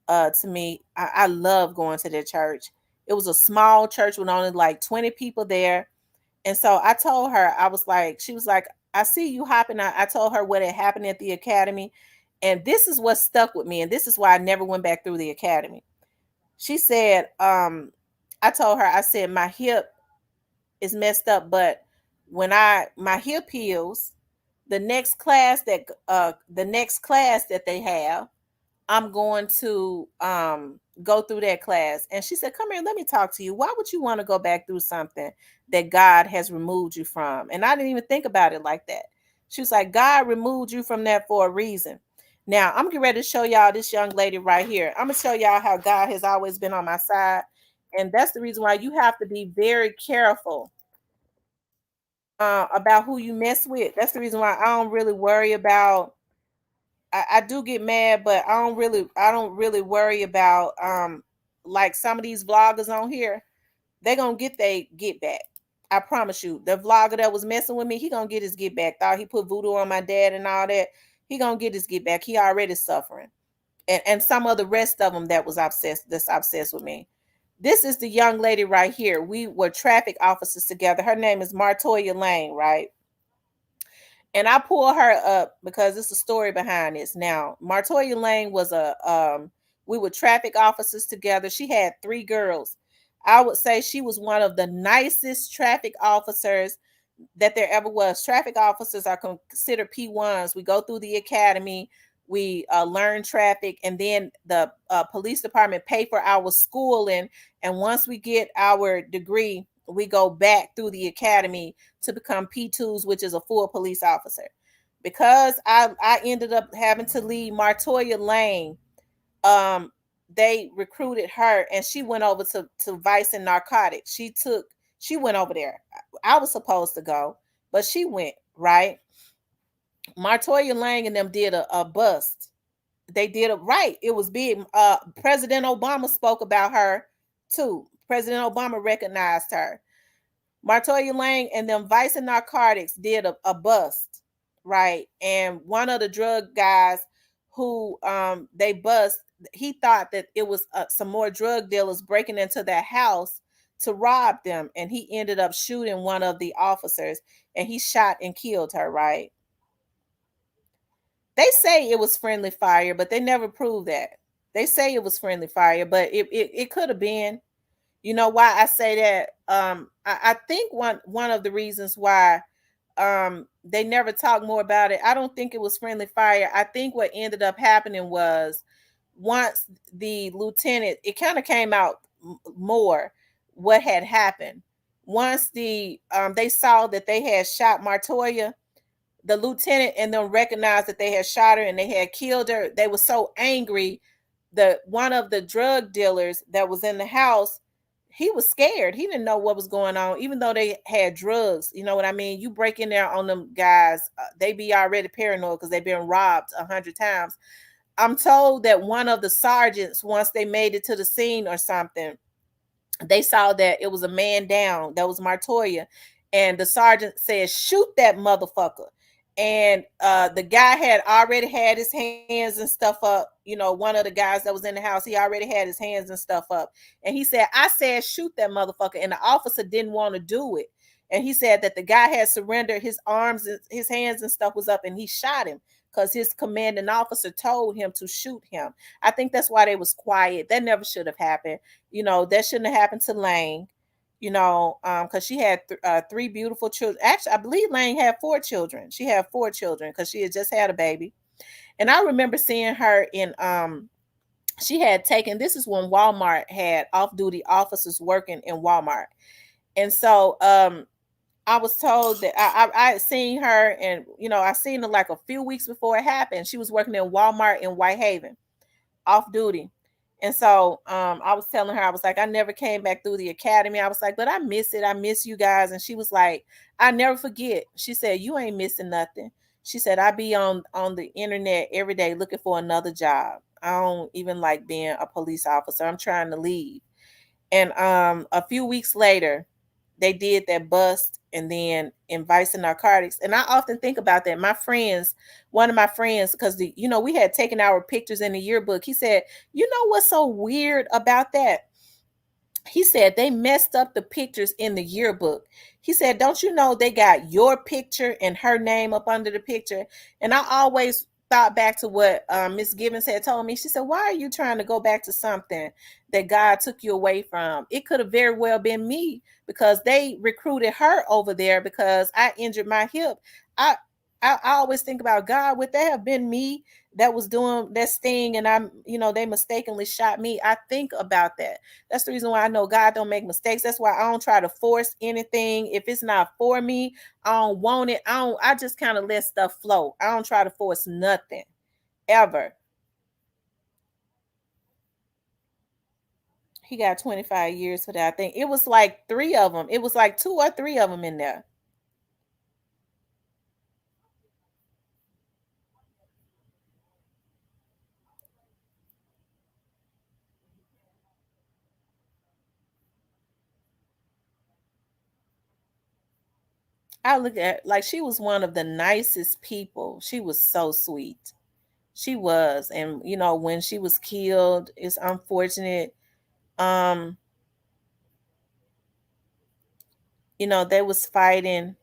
to me. I love going to that church. It was a small church with only like 20 people there. And so I told her, I was like, she was like, "I see you hopping." I told her what had happened at the academy. And this is what stuck with me. And this is why I never went back through the academy. She said, I told her, I said, "My hip is messed up, but my hip heals, the next class that they have, I'm going to go through that class." And she said, "Come here, let me talk to you. Why would you want to go back through something that God has removed you from?" And I didn't even think about it like that. She was like, "God removed you from that for a reason." Now I'm getting ready to show y'all this young lady right here. I'm gonna show y'all how God has always been on my side. And that's the reason why you have to be very careful about who you mess with. That's the reason why I don't really worry about. I do get mad, but I don't really worry about like some of these vloggers on here. They gonna get they get back. I promise you. The vlogger that was messing with me, he gonna get his get back. Thought he put voodoo on my dad and all that. He gonna get his get back. He already suffering. And some of the rest of them that's obsessed with me. This is the young lady right here. We were traffic officers together. Her name is Martoya Lane, right? And I pull her up because it's a story behind this. Now, Martoya Lane was we were traffic officers together. She had 3 girls. I would say she was one of the nicest traffic officers that there ever was. Traffic officers are considered P1s. We go through the academy, we learn traffic, and then the police department pay for our schooling. And once we get our degree, we go back through the academy to become P2s, which is a full police officer. Because I ended up having to leave Martoya Lane, um, they recruited her, and she went over to vice and narcotics. She went over there. I was supposed to go, but she went, right. Martoya Lang and them did a bust. They did it right. It was big. President Obama spoke about her too. President Obama recognized her. Martoya Lang and them Vice and Narcotics did a bust, right? And one of the drug guys who they bust, he thought that it was some more drug dealers breaking into their house to rob them, and he ended up shooting one of the officers, and he shot and killed her, right? They say it was friendly fire, but they never proved that. They say it was friendly fire, but it could have been. You know why I say that? I think one of the reasons why they never talked more about it. I don't think it was friendly fire. I think what ended up happening was, once the lieutenant, it kind of came out more what had happened. once they saw that they had shot Martoya, the lieutenant and them recognized that they had shot her and they had killed her. They were so angry. The one of the drug dealers that was in the house, he was scared. He didn't know what was going on, even though they had drugs. You know what I mean? You break in there on them guys, they be already paranoid because they've been robbed 100 times. I'm told that one of the sergeants, once they made it to the scene or something, they saw that it was a man down. That was Martoya. And the sergeant said, shoot that motherfucker. And the guy had already had his hands and stuff up. You know, one of the guys that was in the house, he already had his hands and stuff up. And he said, I said, shoot that motherfucker. And the officer didn't want to do it. And he said that the guy had surrendered, his arms and his hands and stuff was up, and he shot him because his commanding officer told him to shoot him. I think that's why they was quiet. That never should have happened. You know, that shouldn't have happened to Lang. You know, because she had three beautiful children. Actually, I believe Lang had four children. She had four children because she had just had a baby. And I remember seeing her in she had taken, this is when Walmart had off-duty officers working in Walmart. And so I was told that I had seen her, and you know, I seen her like a few weeks before it happened. She was working in Walmart in Whitehaven, off duty. And so I was telling her, I was like, I never came back through the academy. I was like, but I miss it. I miss you guys. And she was like, I never forget. She said, you ain't missing nothing. She said, I be on the internet every day looking for another job. I don't even like being a police officer. I'm trying to leave. And a few weeks later, they did that bust and then in Vice and Narcotics. And I often think about that. My friends, one of my friends, because you know, we had taken our pictures in the yearbook. He said, you know what's so weird about that? He said they messed up the pictures in the yearbook. He said, don't you know they got your picture and her name up under the picture? And I always thought back to what Miss Gibbons had told me. She said, why are you trying to go back to something that God took you away from? It could have very well been me, because they recruited her over there because I injured my hip. I I always think about, God, would that have been me that was doing that sting, and I'm, they mistakenly shot me? I think about that. That's the reason why I know God don't make mistakes. That's why I don't try to force anything. If it's not for me, I don't want it. I just kind of let stuff flow. I don't try to force nothing ever. He got 25 years for that. I think it was like three of them. It was like two or three of them in there. I look at, like, she was one of the nicest people. She was so sweet. She was. And when she was killed, it's unfortunate. Um, they was fighting.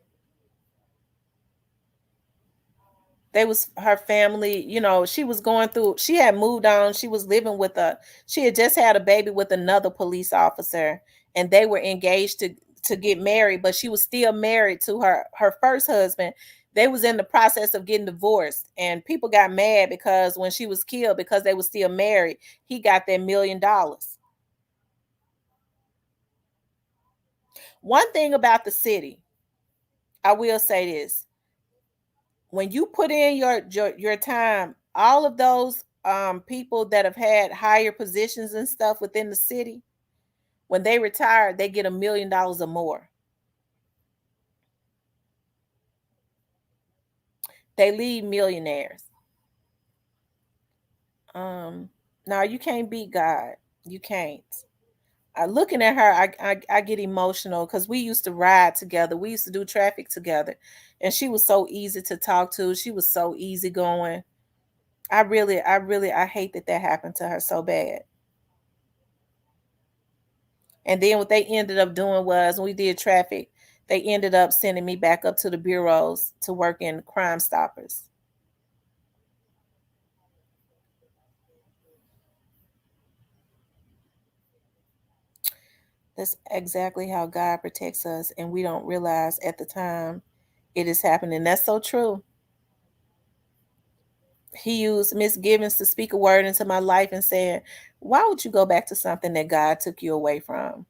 They was her family, she was going through, she had moved on. She was living with she had just had a baby with another police officer, and they were engaged to get married, but she was still married to her first husband. They was in the process of getting divorced, and people got mad because when she was killed, because they were still married, he got that $1 million. One thing about the city, I will say this: when you put in your time, all of those people that have had higher positions and stuff within the city, when they retire, they get $1 million or more. They leave millionaires. No, you can't beat God. You can't. Looking at her, I get emotional because we used to ride together. We used to do traffic together, and she was so easy to talk to. She was so easygoing. I hate that happened to her so bad. And then what they ended up doing was, when we did traffic, they ended up sending me back up to the bureaus to work in Crime Stoppers. That's exactly how God protects us, and we don't realize at the time it is happening. That's so true. He used Miss Givens to speak a word into my life and said, why would you go back to something that God took you away from?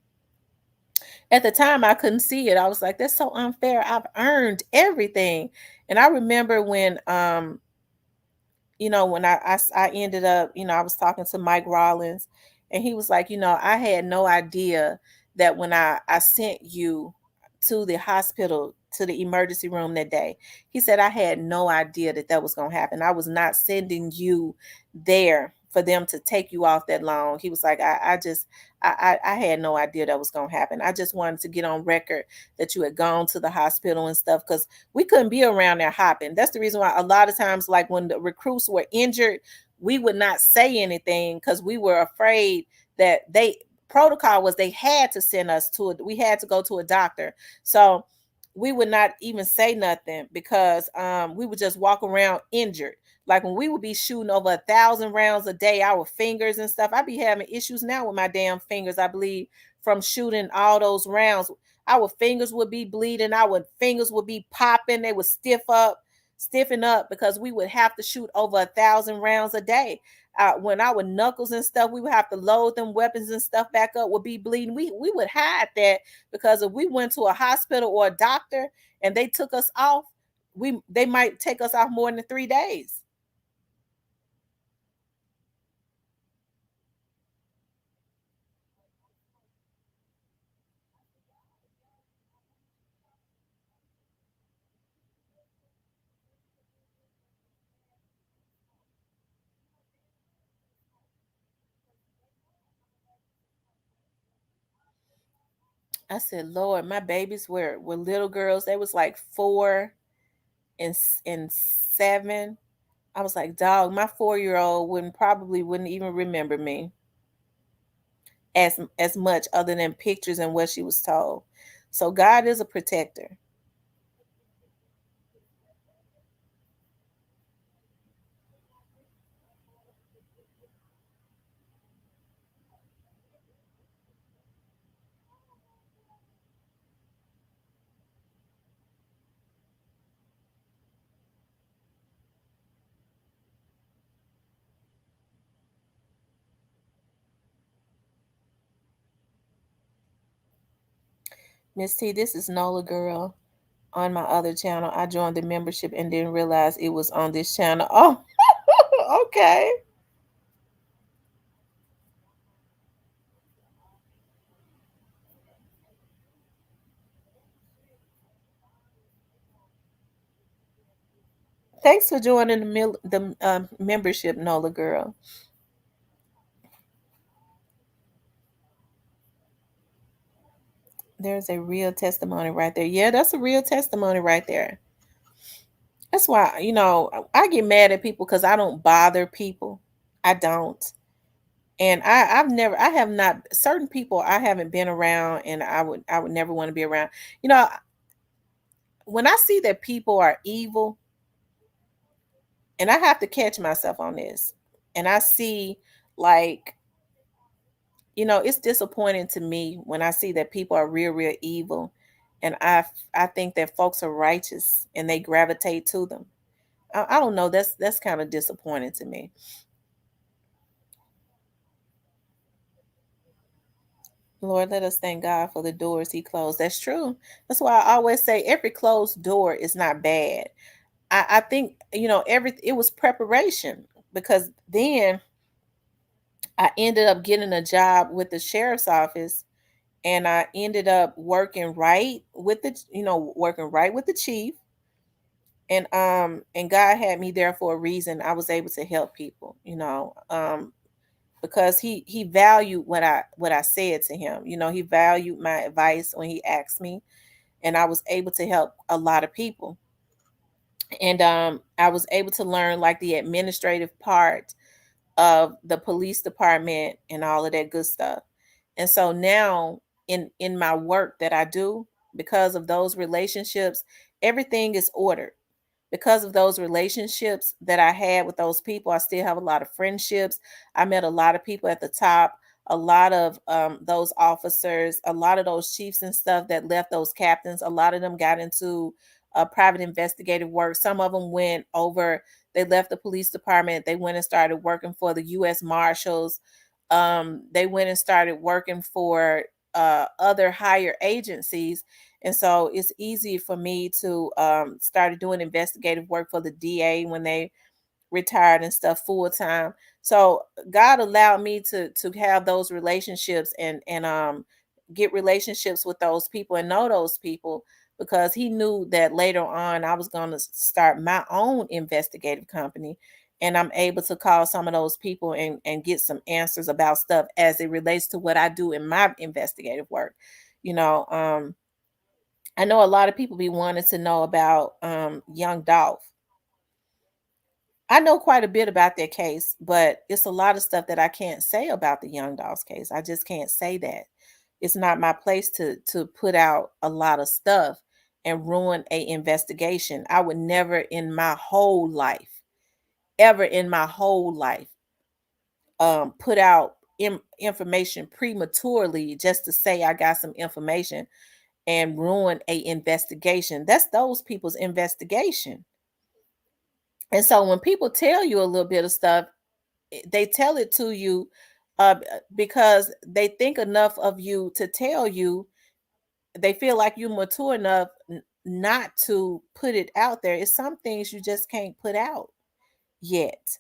At the time, I couldn't see it. I was like, that's so unfair. I've earned everything. And I remember when when I ended up, I was talking to Mike Rollins, and he was like, I had no idea that when I sent you to the hospital, to the emergency room that day, he said, I had no idea that that was going to happen. I was not sending you there for them to take you off that long. He was like, I had no idea that was going to happen. I just wanted to get on record that you had gone to the hospital and stuff, because we couldn't be around there hopping. That's the reason why a lot of times, like when the recruits were injured, we would not say anything because we were afraid that protocol was they had to send us to it. We had to go to a doctor. So we would not even say nothing because we would just walk around injured. Like when we would be shooting over 1,000 rounds a day, our fingers and stuff. I be having issues now with my damn fingers, I believe, from shooting all those rounds. Our fingers would be bleeding, our fingers would be popping, they would stiffen up because we would have to shoot over 1,000 rounds a day. When our knuckles and stuff, we would have to load them weapons and stuff back up, would be bleeding. We would hide that because if we went to a hospital or a doctor and they took us off, they might take us off more than 3 days. I said, Lord, my babies were little girls. They was like 4 and 7. I was like, dog, my 4-year-old wouldn't even remember me as much other than pictures and what she was told. So God is a protector. Miss T, this is Nola Girl on my other channel. I joined the membership and didn't realize it was on this channel. Oh, okay. Thanks for joining the membership, Nola Girl. There's a real testimony right there. Yeah, that's a real testimony right there. That's why, I get mad at people because I don't bother people. I don't. And I have not, certain people I haven't been around, and I would never want to be around. You know, when I see that people are evil, and I have to catch myself on this, and I see, like, it's disappointing to me when I see that people are real evil, and I think that folks are righteous and they gravitate to them. I don't know. That's kind of disappointing to me. Lord, let us thank God for the doors He closed. That's true. That's why I always say every closed door is not bad. I think it was preparation, because then I ended up getting a job with the sheriff's office, and I ended up working right with the chief, and God had me there for a reason. I was able to help people, because he valued what I said to him. He valued my advice when he asked me, and I was able to help a lot of people. And I was able to learn like the administrative part of the police department and all of that good stuff. And so now in my work that I do, because of those relationships, everything is ordered. Because of those relationships that I had with those people, I still have a lot of friendships. I met a lot of people at the top, a lot of those officers, a lot of those chiefs and stuff that left, those captains. A lot of them got into private investigative work. Some of them went over, they left the police department, they went and started working for the U.S. Marshals. They went and started working for other higher agencies. And so it's easy for me to start doing investigative work for the DA when they retired and stuff full time. So God allowed me to have those relationships and get relationships with those people and know those people, because he knew that later on I was going to start my own investigative company, and I'm able to call some of those people and get some answers about stuff as it relates to what I do in my investigative work. You know, I know a lot of people be wanting to know about young Dolph. I know quite a bit about that case, but it's a lot of stuff that I can't say about the Young Dolls case. I just can't say that. It's not my place to put out a lot of stuff and ruin a investigation. I would never in my whole life, ever in my whole life, put out information prematurely just to say I got some information and ruin a investigation. That's those people's investigation. And so when people tell you a little bit of stuff, they tell it to you because they think enough of you to tell you. They feel like you're mature enough not to put it out there. It's some things you just can't put out yet.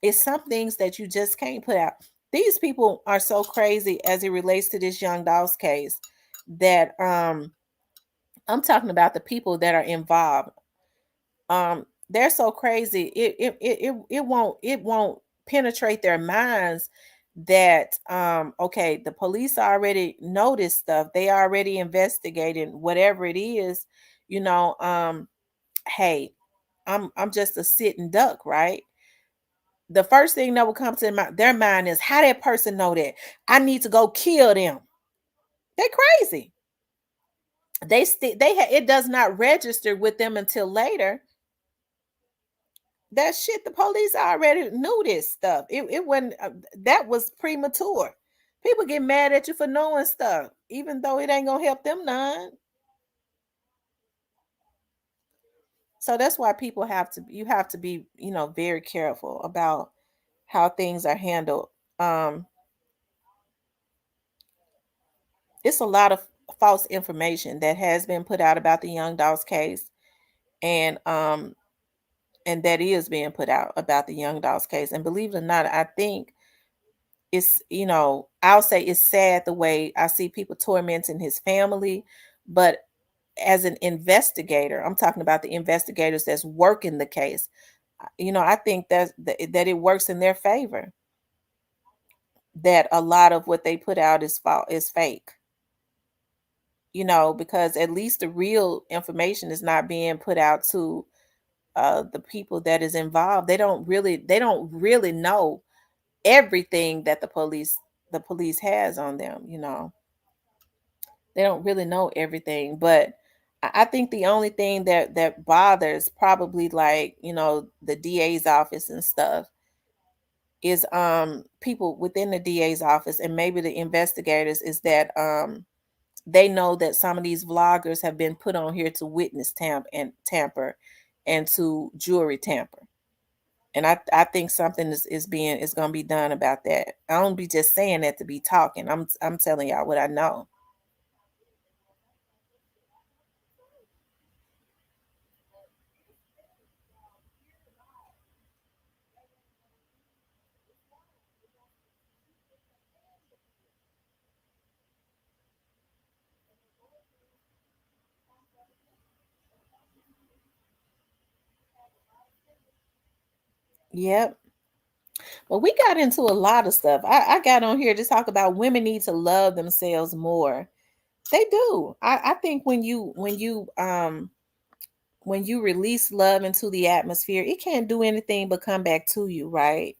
It's some things that you just can't put out. These people are so crazy as it relates to this young Dawes case that I'm talking about the people that are involved. They're so crazy. It won't penetrate their minds that okay, the police already know this stuff. They already investigating whatever it is, you know. Hey, I'm just a sitting duck, right? The first thing that will come to their mind is how that person know that I need to go kill them. They crazy. It does not register with them until later. That shit, the police already knew this stuff. It wasn't that was premature. People get mad at you for knowing stuff, even though it ain't gonna help them none. So that's why people you have to be, very careful about how things are handled. Um, it's a lot of false information that has been put out about the Young Dolls case, and and that is being put out about the Young Dolls case. And believe it or not, I think I'll say it's sad the way I see people tormenting his family, but as an investigator, I'm talking about the investigators that's working the case. I think that it works in their favor, that a lot of what they put out is fake. Because at least the real information is not being put out to the people that is involved. They don't really know everything that the police has on them. They don't really know everything, but I think the only thing that bothers probably, like, the DA's office and stuff is people within the DA's office and maybe the investigators, is that they know that some of these vloggers have been put on here to witness tamper and to jewelry tamper. And I think something is going to be done about that. I don't be just saying that to be talking. I'm telling y'all what I know. Yep. Well, we got into a lot of stuff. I got on here to talk about women need to love themselves more. They do. I think when you release love into the atmosphere, it can't do anything but come back to you, right?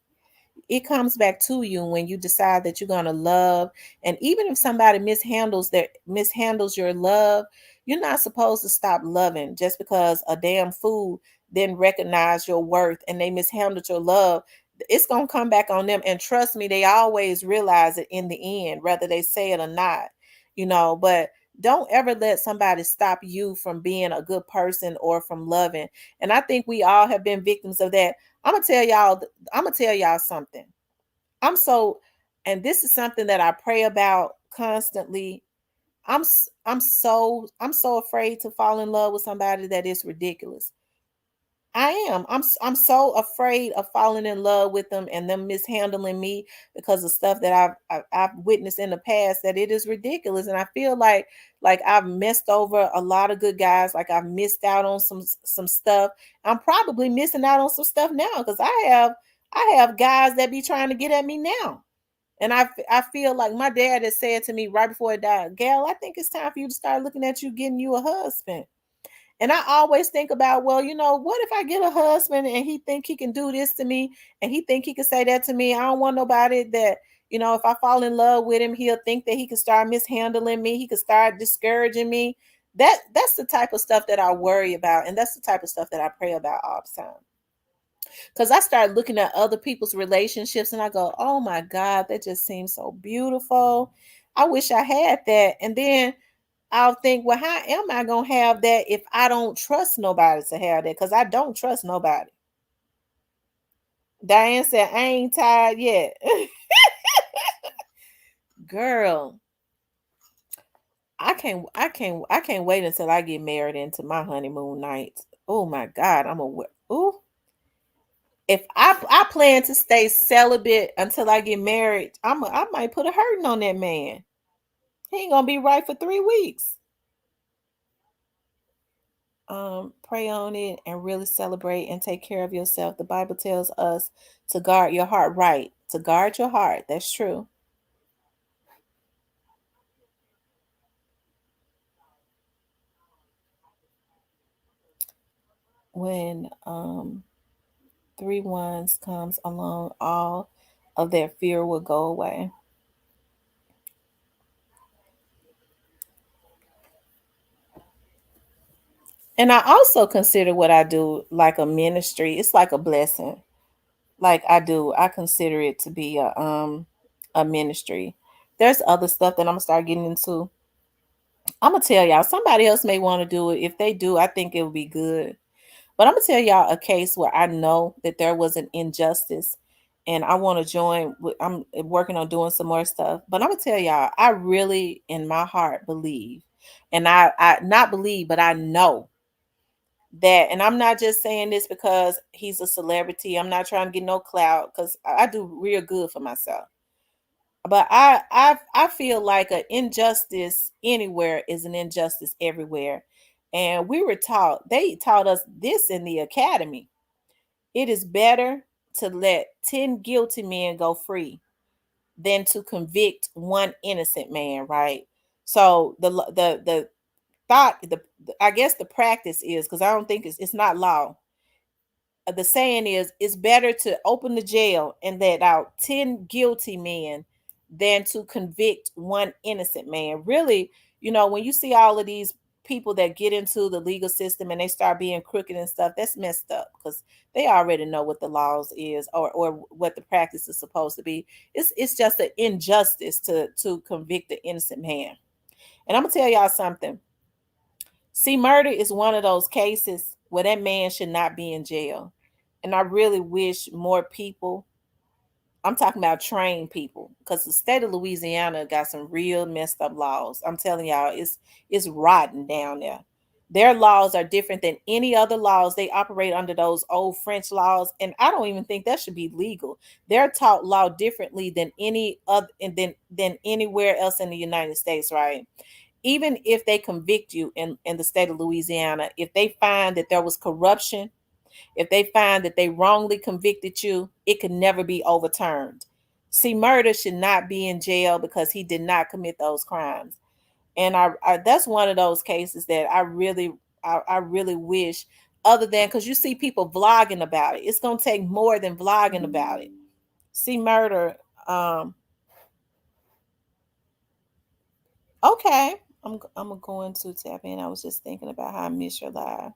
It comes back to you when you decide that you're going to love. And even if somebody mishandles your love, you're not supposed to stop loving just because a damn fool didn't recognize your worth and they mishandled your love. It's going to come back on them, and trust me, they always realize it in the end, whether they say it or not. But don't ever let somebody stop you from being a good person or from loving. And I think we all have been victims of that. I'm gonna tell y'all something. I'm so And this is something that I pray about constantly. I'm so afraid to fall in love with somebody that is ridiculous. I am. I'm so afraid of falling in love with them and them mishandling me because of stuff that I've witnessed in the past, that it is ridiculous. And I feel like I've messed over a lot of good guys. Like I've missed out on some stuff. I'm probably missing out on some stuff now because I have guys that be trying to get at me now. And I feel like my dad has said to me right before he died, Gail, I think it's time for you to start looking at you getting you a husband. And I always think about, well, what if I get a husband and he think he can do this to me and he think he can say that to me? I don't want nobody that, if I fall in love with him, he'll think that he can start mishandling me. He could start discouraging me. That's the type of stuff that I worry about. And that's the type of stuff that I pray about all the time. Because I start looking at other people's relationships and I go, oh my God, that just seems so beautiful. I wish I had that. And then I'll think, well, how am I going to have that if I don't trust nobody to have that? Because I don't trust nobody. Diane said, I ain't tired yet. Girl, I can't wait until I get married into my honeymoon nights. Oh my God, ooh. If I plan to stay celibate until I get married, I might put a hurting on that man. He ain't gonna be right for 3 weeks. Pray on it and really celebrate and take care of yourself. The Bible tells us to guard your heart, right? To guard your heart. That's true. When three ones comes along, all of their fear will go away. And I also consider what I do like a ministry. It's like a blessing. Like I consider it to be a ministry. There's other stuff that I'm gonna start getting into. I'm gonna tell y'all, somebody else may want to do it. If they do, I think it would be good. But I'm gonna tell y'all a case where I know that there was an injustice, and I want to join. I'm working on doing some more stuff. But I'm gonna tell y'all, I really, in my heart, believe, and I not believe, but I know that. And I'm not just saying this because he's a celebrity. I'm not trying to get no clout because I do real good for myself. But I feel like an injustice anywhere is an injustice everywhere. And they taught us this in the academy. It is better to let 10 guilty men go free than to convict one innocent man, right? So the thought, I guess the practice is, because I don't think it's not law. The saying is, it's better to open the jail and let out 10 guilty men than to convict one innocent man. Really, when you see all of these people that get into the legal system and they start being crooked and stuff, that's messed up because they already know what the laws is, or what the practice is supposed to be. It's just an injustice to convict the innocent man. And I'm gonna tell y'all something. See, murder is one of those cases where that man should not be in jail. And I really wish more people, I'm talking about trained people, because the state of Louisiana got some real messed up laws. I'm telling y'all, it's rotten down there. Their laws are different than any other laws. They operate under those old French laws, and I don't even think that should be legal. They're taught law differently than any other than anywhere else in the United States, right? Even if they convict you in the state of Louisiana, if they find that there was corruption, if they find that they wrongly convicted you, it can never be overturned. See, murder should not be in jail because he did not commit those crimes. And I that's one of those cases that I really wish, other than, because you see people vlogging about it. It's gonna take more than vlogging about it. See, murder. Um, okay. I'm going to tap in. I was just thinking about how I miss your live.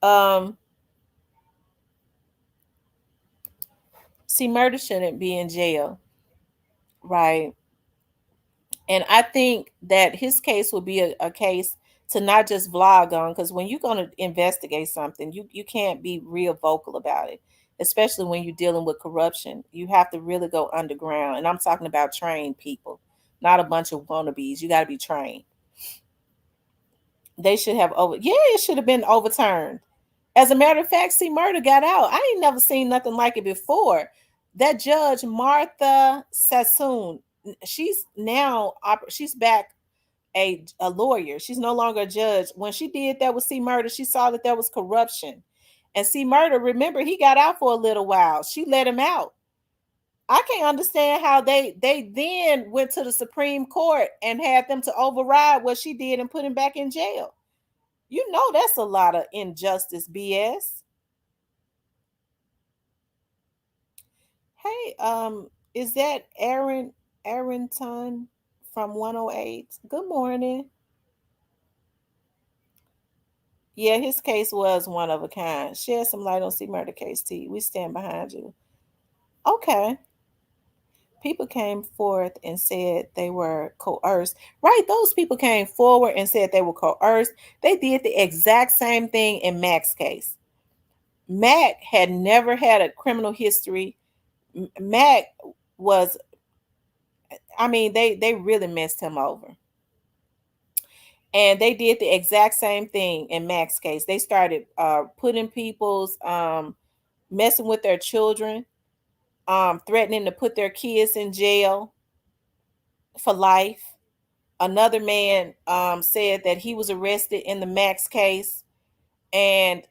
Um, See, murder shouldn't be in jail, right? And I think that his case would be a case to not just vlog on, because when you're going to investigate something, you can't be real vocal about it. especially when you're dealing with corruption. You have to really go underground. And I'm talking about trained people, not a bunch of wannabes. You got to be trained. They should have yeah, it should have been overturned. As a matter of fact, see, murder got out. I ain't never seen nothing like it before. That judge, Martha Sassoon, she's now, she's back a lawyer. She's no longer a judge. When she did that with C Murder, she saw that there was corruption. And C Murder, remember, he got out for a little while. She let him out. I can't understand how they then went to the Supreme Court and had them to override what she did and put him back in jail. You know that's a lot of injustice BS. Hey, is that Arrington from 108? Good morning. Yeah, his case was one of a kind. Shed some light on C Murder case, T. We stand behind you. Okay. People came forth and said they were coerced. Right, those people came forward and said they were coerced. They did the exact same thing in Mac's case. Mac had never had a criminal history. Mac was, I mean, they really messed him over. And they did the exact same thing in Mac's case. They started putting people's messing with their children, threatening to put their kids in jail for life. Another man said that he was arrested in the Max case, and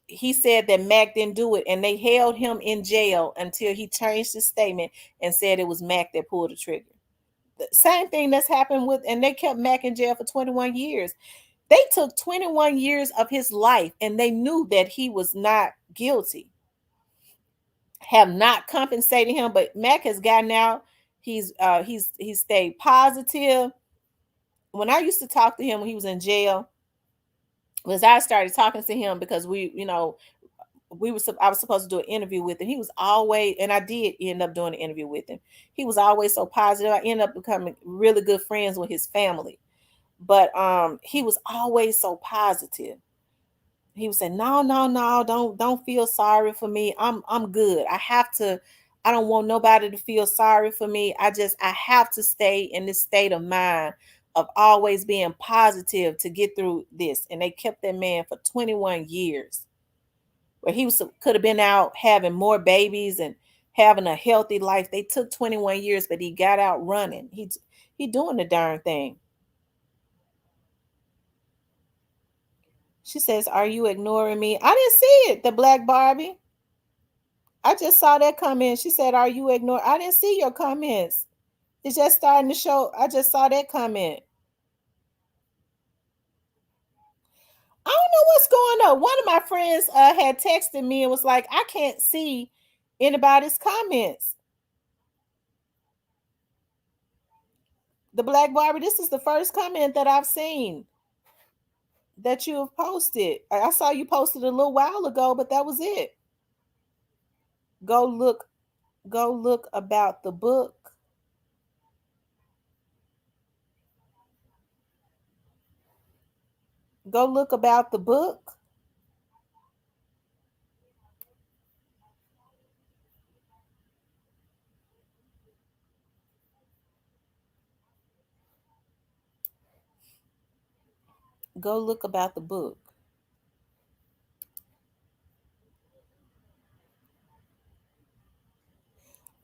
he said that Mac didn't do it, and they held him in jail until he changed his statement and said it was Mac that pulled the trigger. The same thing that's happened with, and they kept Mac in jail for 21 years. They took 21 years of his life, and they knew that he was not guilty, have not compensated him, but Mac has gotten out. He's stayed positive. When I used to talk to him when he was in jail, was I started talking to him because I was supposed to do an interview with him. He was always, and I did end up doing an interview with him. He was always so positive. I ended up becoming really good friends with his family. But he was always so positive. He would say, no, no, no, don't feel sorry for me. I'm good. I don't want nobody to feel sorry for me. I have to stay in this state of mind of always being positive to get through this. And they kept that man for 21 years. Where he was could have been out having more babies and having a healthy life. They took 21 years, but he got out running. He doing the darn thing. She says, "Are you ignoring me?" I didn't see it, the Black Barbie. I just saw that comment. She said, "Are you ignoring?" I didn't see your comments. It's just starting to show. I just saw that comment. I don't know what's going on. One of my friends had texted me and was like, "I can't see anybody's comments." The Black Barbie, this is the first comment that I've seen that you have posted. I saw you posted a little while ago, but that was it. Go look, go look about the book. Go look about the book. Go look about the book.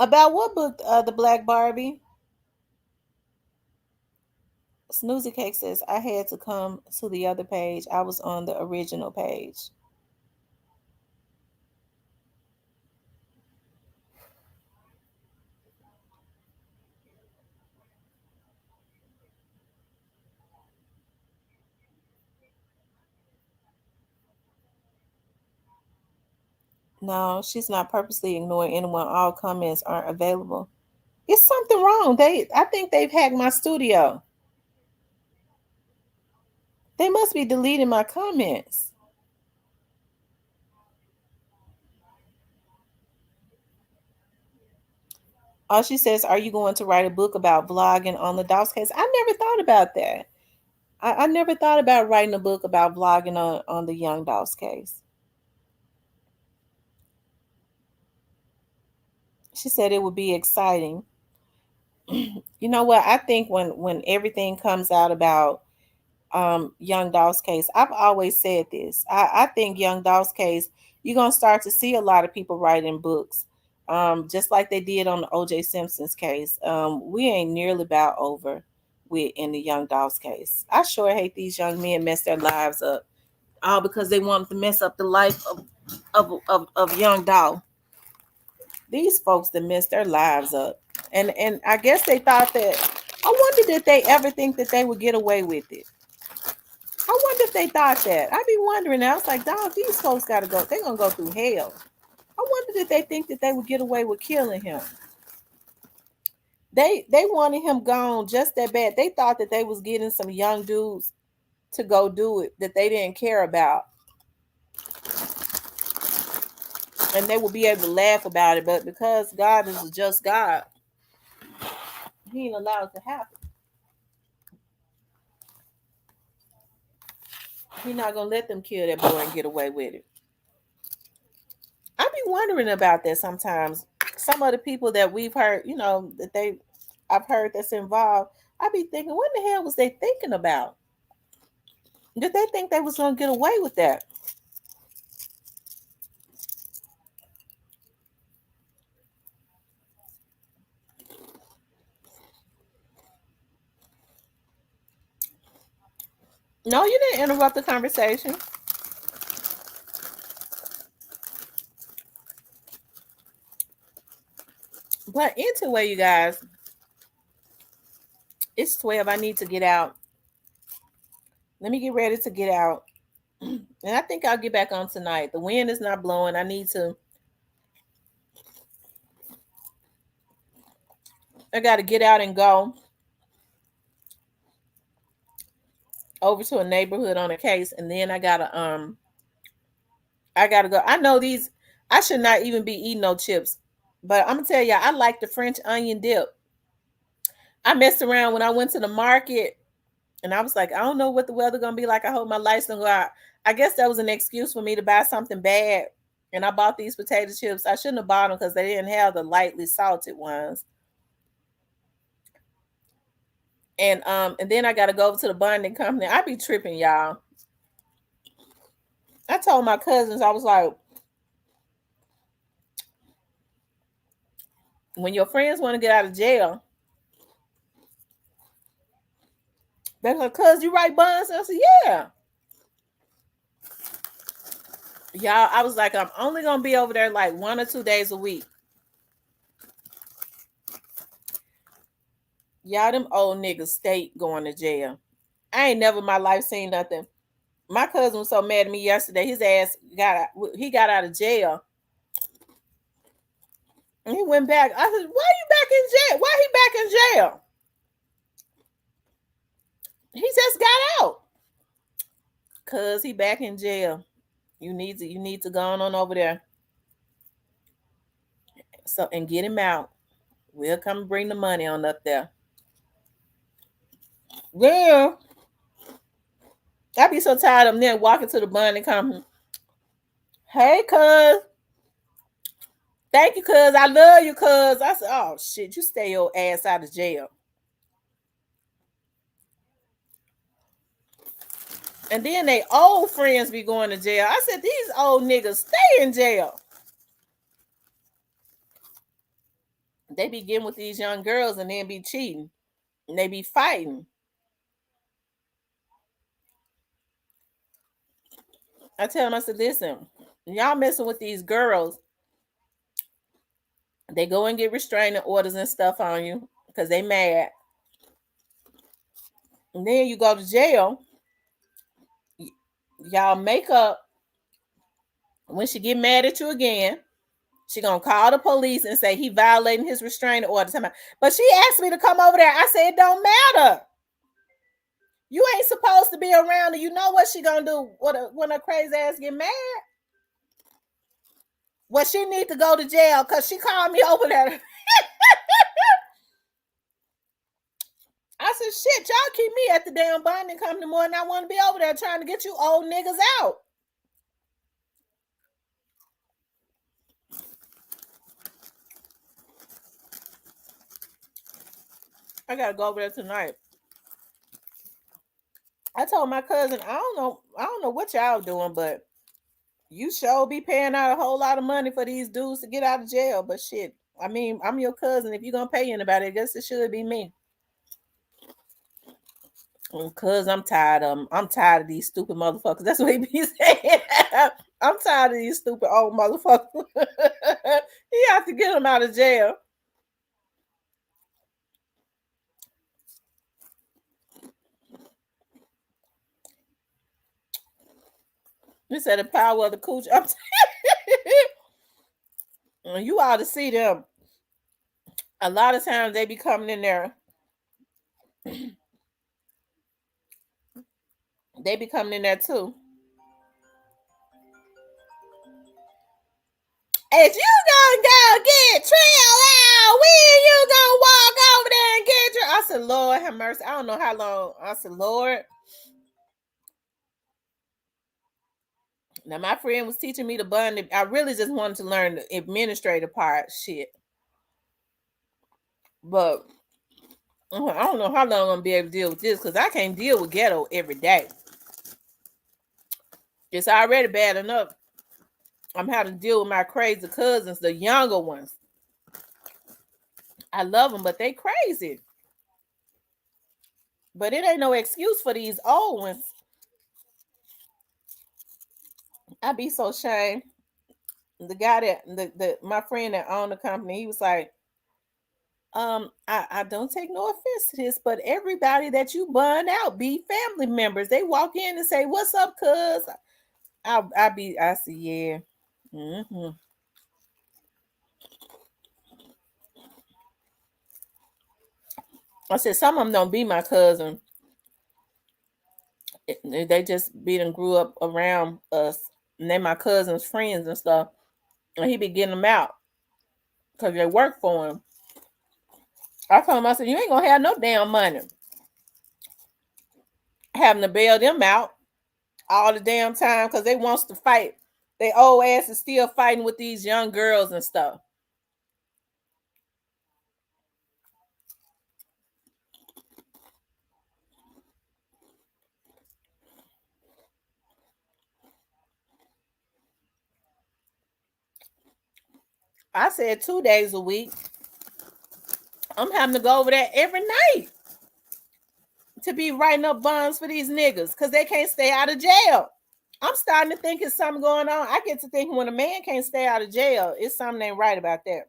About what book? The Black Barbie. Snoozy Cake says I had to come to the other page. I was on the original page. No, she's not purposely ignoring anyone. All comments aren't available. It's something wrong. I think they've hacked my studio. They must be deleting my comments. She says, "Are you going to write a book about vlogging on the Doss case?" I never thought about that. I never thought about writing a book about vlogging on the Young Doss case. She said it would be exciting. You know what? I think when everything comes out about Young Dolph's case, I've always said this. I think Young Dolph's case, you're gonna start to see a lot of people writing books, just like they did on the O.J. Simpson's case. We ain't nearly about over with in the Young Dolph's case. I sure hate these young men mess their lives up, all because they wanted to mess up the life of Young Dolph. These folks that mess their lives up, and I guess they thought that. I wonder did they ever think that they would get away with it. I wonder if they thought that. I be wondering. I was like, dog, these folks got to go. They're gonna go through hell. I wonder did they think that they would get away with killing him. They wanted him gone just that bad. They thought that they was getting some young dudes to go do it that they didn't care about, and they would be able to laugh about it. But because God is a just God, He ain't allowed it to happen. He's not gonna let them kill that boy and get away with it. I be wondering about that sometimes. Some of the people that we've heard, that I've heard that's involved. I be thinking, what the hell was they thinking about? Did they think they was gonna get away with that? No, you didn't interrupt the conversation. But anyway, you guys, it's 12. I need to get out. Let me get ready to get out. And I think I'll get back on tonight. The wind is not blowing. I gotta get out and go over to a neighborhood on a case, and then I gotta go. I know these I should not even be eating no chips. But I'm gonna tell you, I like the French onion dip. I messed around when I went to the market and I was like, I don't know what the weather gonna be like. I hope my lights don't go out. I guess that was an excuse for me to buy something bad. And I bought these potato chips. I shouldn't have bought them because they didn't have the lightly salted ones. And then I gotta go over to the bonding company. I be tripping, y'all. I told my cousins, I was like, when your friends want to get out of jail, they're like, cuz you write bonds? I said, yeah. Y'all, I was like, I'm only gonna be over there like 1 or 2 days a week. Y'all, them old niggas stay going to jail. I ain't never in my life seen nothing. My cousin was so mad at me yesterday. His ass got out of jail. And he went back. I said, why you back in jail? Why he back in jail? He just got out. Cause he back in jail. You need to go on over there. So and get him out. We'll come bring the money on up there. Yeah. I be so tired of them there walking to the bonding company. Hey, cuz. Thank you, cuz. I love you, cuz. I said, oh shit, you stay your ass out of jail. And then they old friends be going to jail. I said, these old niggas stay in jail. They be getting with these young girls and then be cheating. And they be fighting. I tell them, I said, listen, y'all messing with these girls. They go and get restraining orders and stuff on you because they mad. And then you go to jail. Y'all make up. When she get mad at you again, she gonna call the police and say he violating his restraining order. But she asked me to come over there. I said it don't matter. You ain't supposed to be around her. You know what she gonna do when her crazy ass get mad? Well, she need to go to jail because she called me over there. I said, shit, y'all keep me at the damn bonding company more than I want to be over there trying to get you old niggas out. I gotta go over there tonight. I told my cousin, I don't know what y'all doing, but you sure be paying out a whole lot of money for these dudes to get out of jail. But shit, I mean, I'm your cousin. If you're gonna pay anybody, I guess it should be me. Cause I'm tired of 'em. I'm tired of these stupid motherfuckers. That's what he be saying. I'm tired of these stupid old motherfuckers. He have to get them out of jail. He said the power of the cooch. You ought to see them. A lot of times they be coming in there. They be coming in there too. If you gonna go get Trill out, when you gonna walk over there and get Trill? I said, Lord have mercy. I don't know how long. I said, Lord. Now my friend was teaching me the bun. I really just wanted to learn the administrative part. Shit. But I don't know how long I'm gonna be able to deal with this because I can't deal with ghetto every day. It's already bad enough. I'm having to deal with my crazy cousins, the younger ones. I love them, but they crazy. But it ain't no excuse for these old ones. I be so ashamed. The guy that my friend that owned the company, he was like, I don't take no offense to this, but everybody that you bun out be family members. They walk in and say, "What's up, cuz?" I see, yeah. Mm-hmm. I said some of them don't be my cousin. They just be and grew up around us, and they my cousin's friends and stuff. And he be getting them out because they work for him. I told him, I said, you ain't gonna have no damn money having to bail them out all the damn time because they wants to fight. They old ass is still fighting with these young girls and stuff. I said 2 days a week. I'm having to go over there every night to be writing up bonds for these niggas because they can't stay out of jail. I'm starting to think it's something going on. I get to thinking when a man can't stay out of jail, it's something ain't right about that.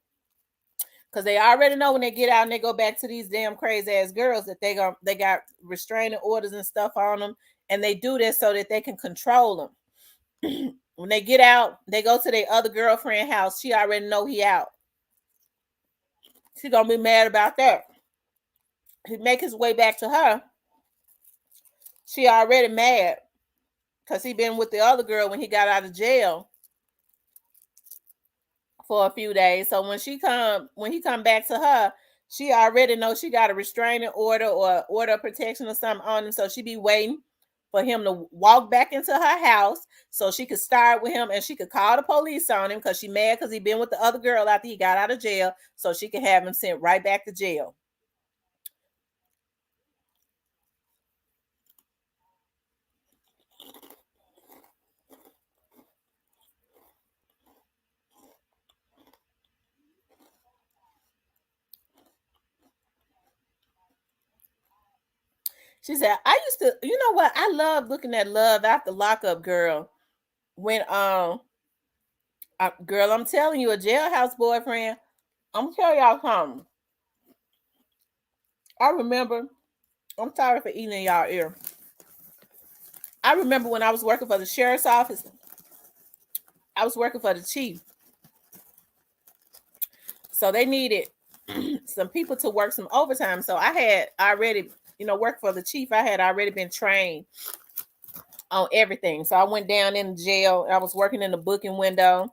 Because they already know when they get out and they go back to these damn crazy ass girls that they got restraining orders and stuff on them, and they do this so that they can control them. When they get out, they go to their other girlfriend house. She already know he out. She gonna be mad about that. He make his way back to her. She already mad because he been with the other girl when he got out of jail for a few days. So when he come back to her, she already knows she got a restraining order or order of protection or something on him. So she be waiting for him to walk back into her house so she could start with him and she could call the police on him because she mad because he been with the other girl after he got out of jail. So she could have him sent right back to jail. She said, I used to, you know what? I love looking at Love After Lockup, girl. When girl, I'm telling you, a jailhouse boyfriend. I'm telling y'all something. I remember. I'm sorry for eating in y'all ear. I remember when I was working for the sheriff's office. I was working for the chief, so they needed some people to work some overtime. So I had already, worked for the chief. I had already been trained on everything. So I went down in the jail. I was working in the booking window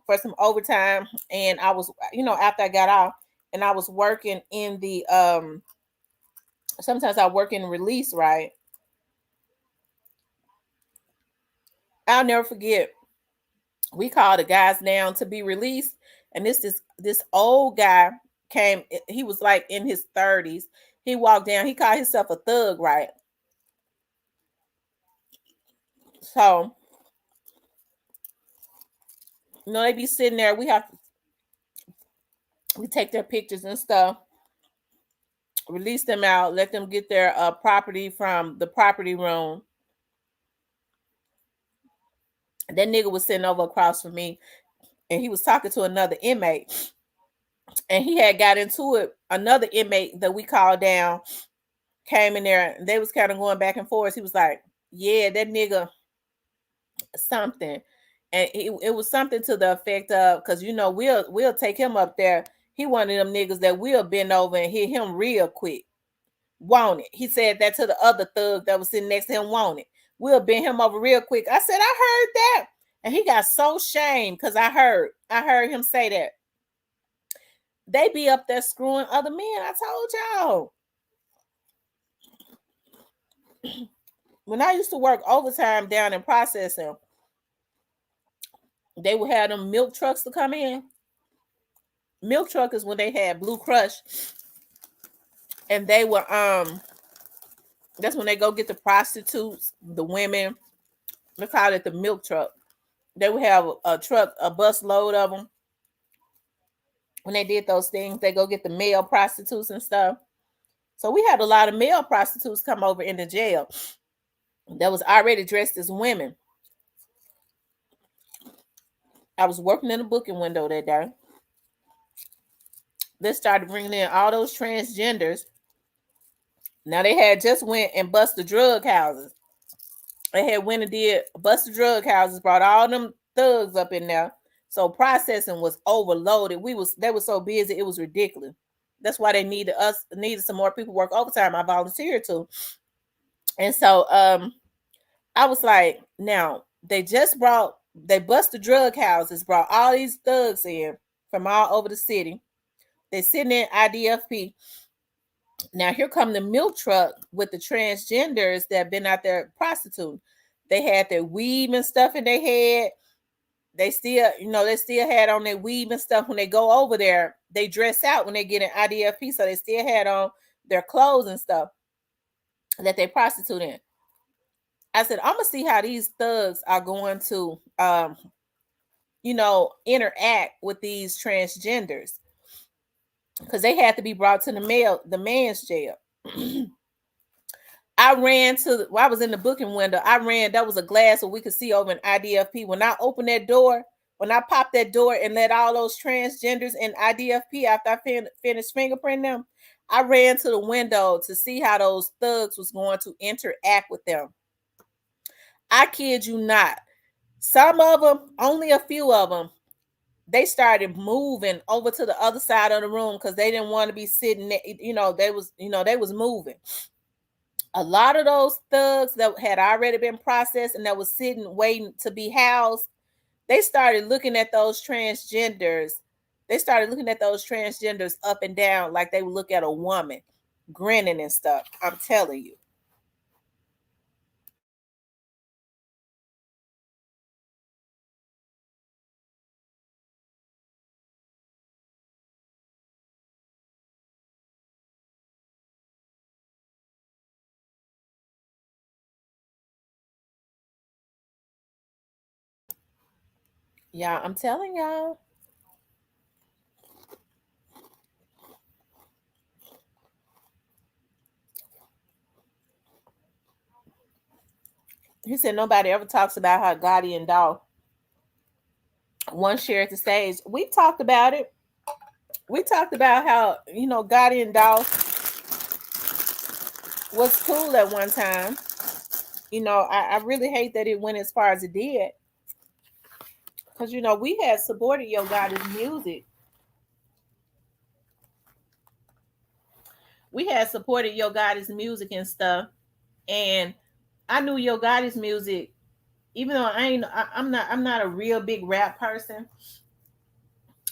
for some overtime, and I was, after I got off, and I was working in the sometimes I work in release, right? I'll never forget. We called the guys down to be released, and this old guy came. He was like in his 30s, He walked down. He called himself a thug, right? So they be sitting there. We take their pictures and stuff, release them out, let them get their property from the property room. That nigga was sitting over across from me, and he was talking to another inmate, and he had got into it. Another inmate that we called down came in there, and they was kind of going back and forth. He was like, "Yeah, that nigga something," and it was something to the effect of, because we'll take him up there. He one of them niggas that will bend over and hit him real quick. Want it? He said that to the other thug that was sitting next to him. Want it? We'll bend him over real quick. I said, I heard that, and he got so shamed because I heard him say that. They be up there screwing other men. I told y'all. When I used to work overtime down in processing, they would have them milk trucks to come in. Milk truck is when they had Blue Crush, and they were that's when they go get the prostitutes, the women. They call it the milk truck. They would have a truck, a bus load of them. When they did those things, they go get the male prostitutes and stuff. So we had a lot of male prostitutes come over in the jail that was already dressed as women. I was working in the booking window that day. They started bringing in all those transgenders. Now they had just went and bust the drug houses. They had went and did bust the drug houses, brought all them thugs up in there. So processing was overloaded. They were so busy, it was ridiculous. That's why they needed some more people work overtime. I volunteered to. And so I was like, now they bust the drug houses, brought all these thugs in from all over the city. They sitting in IDFP. Now here come the milk truck with the transgenders that been out there prostituting. They had their weave and stuff in their head. They still had on their weave and stuff. When they go over there, they dress out when they get in IDFP, so they still had on their clothes and stuff that they prostitute in. I said, I'm gonna see how these thugs are going to interact with these transgenders, because they had to be brought to the man's jail. I was in the booking window. That was a glass where we could see over in IDFP. When I opened that door, when I popped that door and let all those transgenders in IDFP after I finished fingerprinting them, I ran to the window to see how those thugs was going to interact with them. I kid you not. Some of them, only a few of them, they started moving over to the other side of the room because they didn't want to be sitting there. They was moving. A lot of those thugs that had already been processed and that was sitting waiting to be housed, they started looking at those transgenders. They started looking at those transgenders up and down like they would look at a woman, grinning and stuff. I'm telling you. Yeah, I'm telling y'all. He said nobody ever talks about how Gotti and Dolph once shared the stage. We talked about it. We talked about how, Gotti and Dolph was cool at one time. I really hate that it went as far as it did. Because, we had supported Yo Gotti's music. We had supported Yo Gotti's music and stuff. And I knew Yo Gotti's music, even though I'm not a real big rap person.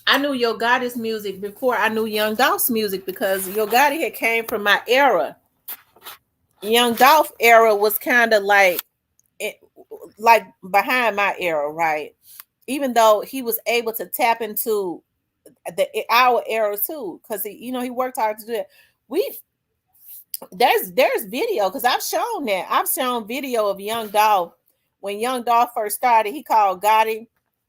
I knew Yo Gotti's music before I knew Young Dolph's music, because Yo Gotti had came from my era. Young Dolph era was kind of like behind my era, right? Even though he was able to tap into our era too, because he worked hard to do it. There's video because I've shown that. I've shown video of Young Dolph when Young Dolph first started. He called Gotti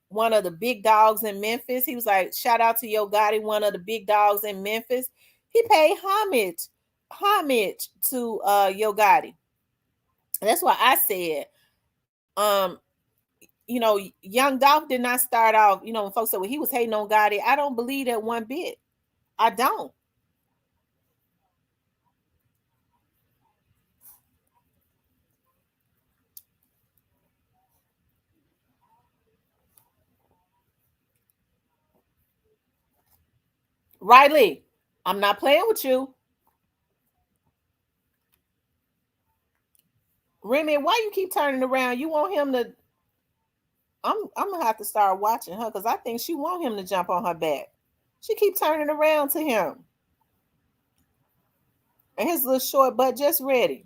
one of the big dogs in Memphis. He was like, "Shout out to Yo Gotti, one of the big dogs in Memphis." He paid homage to Yo Gotti. That's why I said, you know, Young Dolph did not start off. You know, when folks said, "Well, he was hating on Gotti," I don't believe that one bit. I don't. Riley, I'm not playing with you. Remy, why you keep turning around? You want him to? I'm gonna have to start watching her because I think she want him to jump on her back. She keep turning around to him, and his little short butt just ready.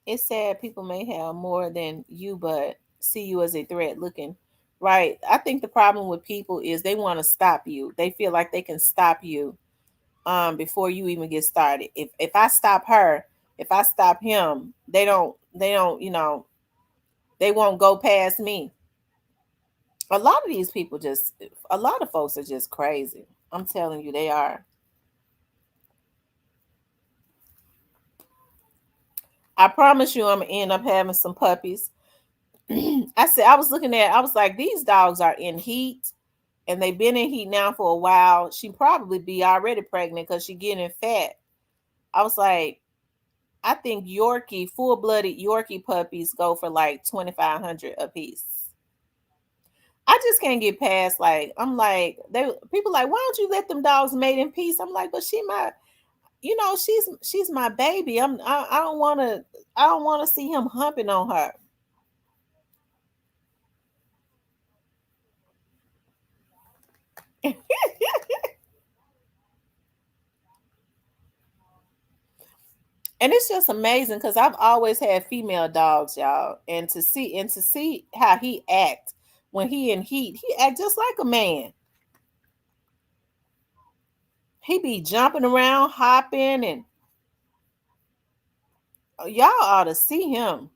It's sad people may have more than you, but see you as a threat. Looking right. I think the problem with people is they want to stop you. They feel like they can stop you before you even get started. If I stop her, if I stop him, they don't they won't go past me. A lot of these people just a lot of folks are just crazy. I'm telling you they are. I promise you I'm gonna end up having some puppies. I was looking at I was like, these dogs are in heat and they've been in heat now for a while. She probably be already pregnant because she getting fat. I was like, I think Yorkie, full-blooded Yorkie puppies go for like 2,500 a piece. I just can't get past like I'm like they people like why don't you let them dogs mate in peace? I'm like, but she my she's my baby. I don't want to see him humping on her. And it's just amazing because I've always had female dogs, y'all, and to see how he act when he in heat, he act just like a man. He be jumping around, hopping, and y'all ought to see him.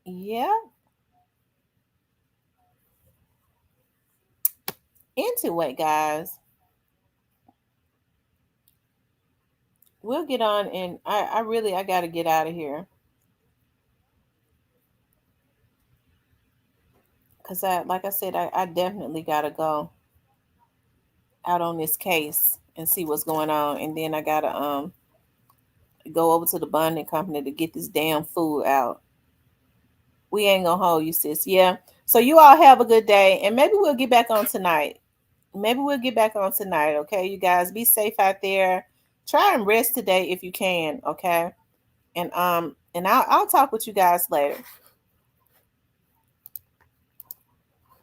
Yeah, into it, guys. We'll get on, and I really I gotta get out of here because I like I said I definitely gotta go out on this case and see what's going on, and then I gotta go over to the bonding company to get this damn food out. We ain't gonna hold you, sis. Yeah. So you all have a good day, and maybe we'll get back on tonight. Maybe we'll get back on tonight. Okay, you guys, be safe out there. Try and rest today if you can. Okay, and I'll talk with you guys later.